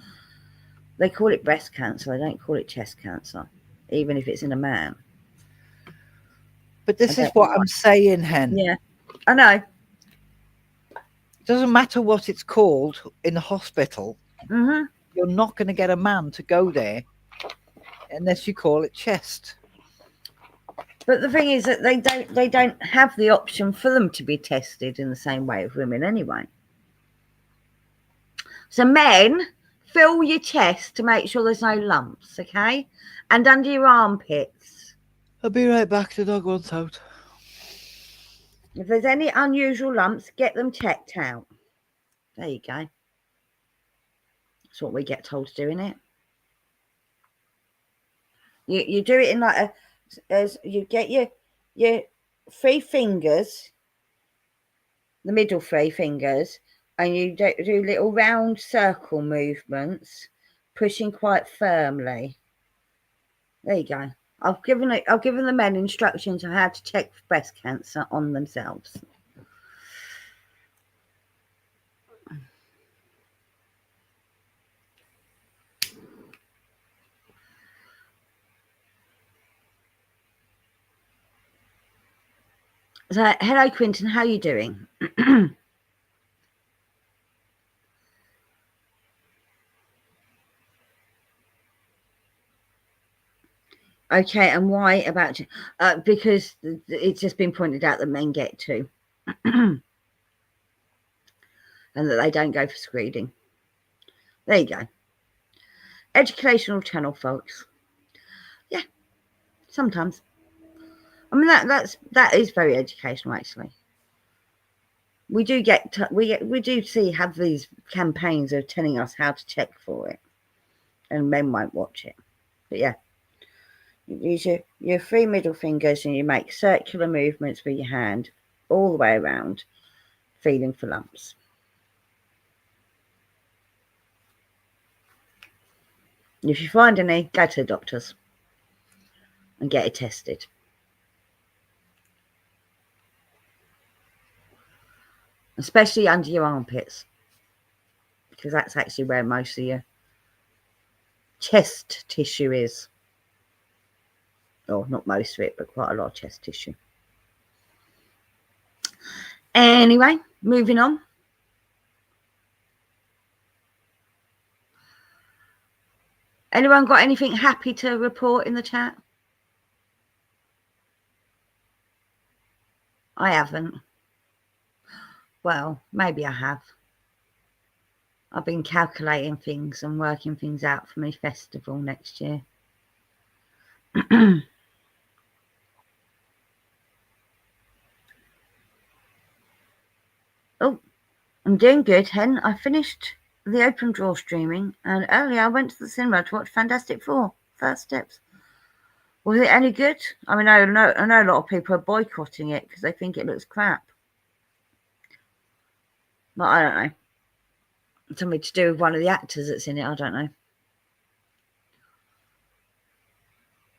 They call it breast cancer. They don't call it chest cancer, even if it's in a man. But I this is don't know what why. I'm saying, Hen. Yeah, I know. It doesn't matter what it's called in the hospital. Mhm. You're not going to get a man to go there unless you call it chest. But the thing is that they don't have the option for them to be tested in the same way as women anyway. So men, fill your chest to make sure there's no lumps, okay? And under your armpits. I'll be right back. The dog wants out. If there's any unusual lumps, get them checked out. There you go. That's what we get told to do, innit? You do it in like as you get your 3 fingers, the middle 3 fingers, and you do little round circle movements, pushing quite firmly. There you go. I've given the men instructions on how to check for breast cancer on themselves. So, hello, Quinton. How are you doing? Okay, and why about you? Because it's just been pointed out that men get to, and that they don't go for screening. There you go. Educational channel, folks. Yeah, sometimes. I mean that is very educational, actually. We do we do have these campaigns of telling us how to check for it, and men won't watch it. But yeah. You use your 3 middle fingers and you make circular movements with your hand all the way around, feeling for lumps. If you find any, go to the doctors and get it tested. Especially under your armpits, because that's actually where most of your chest tissue is. Or not most of it, but quite a lot of chest tissue. Anyway, moving on. Anyone got anything happy to report in the chat? I haven't. Well, maybe I have. I've been calculating things and working things out for my festival next year. Oh, I'm doing good, Hen. I finished the open draw streaming, and earlier I went to the cinema to watch Fantastic Four: First Steps. Was it any good? I mean, I know a lot of people are boycotting it because they think it looks crap. But I don't know. Something to do with one of the actors that's in it. I don't know.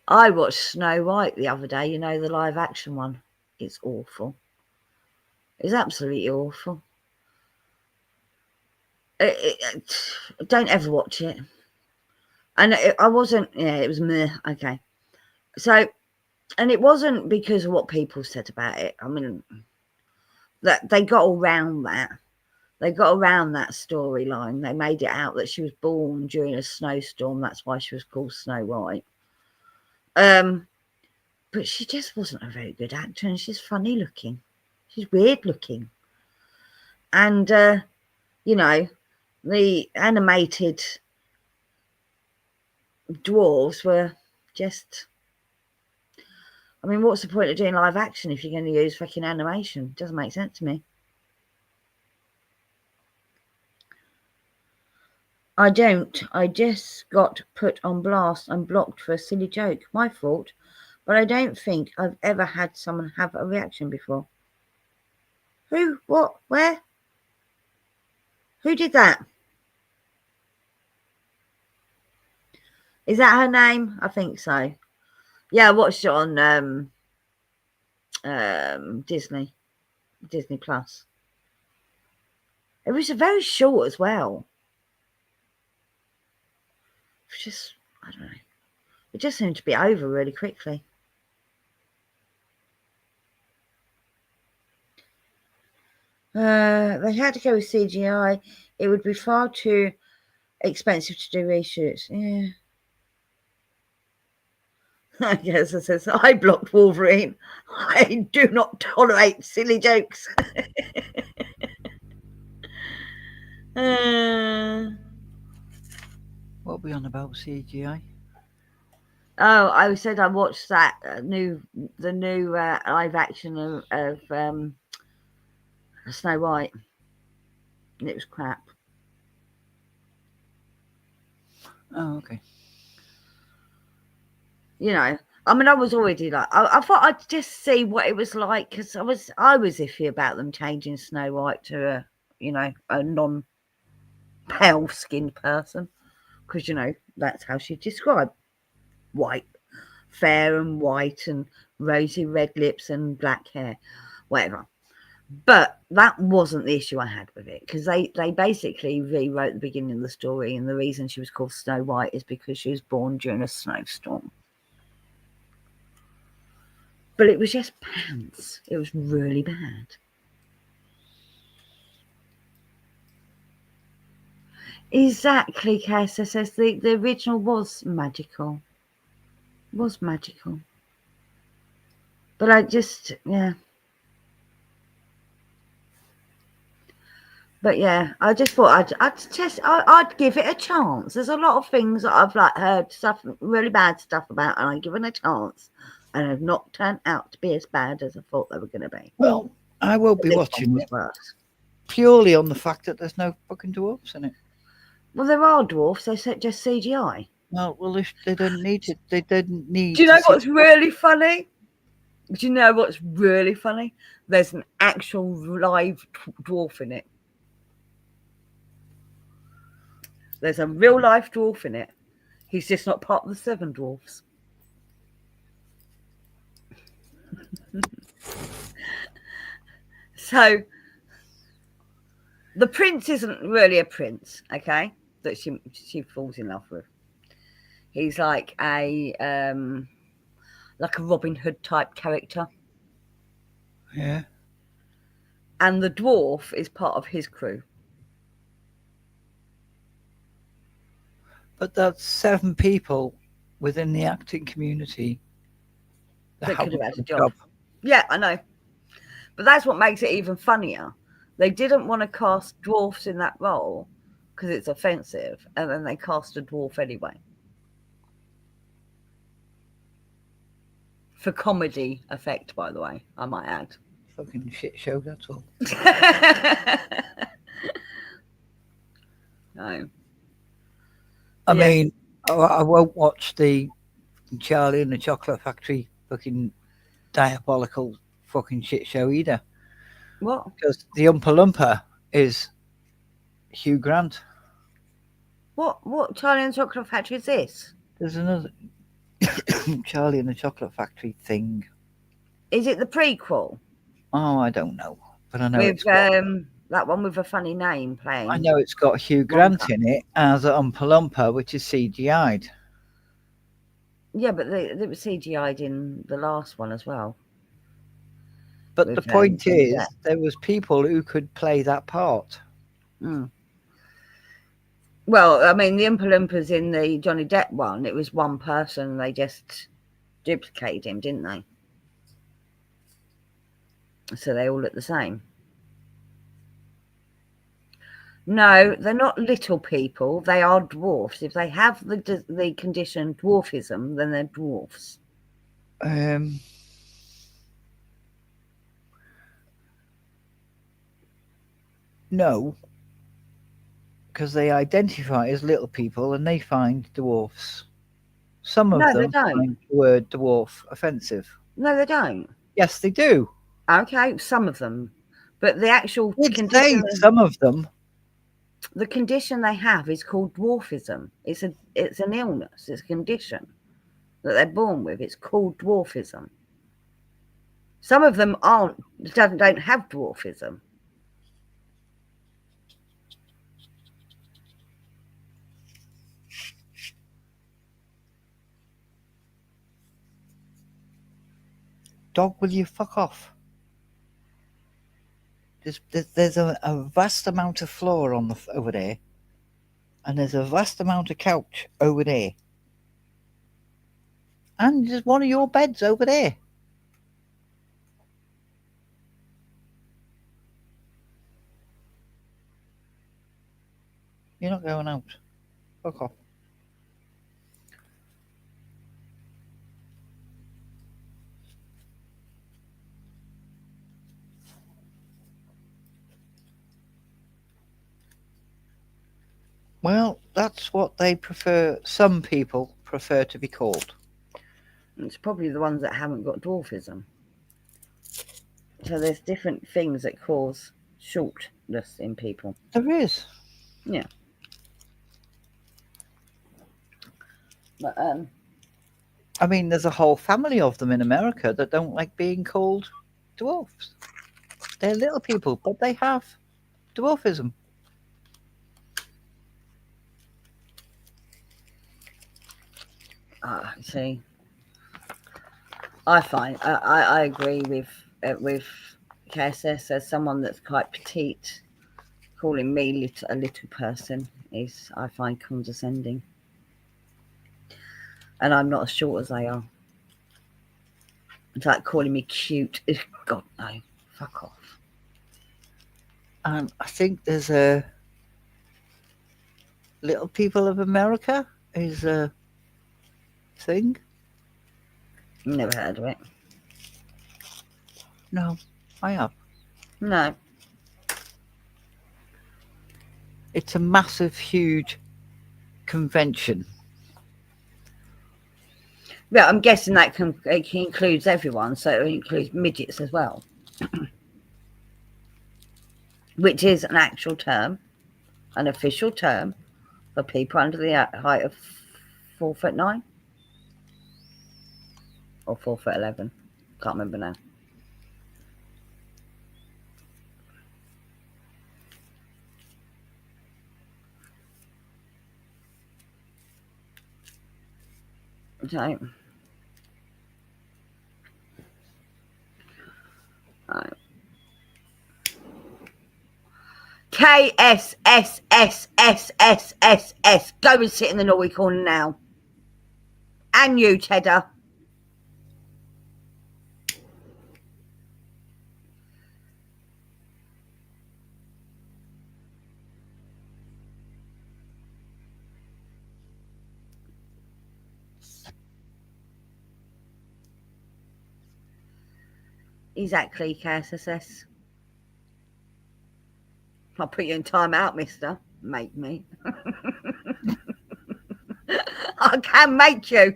I watched Snow White the other day. You know, the live action one. It's awful. It's absolutely awful. Don't ever watch it. And I wasn't. Yeah, it was meh. Okay. So, and it wasn't because of what people said about it. I mean, that they got around that. They got around that storyline. They made it out that she was born during a snowstorm. That's why she was called Snow White. But she just wasn't a very good actor, and she's funny looking. She's weird looking, and you know, the animated dwarves were just. I mean, what's the point of doing live action if you're going to use fucking animation? It doesn't make sense to me. I don't. I just got put on blast and blocked for a silly joke. My fault. But I don't think I've ever had someone have a reaction before. Who? What? Where? Who did that? Is that her name? I think so. Yeah, I watched it on Disney Plus. It was very short as well. It was just, I don't know. It just seemed to be over really quickly. They had to go with CGI. It would be far too expensive to do reshoots. Yeah. I guess it says, I blocked Wolverine. I do not tolerate silly jokes. What are we on about CGI? Oh, I said I watched that the new live action of Snow White. And it was crap. Oh, okay. You know, I mean, I was already like, I thought I'd just see what it was like because I was iffy about them changing Snow White to a non-pale skinned person because that's how she described white, fair and white and rosy red lips and black hair, whatever. But that wasn't the issue I had with it because they basically rewrote the beginning of the story, and the reason she was called Snow White is because she was born during a snowstorm. But it was just pants. It was really bad. Exactly, Kessa says the original was magical. Was magical. But I just, yeah. But yeah, I just thought I'd give it a chance. There's a lot of things that I've heard stuff, really bad stuff about, and I've given a chance, and have not turned out to be as bad as I thought they were going to be. Well, I will be watching it purely on the fact that there's no fucking dwarfs in it. Well, there are dwarfs. They said just CGI. Well, if they didn't need it, they didn't need. Do you know what's really funny? Do you know what's really funny? There's an actual live dwarf in it. There's a real life dwarf in it. He's just not part of the 7 dwarfs. So the prince isn't really a prince, okay? That she falls in love with. He's like a Robin Hood type character. Yeah. And the dwarf is part of his crew. But that's 7 people within the acting community that could have had a job. Yeah, I know. But that's what makes it even funnier. They didn't want to cast dwarfs in that role because it's offensive, and then they cast a dwarf anyway. For comedy effect, by the way, I might add. Fucking shit show, that's all. No. I mean, I won't watch the Charlie and the Chocolate Factory fucking diabolical fucking shit show either. What? Because the Oompa Loompa is Hugh Grant. What Charlie and the Chocolate Factory is this? There's another Charlie and the Chocolate Factory thing. Is it the prequel? Oh, I don't know, but I know with it's That one with a funny name I playing know it's got Hugh Wonka. Grant in it as an Oompa Loompa, which is CGI'd. Yeah, but they were CGI'd in the last one as well But the with point Johnny Depp. is, there was people who could play that part. Mm. Well, I mean, the Oompa Loompas in the Johnny Depp one, it was one person. They just duplicated him, didn't they? So they all look the same. No, they're not little people. They are dwarfs. If they have the condition dwarfism, then they're dwarfs. Um, no, because they identify as little people and they find dwarfs. Some of No, they them don't. find the word dwarf offensive. No, they don't. Yes, they do. Okay, some of them, but the actual Did say condition, some of them. the condition they have is called dwarfism. It's an illness. It's a condition that they're born with. It's called dwarfism. Some of them don't have dwarfism. Dog, will you fuck off? There's a vast amount of floor on over there, and there's a vast amount of couch over there, and there's one of your beds over there. You're not going out. Fuck off. Well, that's what they prefer. Some people prefer to be called. It's probably the ones that haven't got dwarfism. So there's different things that cause shortness in people. There is. Yeah. But I mean, there's a whole family of them in America that don't like being called dwarfs. They're little people, but they have dwarfism. see, I agree with KSS as someone that's quite petite. Calling me a little person is, I find, condescending, and I'm not as short as they are. It's like calling me cute. God no, fuck off. And I think there's a Little People of America is a thing. Never heard of it. No, I have. No. It's a massive, huge convention. Yeah, I'm guessing that it includes everyone, so it includes midgets as well, which is an actual term, an official term for people under the height of 4'9" or 4'11". Can't remember now. So, right. KSSSSSSS. Go and sit in the naughty corner now. And you, Cheddar. Exactly, KSSS. I'll put you in time out, mister. Make me. I can make you.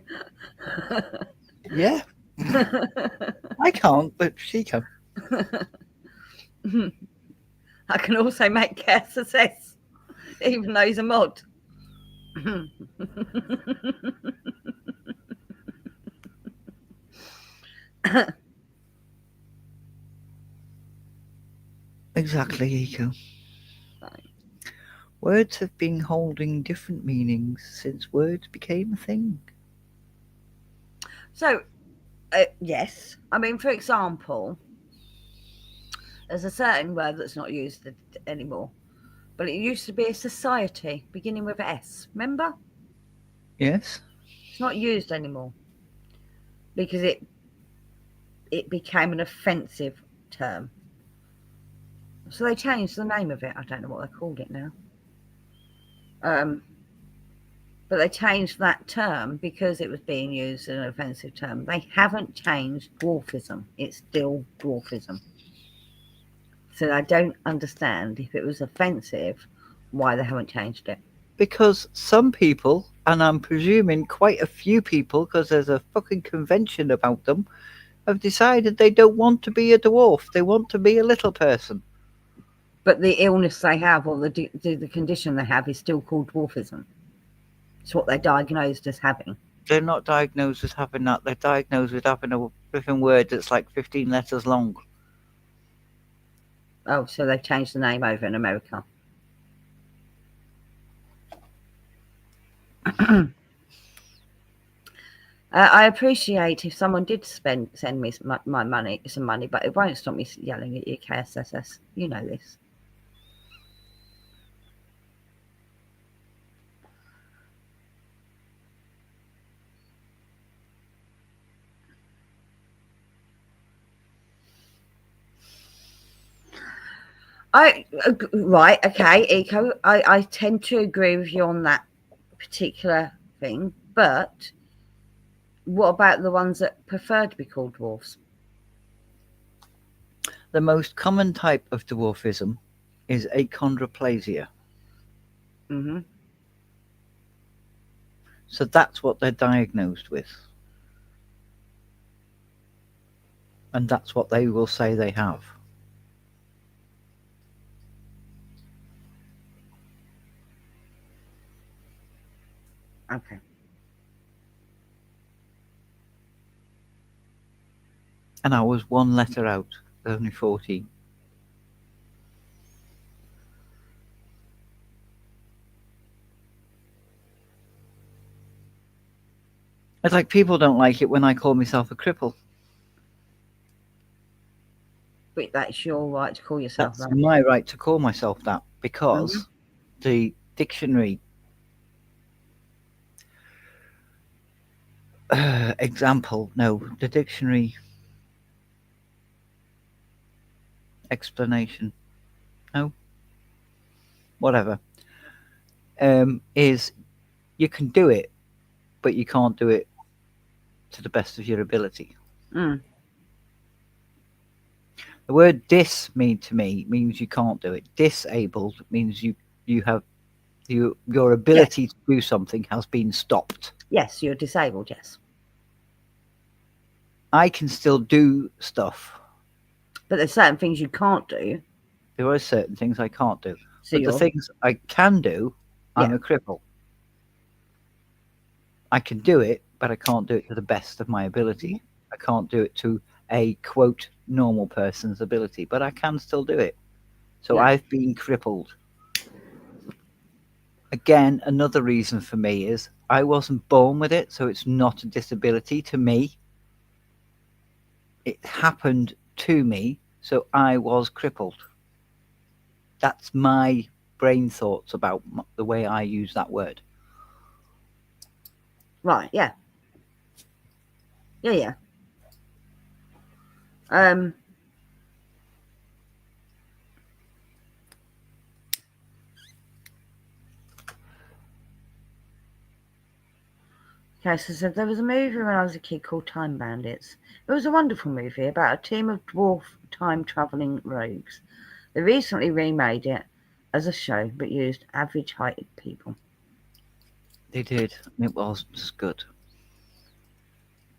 Yeah. I can't, but she can. I can also make KSSS, even though he's a mod. Exactly, Iko. Right. Words have been holding different meanings since words became a thing. So, yes. I mean, for example, there's a certain word that's not used anymore, but it used to be a society beginning with S. Remember? Yes? It's not used anymore because it became an offensive term. So they changed the name of it. I don't know what they called it now. Um, but they changed that term because it was being used as an offensive term. They haven't changed dwarfism. It's still dwarfism. So I don't understand if it was offensive, why they haven't changed it. Because some people, and I'm presuming quite a few people, because there's a fucking convention about them, have decided they don't want to be a dwarf. They want to be a little person. But the illness they have or the condition they have is still called dwarfism. It's what they're diagnosed as having. They're not diagnosed as having that. They're diagnosed with having a flipping word that's like 15 letters long. Oh, so they've changed the name over in America. I appreciate if someone did send me my money, some money, but it won't stop me yelling at you, KSSS. You know this. Right, okay, Eco. I tend to agree with you on that particular thing, but what about the ones that prefer to be called dwarfs? The most common type of dwarfism is achondroplasia. Hmm. So that's what they're diagnosed with. And that's what they will say they have. Okay. And I was one letter out, only 14. It's like people don't like it when I call myself a cripple. But that's your right to call yourself That's that. my right to call myself that Hmm. because the dictionary example, no, the dictionary explanation, no, whatever, is you can do it, but you can't do it to the best of your ability. Mm. The word dis mean to me means you can't do it. Disabled means you have your Yes, ability to do something has been stopped. yes, you're disabled, yes. I can still do stuff. But there's certain things you can't do. There are certain things I can't do, So but the you're, things I can do, yeah. I'm a cripple. I can do it, but I can't do it to the best of my ability. I can't do it to a quote normal person's ability, but I can still do it. So Yeah. I've been crippled. Again, another reason for me is I wasn't born with it, so it's not a disability to me. It happened to me, so I was crippled. That's my brain thoughts about the way I use that word. Right, yeah. Yeah, yeah. Um, okay, so there was a movie when I was a kid called Time Bandits. It was a wonderful movie about a team of dwarf time traveling rogues. They recently remade it as a show but used average heighted people. They did. It was just good.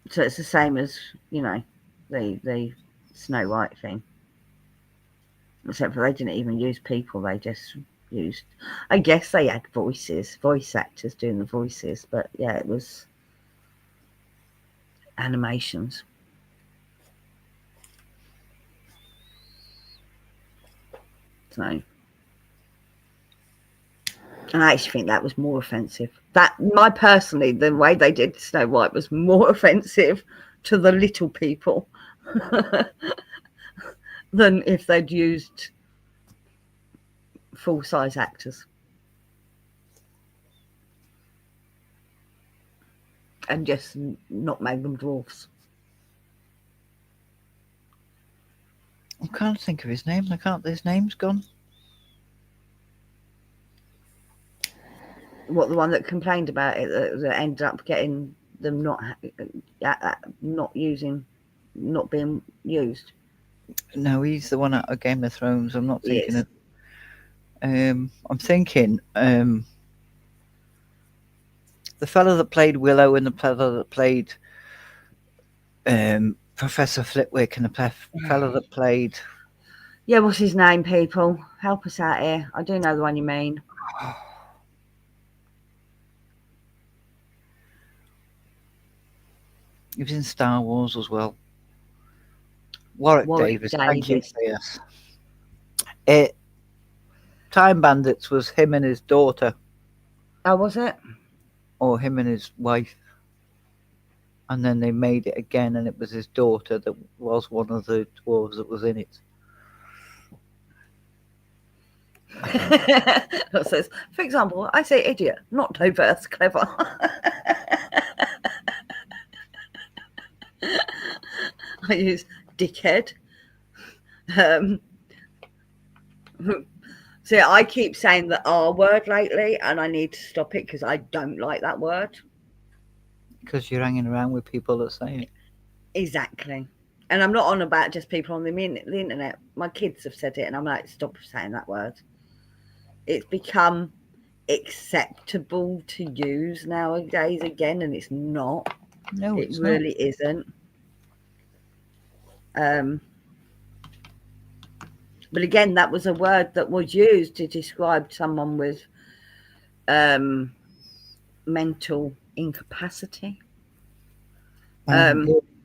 So it's the same as, you know, the Snow White thing. Except for they didn't even use people, they just used, I guess they had voice actors doing the voices, but yeah, it was animations. So, and I actually think that was more offensive. Personally, the way they did Snow White was more offensive to the little people than if they'd used full-size actors and just not made them dwarfs. I can't think of his name. His name's gone. What, the one that complained about it, that ended up getting them not being used? No, he's the one out of Game of Thrones. I'm not thinking Yes. of. I'm thinking the fellow that played Willow and the fellow that played Professor Flitwick and the fellow that played. Yeah, what's his name, people? Help us out here. I do know the one you mean. He was in Star Wars as well. Warwick Davis. Thank you. Yes. Time Bandits was him and his daughter. Oh, was it? Or him and his wife. And then they made it again, and it was his daughter that was one of the dwarves that was in it. It says, for example, I say idiot, not diverse, clever. I use dickhead. See, I keep saying the R word lately, and I need to stop it because I don't like that word. Because you're hanging around with people that say it. Exactly. And I'm not on about just people on the internet. My kids have said it, and I'm like, stop saying that word. It's become acceptable to use nowadays again, and it's not. No, it really isn't. But again, that was a word that was used to describe someone with mental incapacity,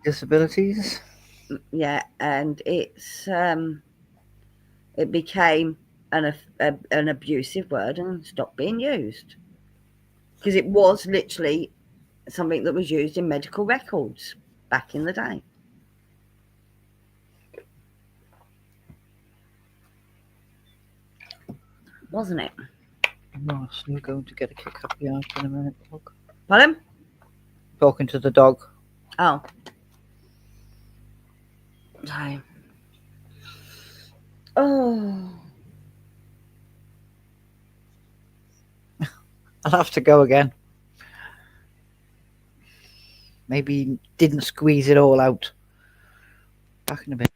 disabilities. Yeah, and it became an abusive word and stopped being used because it was literally something that was used in medical records back in the day. Wasn't it? Ross, we're going to get a kick up the arse in a minute. Look. Pardon? Talking to the dog. Oh. Hi. Oh. I'll have to go again. Maybe didn't squeeze it all out. Back in a bit.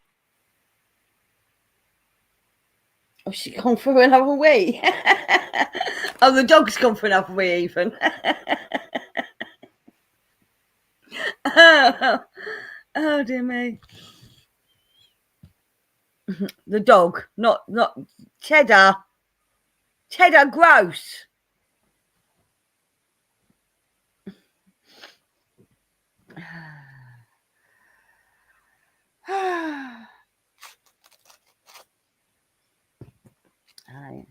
Oh, she's gone for another wee. Oh, the dog's gone for another wee, even. Oh, dear me. The dog, not Cheddar. Cheddar, gross. Hi.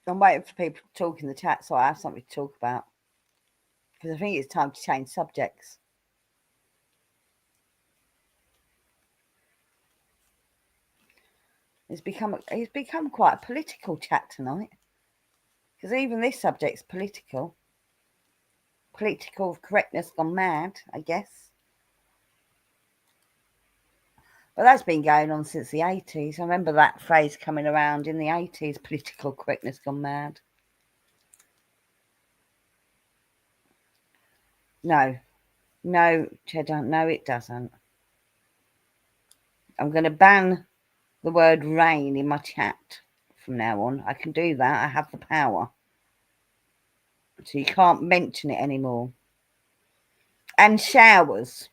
I'm waiting for people to talk in the chat so I have something to talk about. Because I think it's time to change subjects. It's become quite a political chat tonight. Because even this subject's political. Political correctness gone mad, I guess. But that's been going on since the 80s. I remember that phrase coming around in the 80s, political correctness gone mad. No, Cheddar, no, it doesn't. I'm going to ban the word rain in my chat from now on. I can do that. I have the power. So you can't mention it anymore. And showers.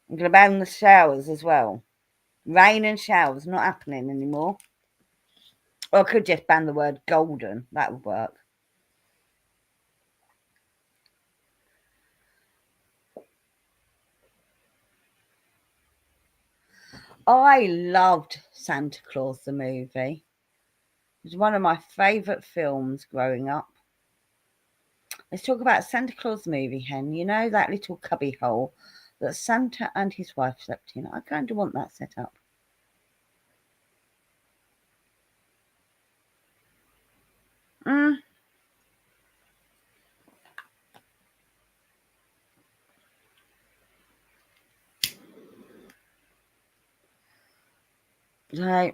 I'm going to ban the showers as well. Rain and showers not happening anymore. Or I could just ban the word golden. That would work. I loved Santa Claus the movie. It was one of my favourite films growing up. Let's talk about Santa Claus the movie, Hen. You know that little cubby hole that Santa and his wife slept in? I kind of want that set up. Mm. So, I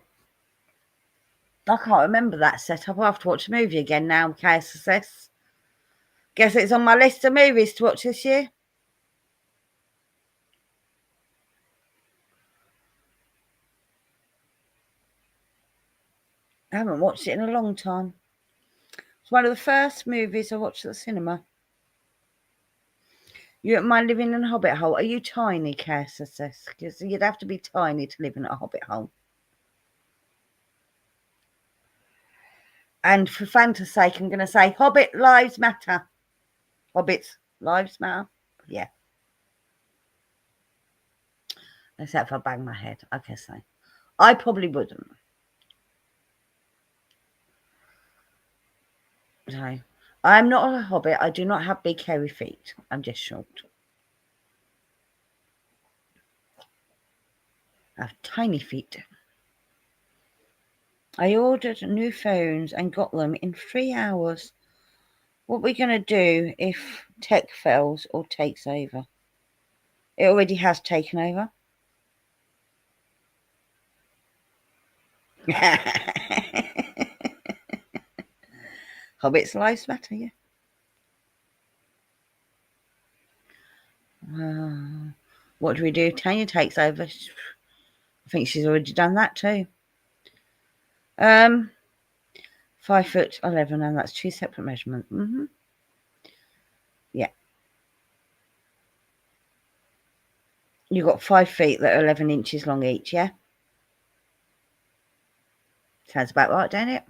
can't remember that setup. I'll have to watch the movie again now, KSS. Guess it's on my list of movies to watch this year. I haven't watched it in a long time. It's one of the first movies I watched at the cinema. You don't mind living in a hobbit hole? Are you tiny, KSS? Because you'd have to be tiny to live in a hobbit hole. And for fantasy's sake, I'm going to say Hobbit lives matter. Hobbits lives matter. Yeah. Except if I bang my head, I can say. I probably wouldn't. So, I'm not a hobbit. I do not have big hairy feet. I'm just short. I have tiny feet. I ordered new phones and got them in 3 hours. What are we going to do if tech fails or takes over? It already has taken over. Hobbits' lives matter, yeah. What do we do? Tanya takes over. I think she's already done that too. 5'11", and that's 2 separate measurements. Yeah. You got 5 feet that are 11 inches long each, yeah? Sounds about right, don't it?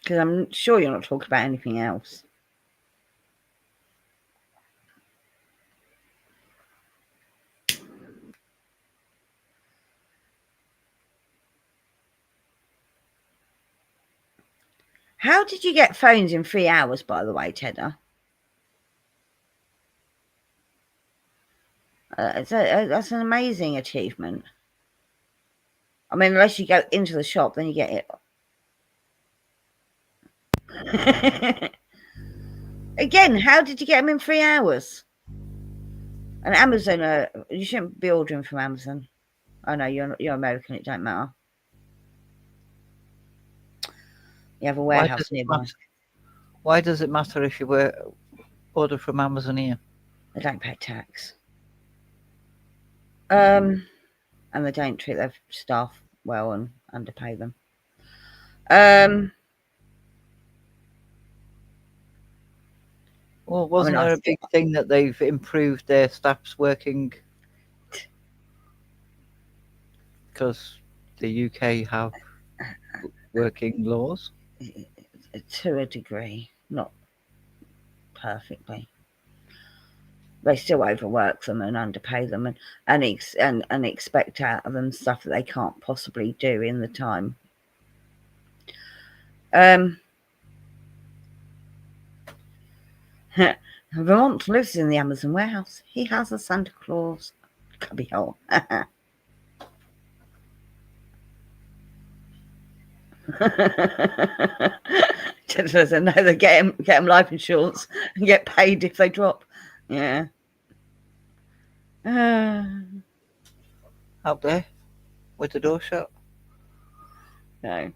Because I'm sure you're not talking about anything else. How did you get phones in 3 hours, by the way, Tedder? That's an amazing achievement. I mean, unless you go into the shop, then you get it. Again, how did you get them in 3 hours? And Amazon, you shouldn't be ordering from Amazon. Oh no, you're American. It don't matter. You have a warehouse nearby. Why does it matter if you order from Amazon here? They don't pay tax. And they don't treat their staff well and underpay them. Well, wasn't there a big thing that they've improved their staff's working? Because the UK have working laws? To a degree, not perfectly. They still overwork them and underpay them and expect out of them stuff that they can't possibly do in the time. Vermont lives in the Amazon warehouse. He has a Santa Claus cubbyhole. Says I know they get them life insurance and get paid if they drop. Yeah. Out there with the door shut? No.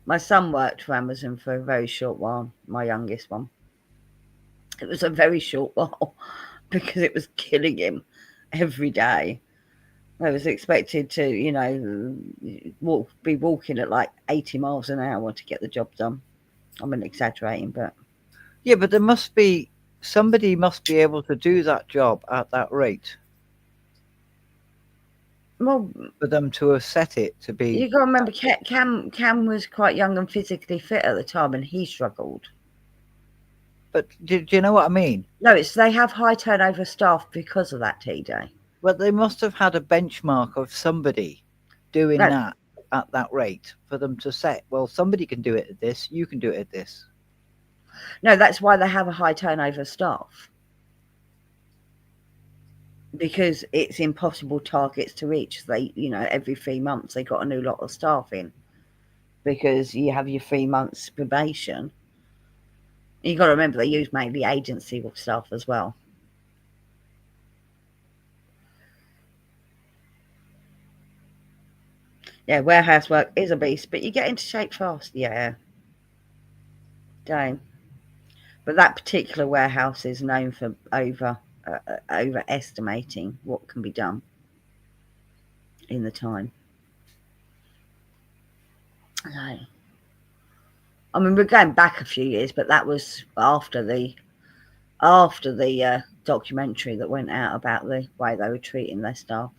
My son worked for Amazon for a very short while, my youngest one. It was a very short while because it was killing him every day. I was expected to, be walking at like 80 miles an hour to get the job done. I'm exaggerating, but... Yeah, but somebody must be able to do that job at that rate. Well, for them to have set it to be you got to remember, that big. Cam was quite young and physically fit at the time, and he struggled. But do you know what I mean? No, it's they have high turnover staff because of that, TJ. Well, they must have had a benchmark of somebody doing That that at that rate for them to set. Well, somebody can do it at this. You can do it at this. no, that's why they have a high turnover staff, because it's impossible targets to reach. They, every 3 months they got a new lot of staff in because you have your 3 months probation. You got to remember they use mainly agency staff as well. Yeah, warehouse work is a beast, but you get into shape fast. Yeah, don't. But that particular warehouse is known for overestimating what can be done in the time. No. I mean, we're going back a few years, but that was after the documentary that went out about the way they were treating their staff,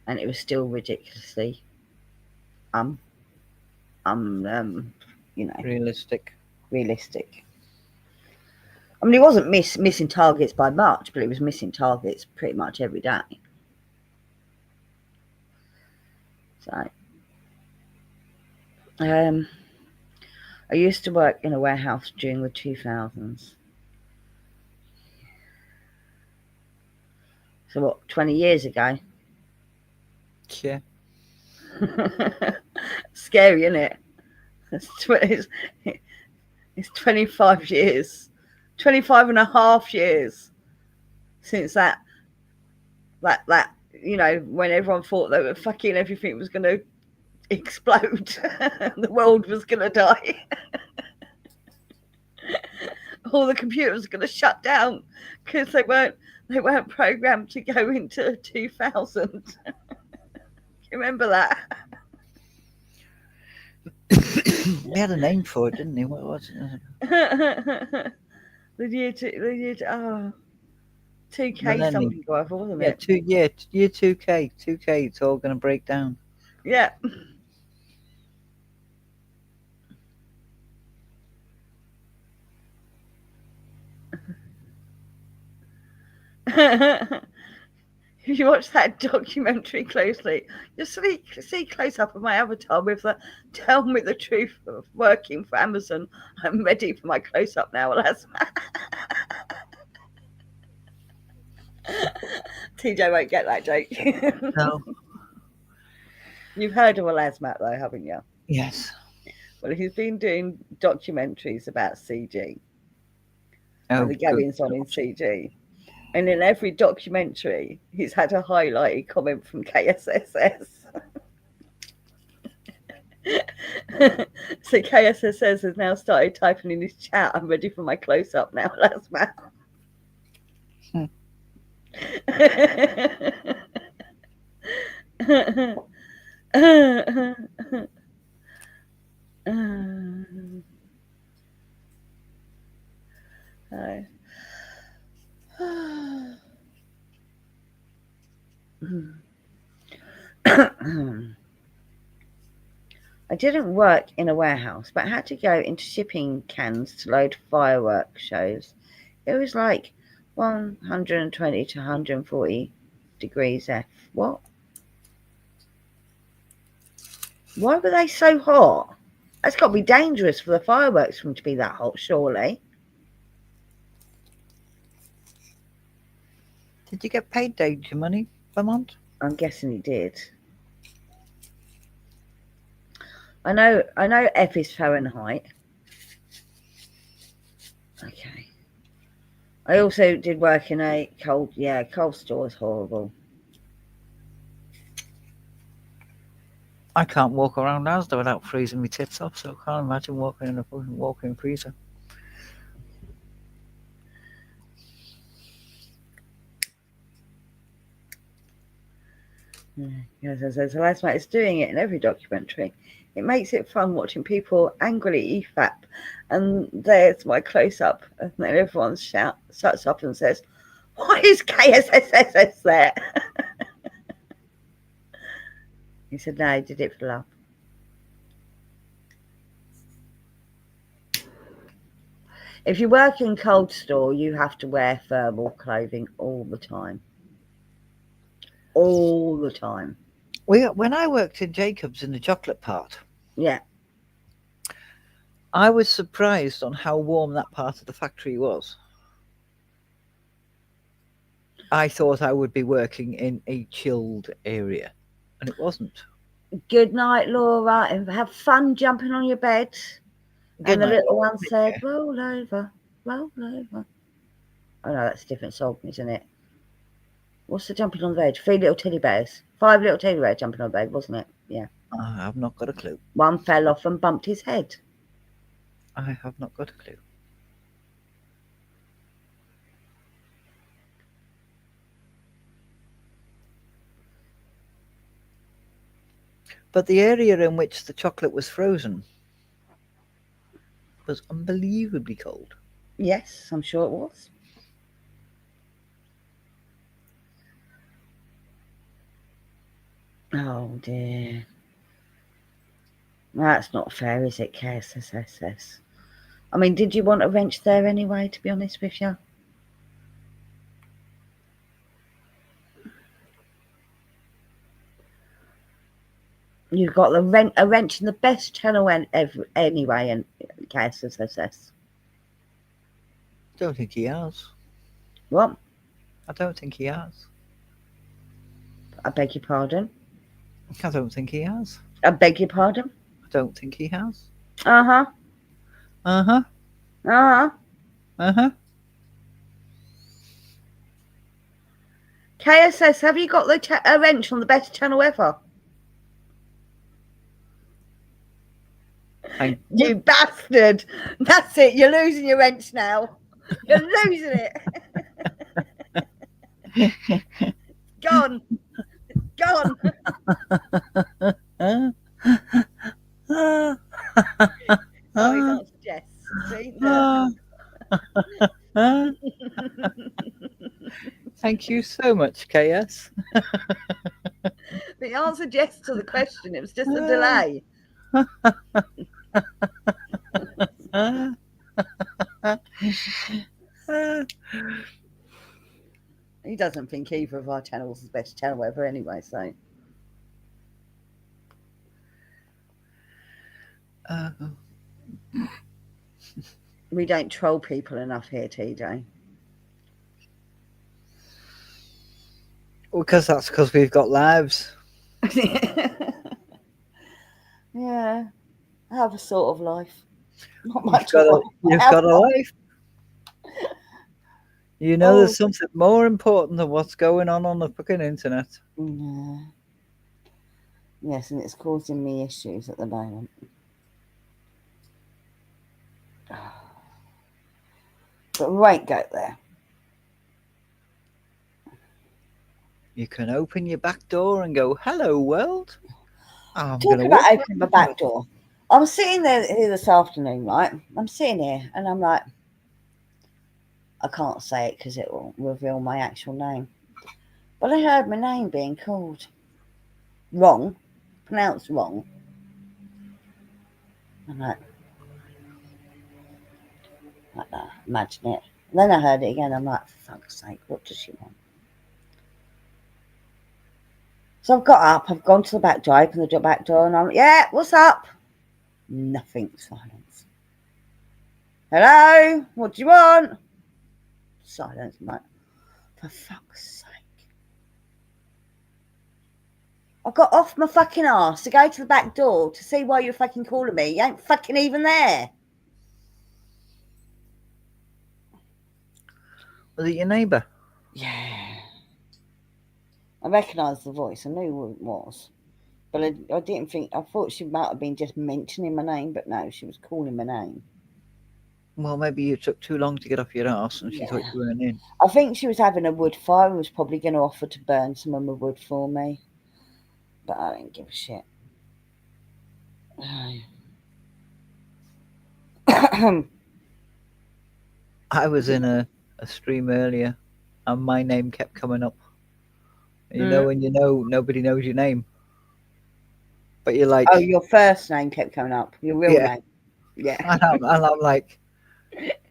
and it was still ridiculously um you know Realistic. realistic. I mean, it wasn't missing targets by much, but it was missing targets pretty much every day. So, I used to work in a warehouse during the 2000s. So what, 20 years ago? Yeah. Scary, isn't it? It's 25 years, 25 and a half years since that when everyone thought that fucking everything was going to explode, the world was going to die, all the computers were going to shut down because they weren't programmed to go into 2000. You remember that? They had a name for it, didn't they? What was it? the year 2K Millennium. something or other, wasn't Yeah, it? year 2K. 2K, it's all going to break down. Yeah. If you watch that documentary closely, you'll see close up of my avatar with the "Tell me the truth" of working for Amazon. I'm ready for my close up now, lads. TJ won't get that joke. No. You've heard of a Lasmat though, haven't you? Yes. Well, he's been doing documentaries about CG and Oh, the good goings on in God. CG. And in every documentary, he's had a highlighted comment from KSSS. So KSSS has now started typing in his chat, "I'm ready for my close up now, last man." I didn't work in a warehouse, but had to go into shipping cans to load firework shows. It was like 120 to 140 degrees F. What? Why were they so hot? That's got to be dangerous for the fireworks for them to be that hot, surely. Did you get paid danger money, Vermont? I'm guessing he did. I know F is Fahrenheit. Okay. I also did work in a cold store is horrible. I can't walk around Asda without freezing my tits off, so I can't imagine walking in a fucking walk-in freezer. Yes, so last night it's doing it in every documentary. It makes it fun watching people angrily EFAP, and there's my close up, and then everyone shuts up and says, Why is KSSSS there? He said, no, he did it for love. If you work in cold store, you have to wear thermal clothing all the time. All the time. When I worked in Jacobs in the chocolate part, Yeah. I was surprised on how warm that part of the factory was. I thought I would be working in a chilled area, and it wasn't. Good night, Laura, and have fun jumping on your bed. Good And the night. little one said, roll over, roll over. Oh no, that's a different song, isn't it? What's the jumping on the bed? 3 little teddy bears. 5 little teddy bears jumping on the bed, wasn't it? Yeah. I have not got a clue. One fell off and bumped his head. I have not got a clue. But the area in which the chocolate was frozen was unbelievably cold. Yes, I'm sure it was. Oh dear. That's not fair, is it, KSSSS? I mean, did you want a wrench there anyway, to be honest with you? You've got a wrench in the best channel anyway, in KSSS. Don't think he has. What? I don't think he has. I beg your pardon? I don't think he has. I beg your pardon? I don't think he has. Uh-huh. Uh-huh. Uh-huh. Uh-huh. KSS, have you got a wrench on the best channel ever? You bastard! That's it, you're losing your wrench now. You're losing it. Gone. Gone. Oh, he's answered yes. See? Thank you so much, KS. He answered yes to the question. It was just a delay. He doesn't think either of our channels is the best channel ever anyway, so. We don't troll people enough here, TJ. That's because we've got lives. Yeah. I have a sort of life. Not much. You've got a life. You know, there's something more important than what's going on the fucking internet. Yeah. Yes, and it's causing me issues at the moment. But we won't go there. You can open your back door and go, hello, world. Talk about opening my back door. I'm sitting there here this afternoon, right? I'm sitting here and I'm like, I can't say it because it will reveal my actual name. But I heard my name being called. Wrong. Pronounced wrong. I'm like that. Imagine it. And then I heard it again. I'm like, for fuck's sake, what does she want? So I've got up, I've gone to the back door, opened the back door, and I'm like, yeah, what's up? Nothing, silence. Hello, what do you want? Silence. I'm like, for fuck's sake. I got off my fucking arse to go to the back door to see why you're fucking calling me. You ain't fucking even there. Was it your neighbour? Yeah. I recognised the voice. I knew who it was. But I didn't think, I thought she might have been just mentioning my name, but no, she was calling my name. Well, maybe you took too long to get off your arse and she thought you weren't in. I think she was having a wood fire and was probably going to offer to burn some of my wood for me. But I didn't give a shit. I was in a stream earlier and my name kept coming up. You Mm. know, when you know nobody knows your name, but you're Oh, like, your first name kept coming up. Your real yeah, name. Yeah. and I'm like,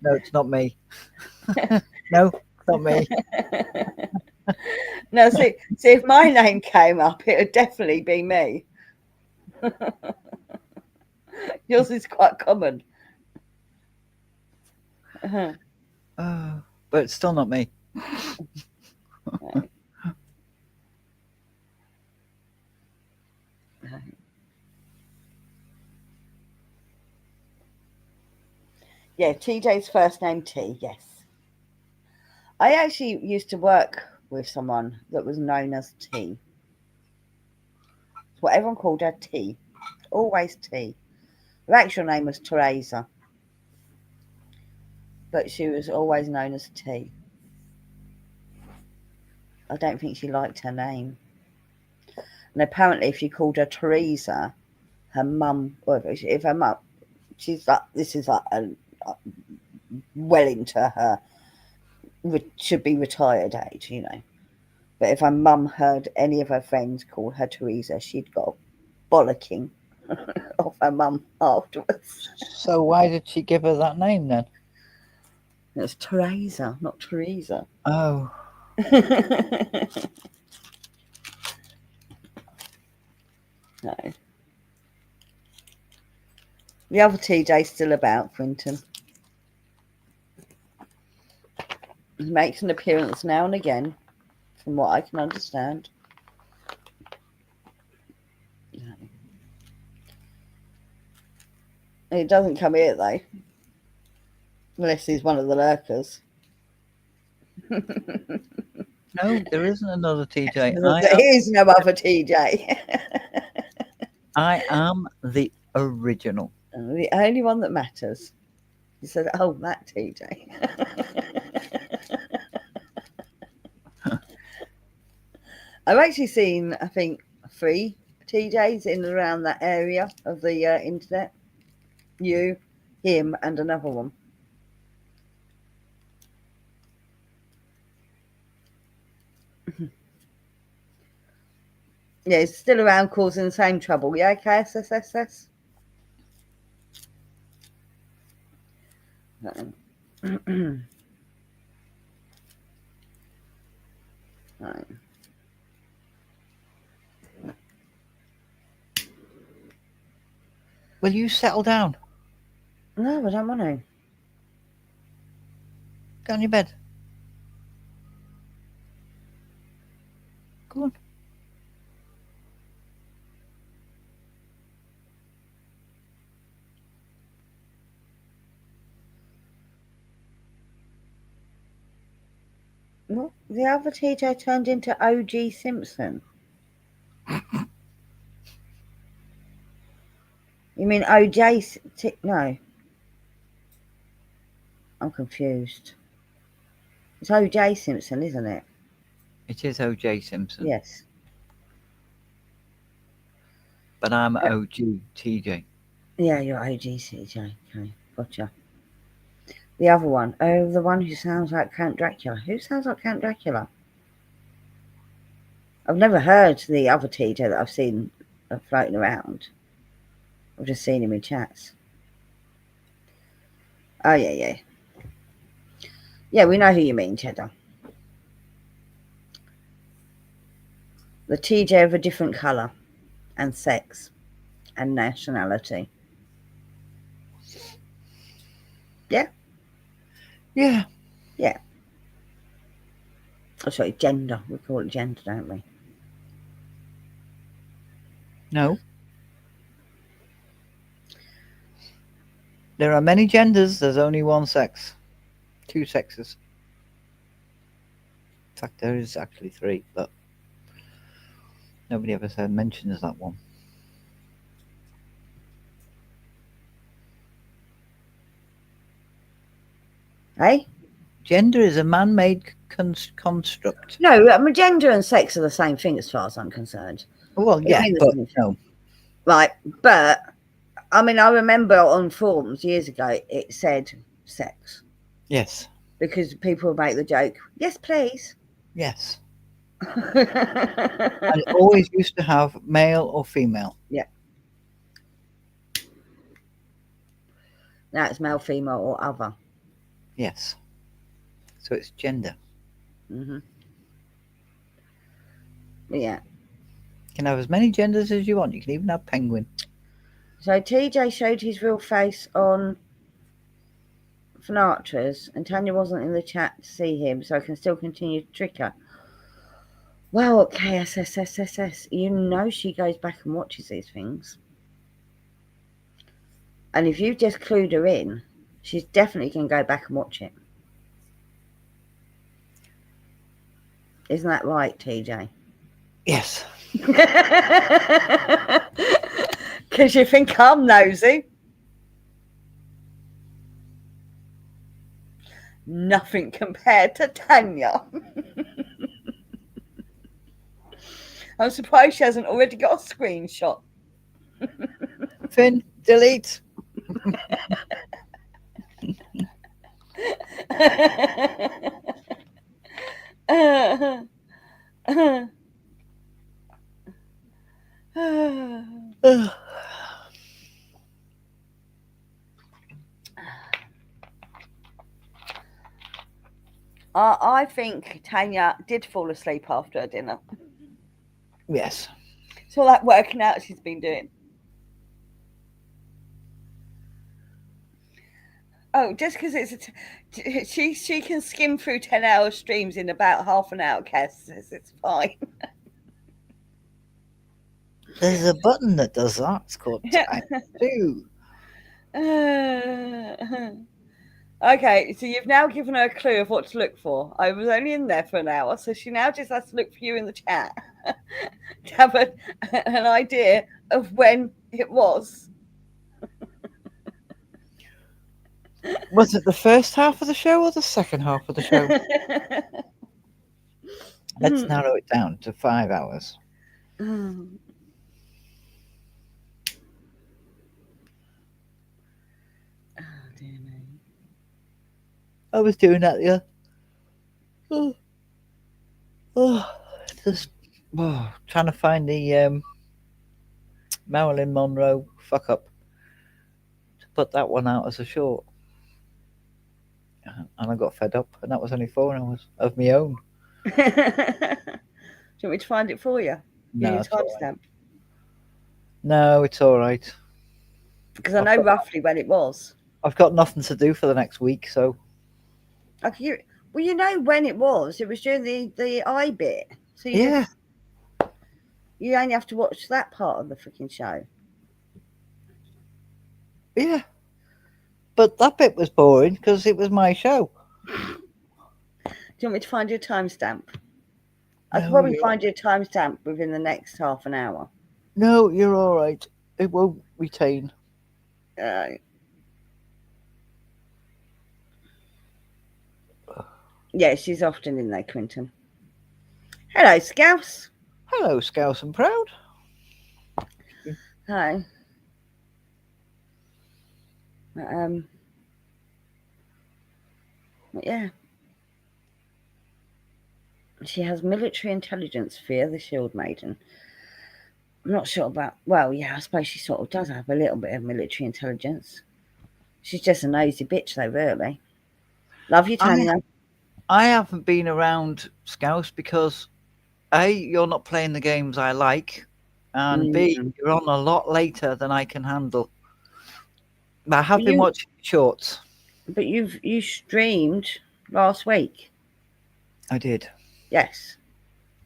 no, it's not me. No, it's not me. No, see, if my name came up, it would definitely be me. Yours is quite common. Uh-huh. But it's still not me. Right. Yeah, TJ's first name T. Yes, I actually used to work with someone that was known as T. It's what everyone called her, T. Always T. Her actual name was Teresa, but she was always known as T. I don't think she liked her name. And apparently, if you called her Teresa, her mum, or if her mum, she's like, this is like well into her, should be retired age, you know. But if her mum heard any of her friends call her Teresa, she'd got a bollocking off her mum afterwards. So why did she give her that name then? It's Teresa, not Teresa. Oh, No. The other TJ's still about, Quinton. He makes an appearance now and again, from what I can understand. He doesn't come here though, unless he's one of the lurkers. no, there isn't another TJ. There is no other TJ. I am the original. The only one that matters. He said, "Oh, that TJ." I've actually seen, I think, 3 TJs in and around that area of the internet. You, him, and another one. Yeah, he's still around causing the same trouble. Yeah, KSSSS? Right. Will you settle down? No, I don't want to. Go on your bed. Go on. What? The other TJ turned into OG Simpson. You mean OJ? No, I'm confused. It's OJ Simpson, isn't it? It is OJ Simpson, Yes. but I'm OG TJ. Yeah, you're OG CJ. Okay, gotcha. The other one. Oh, the one who sounds like Count Dracula. Who sounds like Count Dracula? I've never heard the other TJ that I've seen floating around. I've just seen him in chats. Oh, yeah, yeah. Yeah, we know who you mean, Cheddar. The TJ of a different colour and sex and nationality. Yeah? Yeah. Yeah. Oh, sorry, gender. We call it gender, don't we? No. There are many genders. There's only one sex. 2 sexes. In fact, there is actually 3, but nobody ever said mentions that one. Hey? Gender is a man-made construct. No, I mean, gender and sex are the same thing as far as I'm concerned. Well, They yeah, mean the but same thing. no. Right, but I mean, I remember on forums years ago it said sex Yes. because people will make the joke, yes, please. Yes. And it always used to have male or female. Yeah. Now it's male, female, or other. Yes. So it's gender. Hmm. Yeah. You can have as many genders as you want. You can even have penguin. So TJ showed his real face on Natter's, and Tanya wasn't in the chat to see him, so I can still continue to trick her. Well, KSSSSS, you know she goes back and watches these things. And if you've just clued her in, she's definitely going to go back and watch it. Isn't that right, TJ? Yes. Because you think I'm nosy. Nothing compared to Tanya. I'm surprised she hasn't already got a screenshot. Finn, delete. I think Tanya did fall asleep after her dinner. Yes. It's all that working out she's been doing. Oh, just because she can skim through 10-hour streams in about half an hour, Cass says it's fine. There's a button that does that. It's called time 2. Okay, so you've now given her a clue of what to look for. I was only in there for an hour, so she now just has to look for you in the chat to have an idea of when it was. Was it the first half of the show or the second half of the show? Let's narrow it down to 5 hours. Oh, dear me. I was doing that, yeah. Just trying to find the Marilyn Monroe fuck up to put that one out as a short. And I got fed up, and that was only 4 hours of my own. Do you want me to find it for you? No, Give you a timestamp? No, it's all right. Because I know roughly when it was. I've got nothing to do for the next week, so. Okay, well, you know when it was. It was during the eye bit. So Yeah. You only have to watch that part of the freaking show. Yeah. But that bit was boring because it was my show. Do you want me to find you a timestamp? I can No, probably find you a timestamp within the next half an hour. No, you're all right. It won't retain. Yeah, she's often in there, Quinton. Hello, Scouse. Hello, Scouse and Proud. Hi. Yeah. She has military intelligence, Fear the Shield Maiden. I'm not sure about... Well, yeah, I suppose she sort of does have a little bit of military intelligence. She's just a nosy bitch, though, really. Love you, Tanya. I haven't been around Scouse because, A, you're not playing the games I like, and B, you're on a lot later than I can handle. But I have been watching shorts. But you streamed last week. I did. Yes.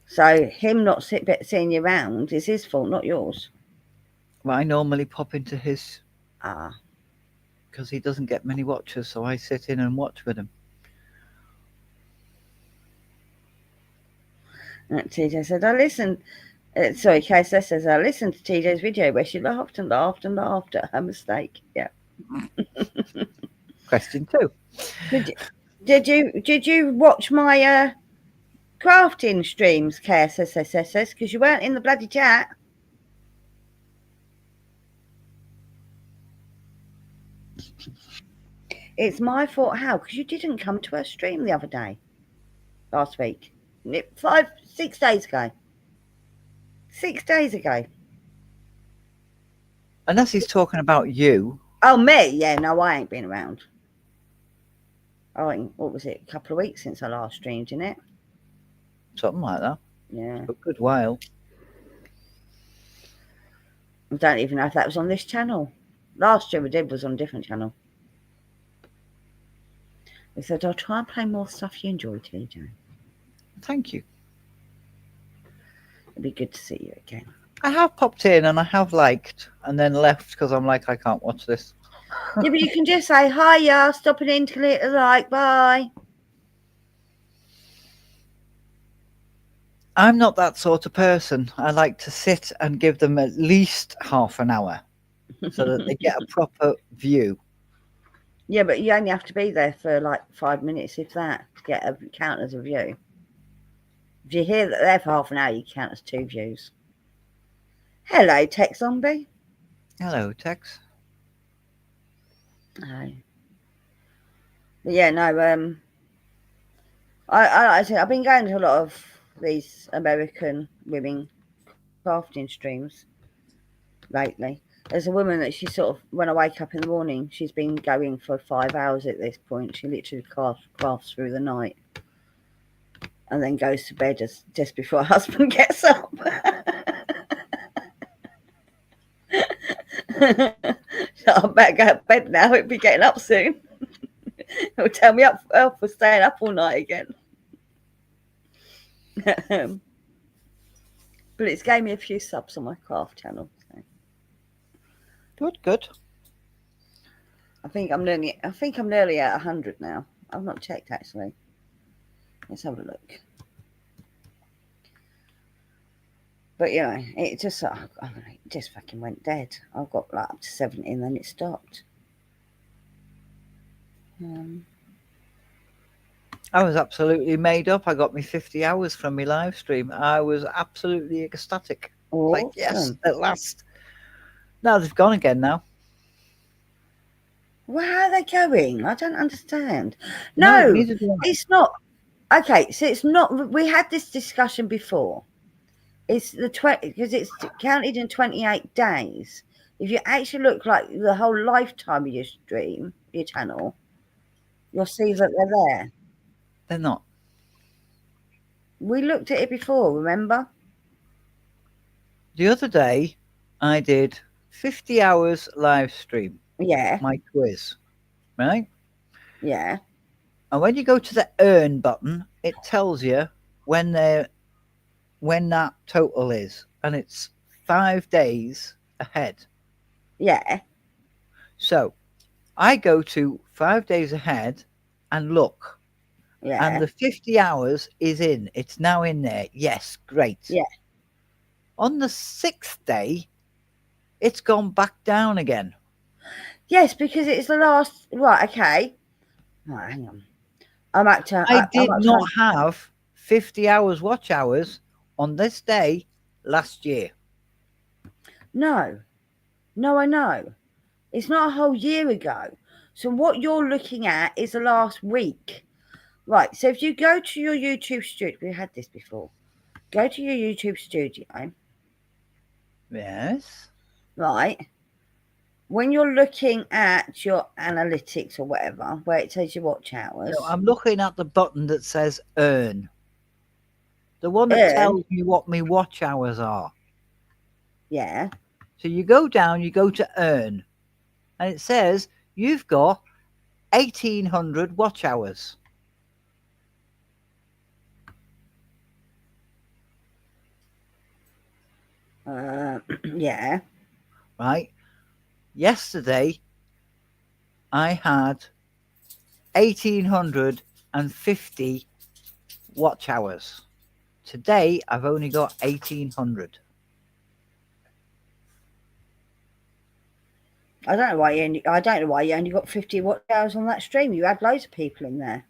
So him not seeing you around is his fault, not yours. Well, I normally pop into his. Ah. Because he doesn't get many watchers, so I sit in and watch with him. TJ said, I listened. Sorry, KSS says, I listened to TJ's video where she laughed and laughed and laughed at her mistake. Yeah. Question 2. Did you watch my crafting streams, KSS? Because you weren't in the bloody chat. It's my fault. How? Because you didn't come to her stream the other day, last week. 6 days ago. 6 days ago. Unless he's talking about you. Oh, me? Yeah, no, I ain't been around. I think, what was it, a couple of weeks since I last streamed, in it? Something like that. Yeah. A good while. I don't even know if that was on this channel. Last year we did was on a different channel. We said, I'll try and play more stuff you enjoy, TJ. Thank you. It'd be good to see you again. I have popped in and I have liked and then left because I'm like, I can't watch this. Yeah, but you can just say, hiya, stopping in to hit a like, bye. I'm not that sort of person. I like to sit and give them at least half an hour so that they get a proper view. Yeah, but you only have to be there for like 5 minutes, if that, to get a count as a view. If you hear that there for half an hour, you count as 2 views. Hello, Tech Zombie. Hello, Tex. Hi. But yeah, no, I I've been going to a lot of these American women crafting streams lately. There's a woman that she sort of, when I wake up in the morning, she's been going for 5 hours at this point. She literally crafts through the night and then goes to bed just before her husband gets up. So I better go to bed now. It'll be getting up soon. It'll tell me up for staying up all night again. But it's gave me a few subs on my craft channel. So. Good. I think I'm nearly at 100 now. I've not checked actually. Let's have a look. But you know, it just fucking went dead. I got like up to 70 and then it stopped. I was absolutely made up. I got me 50 hours from my live stream. I was absolutely ecstatic. Awesome. Like, yes, at last. Now they've gone again now. Well, how are they going? I don't understand. No, neither do I. it's not. Okay, so it's not. We had this discussion before. It's the 20 because it's counted in 28 days. If you actually look like the whole lifetime of your stream, your channel, you'll see that they're there. They're not. We looked at it before, remember? The other day, I did 50 hours live stream. Yeah. My quiz, right? Yeah. And when you go to the earn button, it tells you when that total is, and it's 5 days ahead. Yeah. So I go to 5 days ahead and look. Yeah. And the 50 hours is in. It's now in there. Yes, great. Yeah. On the 6th day, it's gone back down again. Yes, because it's the last. Right. Okay. Right, hang on. I did not have 50 hours watch hours on this day last year. No, I know. It's not a whole year ago. So what you're looking at is the last week. Right. So if you go to your YouTube studio, we had this before. Go to your YouTube studio. Yes. Right. When you're looking at your analytics or whatever, where it says your watch hours. No, I'm looking at the button that says earn. The one that tells me what my watch hours are. Yeah. So you go down, you go to earn, and it says you've got 1,800 watch hours. Yeah. Right. Yesterday, I had 1,850 watch hours. Today, I've only got 1,800. I don't know why you only got 50 watch hours on that stream. You had loads of people in there.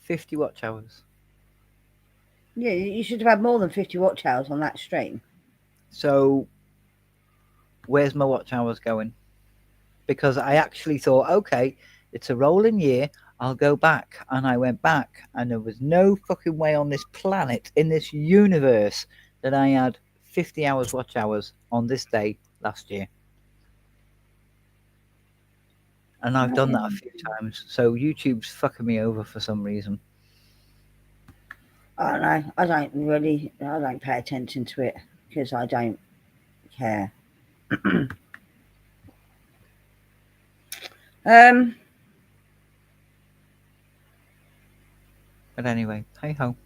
50 watch hours. Yeah, you should have had more than 50 watch hours on that stream. So where's my watch hours going? Because I actually thought, okay, it's a rolling year. I'll go back. And I went back, and there was no fucking way on this planet, in this universe, that I had 50 hours watch hours on this day last year. And I've done that a few times. So YouTube's fucking me over for some reason. I don't know. I don't pay attention to it because I don't care. um, But anyway, hey ho.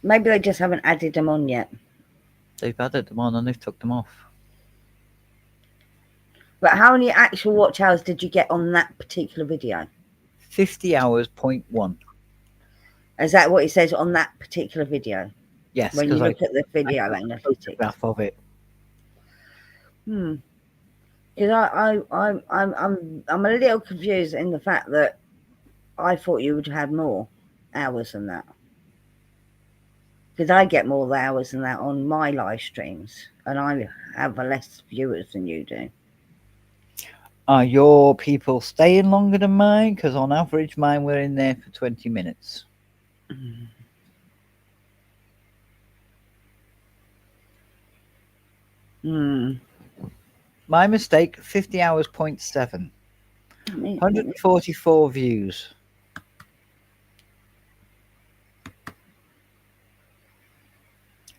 Maybe they just haven't added them on yet. They've added them on and they've took them off. But how many actual watch hours did you get on that particular video? 50 hours, point one. Is that what it says on that particular video? Yes, When you because look at the I video took a analytics. photograph of it. Because I'm a little confused in the fact that I thought you would have more hours than that. Because I get more hours than that on my live streams, and I have less viewers than you do. Are your people staying longer than mine? Because on average, mine were in there for 20 minutes. My mistake, 50 hours, 0.7. 144 views.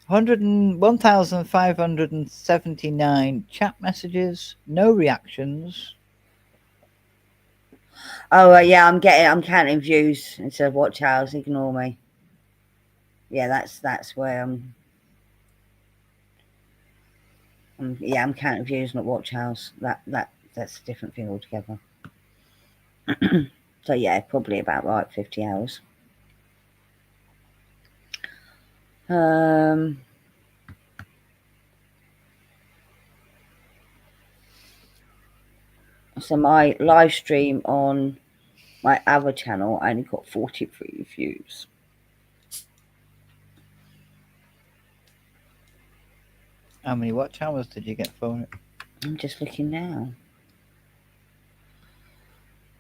1,579 chat messages, no reactions. Oh yeah, I'm counting views instead of watch hours. Ignore me. Yeah, that's where I'm counting views, not watch hours. That's a different thing altogether. So yeah, probably about right, 50 hours. So my live stream on my other channel only got 43 views. How many watch hours did you get for it? I'm just looking now.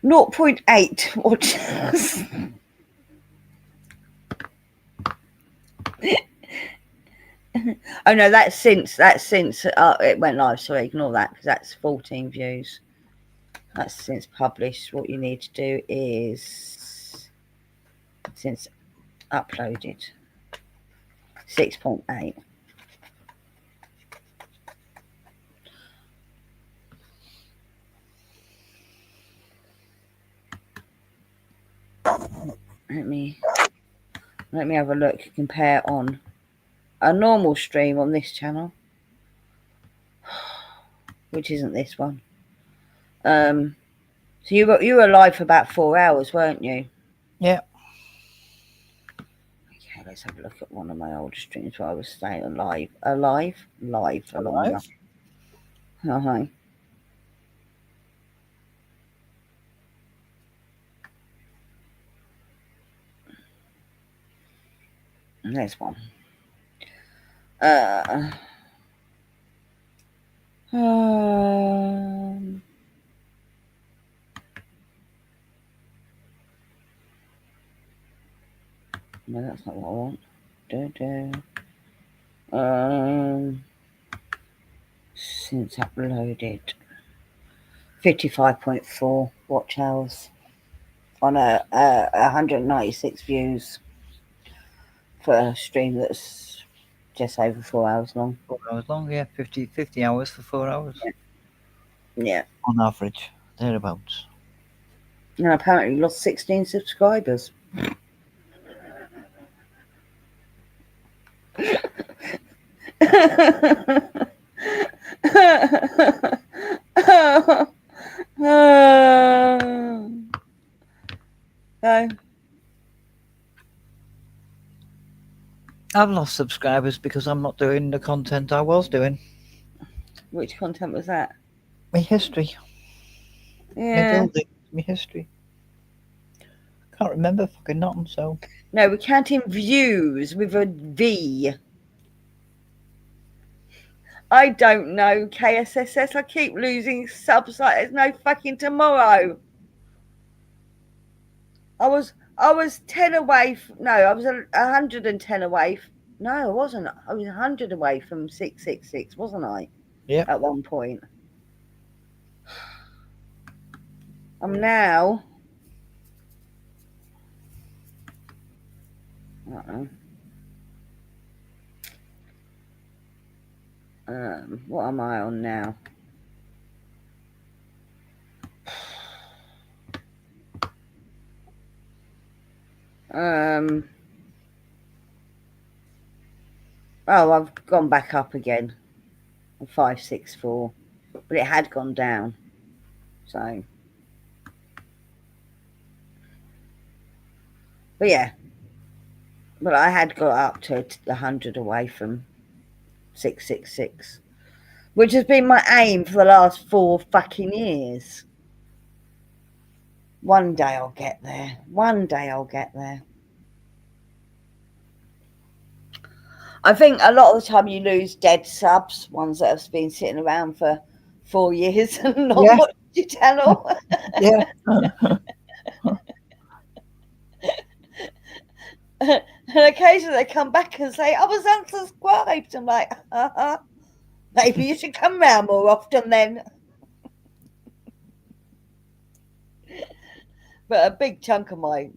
0.8 watch hours. Oh no, that's since it went live. So ignore that because that's 14 views. That's since published. What you need to do is since uploaded 6.8. Let me have a look. Compare on a normal stream on this channel, which isn't this one. So you were live for about 4 hours, weren't you? Yeah. Okay, let's have a look at one of my older streams where I was staying alive for longer. Uh-huh. There's one. No, that's not what I want. Since uploaded, 55.4 watch hours on a 196 views for a stream that's just over 4 hours long. 4 hours long, yeah. 50 hours for 4 hours. Yeah. On average, thereabouts. And apparently lost 16 subscribers. So, I've lost subscribers because I'm not doing the content I was doing. which content was that? My history. Yeah. My building. My history. Can't remember fucking nothing, so. No, we're counting views with a V. I don't know, KSSS. I keep losing subs like there's no fucking tomorrow. I was 10 away. No, I was 110 away. No, I wasn't. I was 100 away from 666, wasn't I? Yeah. At one point. I'm now. Uh-uh. What am I on now? Um. Oh, I've gone back up again. 564, but it had gone down. So, but yeah, but I had got up to 100 away from 666, which has been my aim for the last 4 fucking years. One day I'll get there. One day I'll get there. I think a lot of the time you lose dead subs, ones that have been sitting around for 4 years and not Yeah. watched your channel. Yeah. And occasionally they come back and say, I was unsubscribed. I'm like, maybe you should come round more often then. But a big chunk of my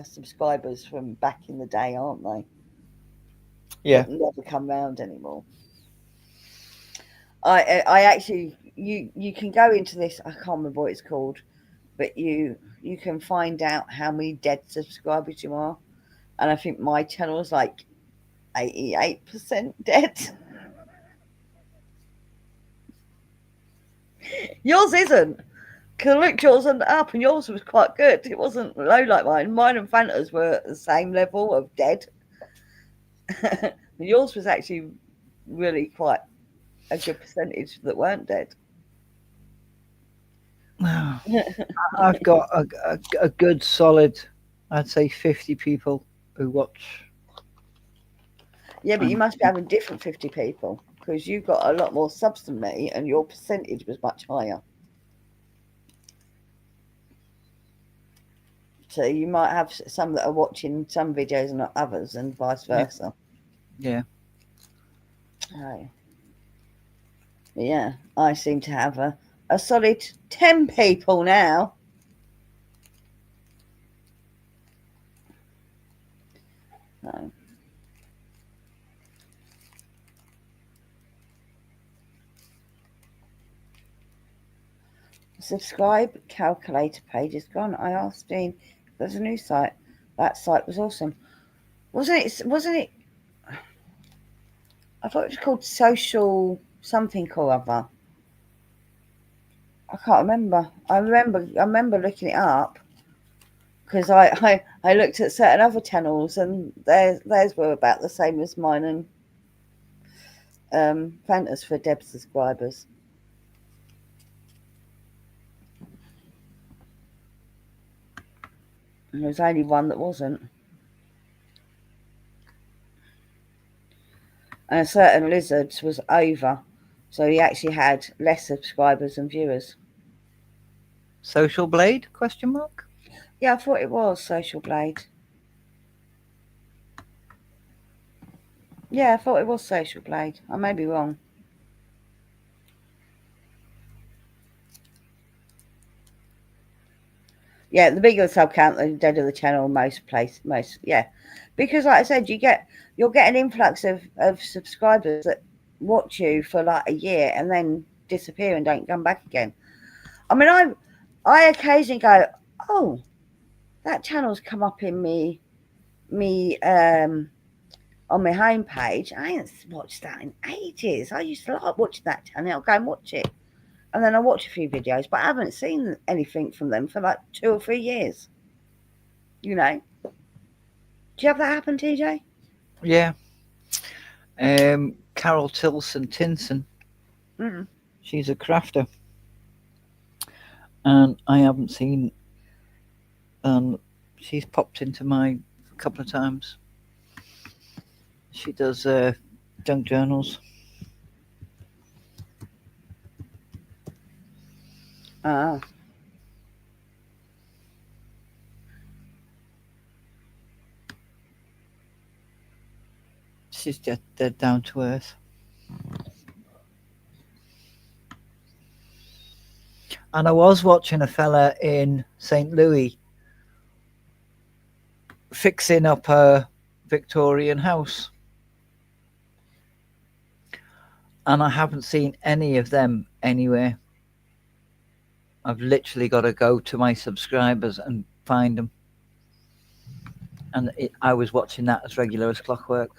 subscribers from back in the day, aren't they? Yeah. That never come round anymore. I actually you can go into this. I can't remember what it's called, but you can find out how many dead subscribers you are, and I think my channel is like 88% dead. Yours isn't. Cause I looked yours up, and yours was quite good. It wasn't low like mine. Mine and Fanta's were at the same level of dead. Yours was actually really quite a good percentage that weren't dead. I've got a good solid, I'd say 50 people who watch. Yeah, but you must be having different 50 people because you've got a lot more subs than me, and your percentage was much higher. So you might have some that are watching some videos and not others, and vice Yeah. versa. Yeah. Oh. Yeah, I seem to have a solid 10 people now. Oh. Subscribe calculator page is gone. I asked Dean, there's a new site. That site was awesome. Wasn't it? Wasn't it? I thought it was called Social something or other. I can't remember. I remember looking it up because I looked at certain other channels, and theirs were about the same as mine and Fanta's for Deb subscribers. And there was only one that wasn't. And a certain lizards was over, so he actually had less subscribers and viewers. Social Blade? Question mark. Yeah, I thought it was Social Blade. Yeah, I thought it was Social Blade. I may be wrong. Yeah, the bigger the sub count, the deader the channel. Most yeah, because like I said, you'll get an influx of subscribers that watch you for like a year and then disappear and don't come back again. I mean, I occasionally go, oh, that channel's come up in me on my homepage. I ain't watched that in ages. I used to like watching that channel. I'll go and watch it, and then I watch a few videos, but I haven't seen anything from them for like 2 or 3 years. You know? Do you have that happen, TJ? Yeah. Carol Tilson Tinson. Mm. She's a crafter, and I haven't seen. She's popped into my a couple of times. She does junk journals. Ah, She's just dead down to earth. And I was watching a fella in St. Louis fixing up a Victorian house. And I haven't seen any of them anywhere. I've literally got to go to my subscribers and find them. And I was watching that as regular as clockwork.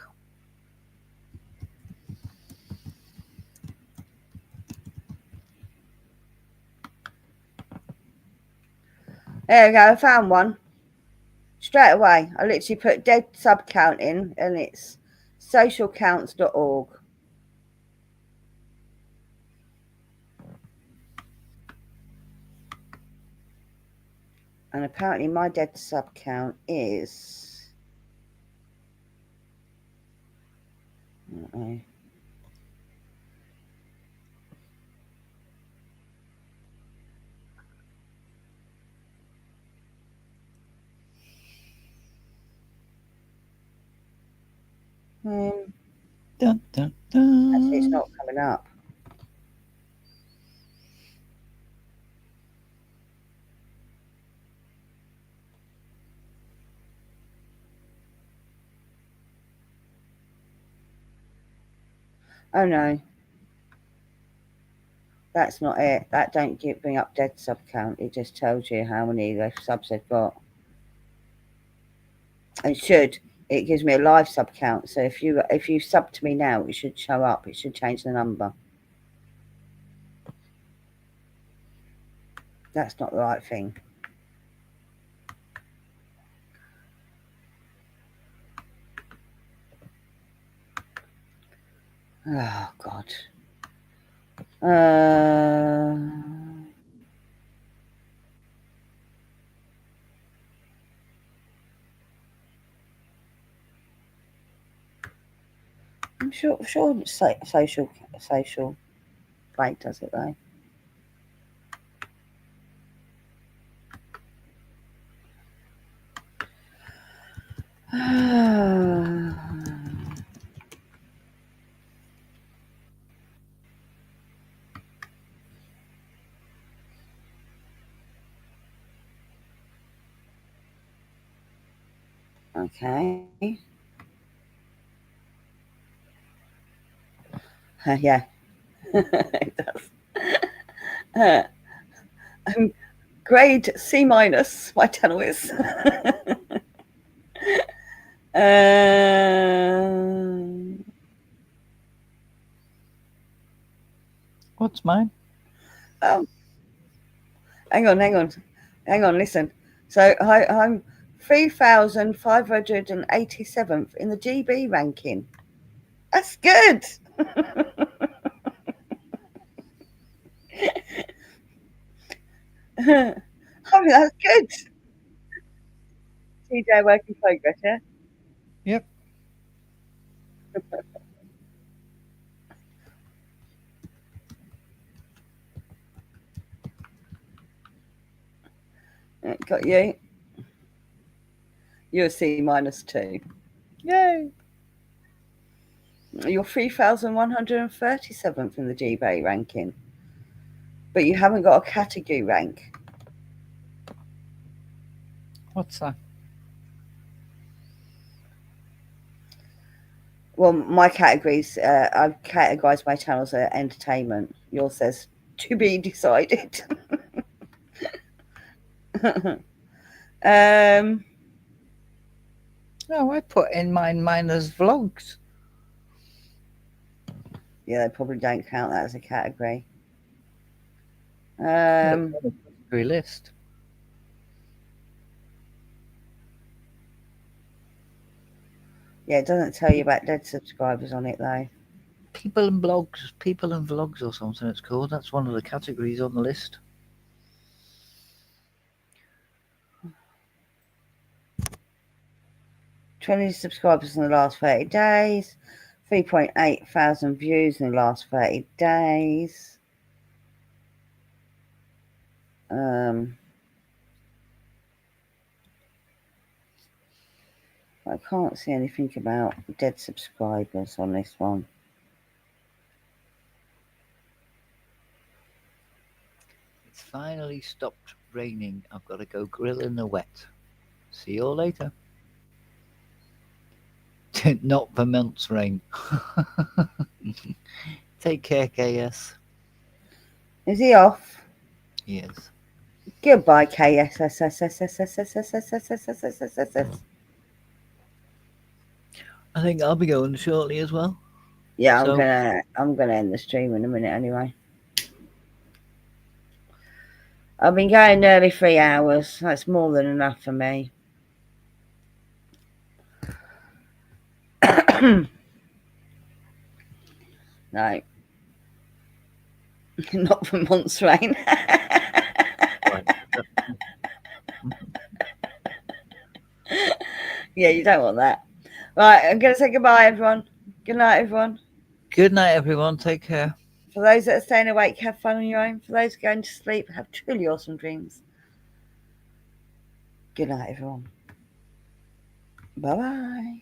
there you go. I found one straight away. I literally put dead sub count in, and it's socialcounts.org. And apparently my dead sub count is. Uh-oh. Dun, dun, Actually, it's dun. not coming up. Oh no, that's not it. That don't bring up dead sub count. It just tells you how many subs they've got. It should. It gives me a live sub count. So if you sub to me now, it should show up. It should change the number. That's not the right thing. Oh God. I'm sure social break does it though. Okay. Yeah, it does. Grade C minus. My channel is. um, What's mine? oh, hang on. Listen. So I'm 3,587th in the GB ranking. That's good. I mean, that's good. TJ work in progress, yeah? Yep. Got you. You're a C minus two. Yay. You're 3,137th in the GB ranking. But you haven't got a category rank. What's that? Well, my categories, I've categorised my channels as entertainment. Yours says to be decided. um, Oh, I put in mine as vlogs. yeah, they probably don't count that as a category. Well, it's on a category list. Yeah, it doesn't tell you about dead subscribers on it though. People and vlogs or something it's called. That's one of the categories on the list. 20 subscribers in the last 30 days. 3.8 thousand views in the last 30 days. Um, I can't see anything about dead subscribers on this one. It's finally stopped raining. I've got to go grill in the wet. See you all later. Not for months rain. Take care, KS. Is he off? Yes. Goodbye, KS. I think I'll be going shortly as well. Yeah, So I'm gonna end the stream in a minute anyway. I've been going nearly 3 hours. That's more than enough for me. No, not for months rain. right. Yeah, you don't want that. Right, I'm gonna say goodbye, everyone. Good night, everyone. Good night, everyone. Take care. For those that are staying awake, have fun on your own. For those going to sleep, have truly awesome dreams. Good night, everyone. Bye bye.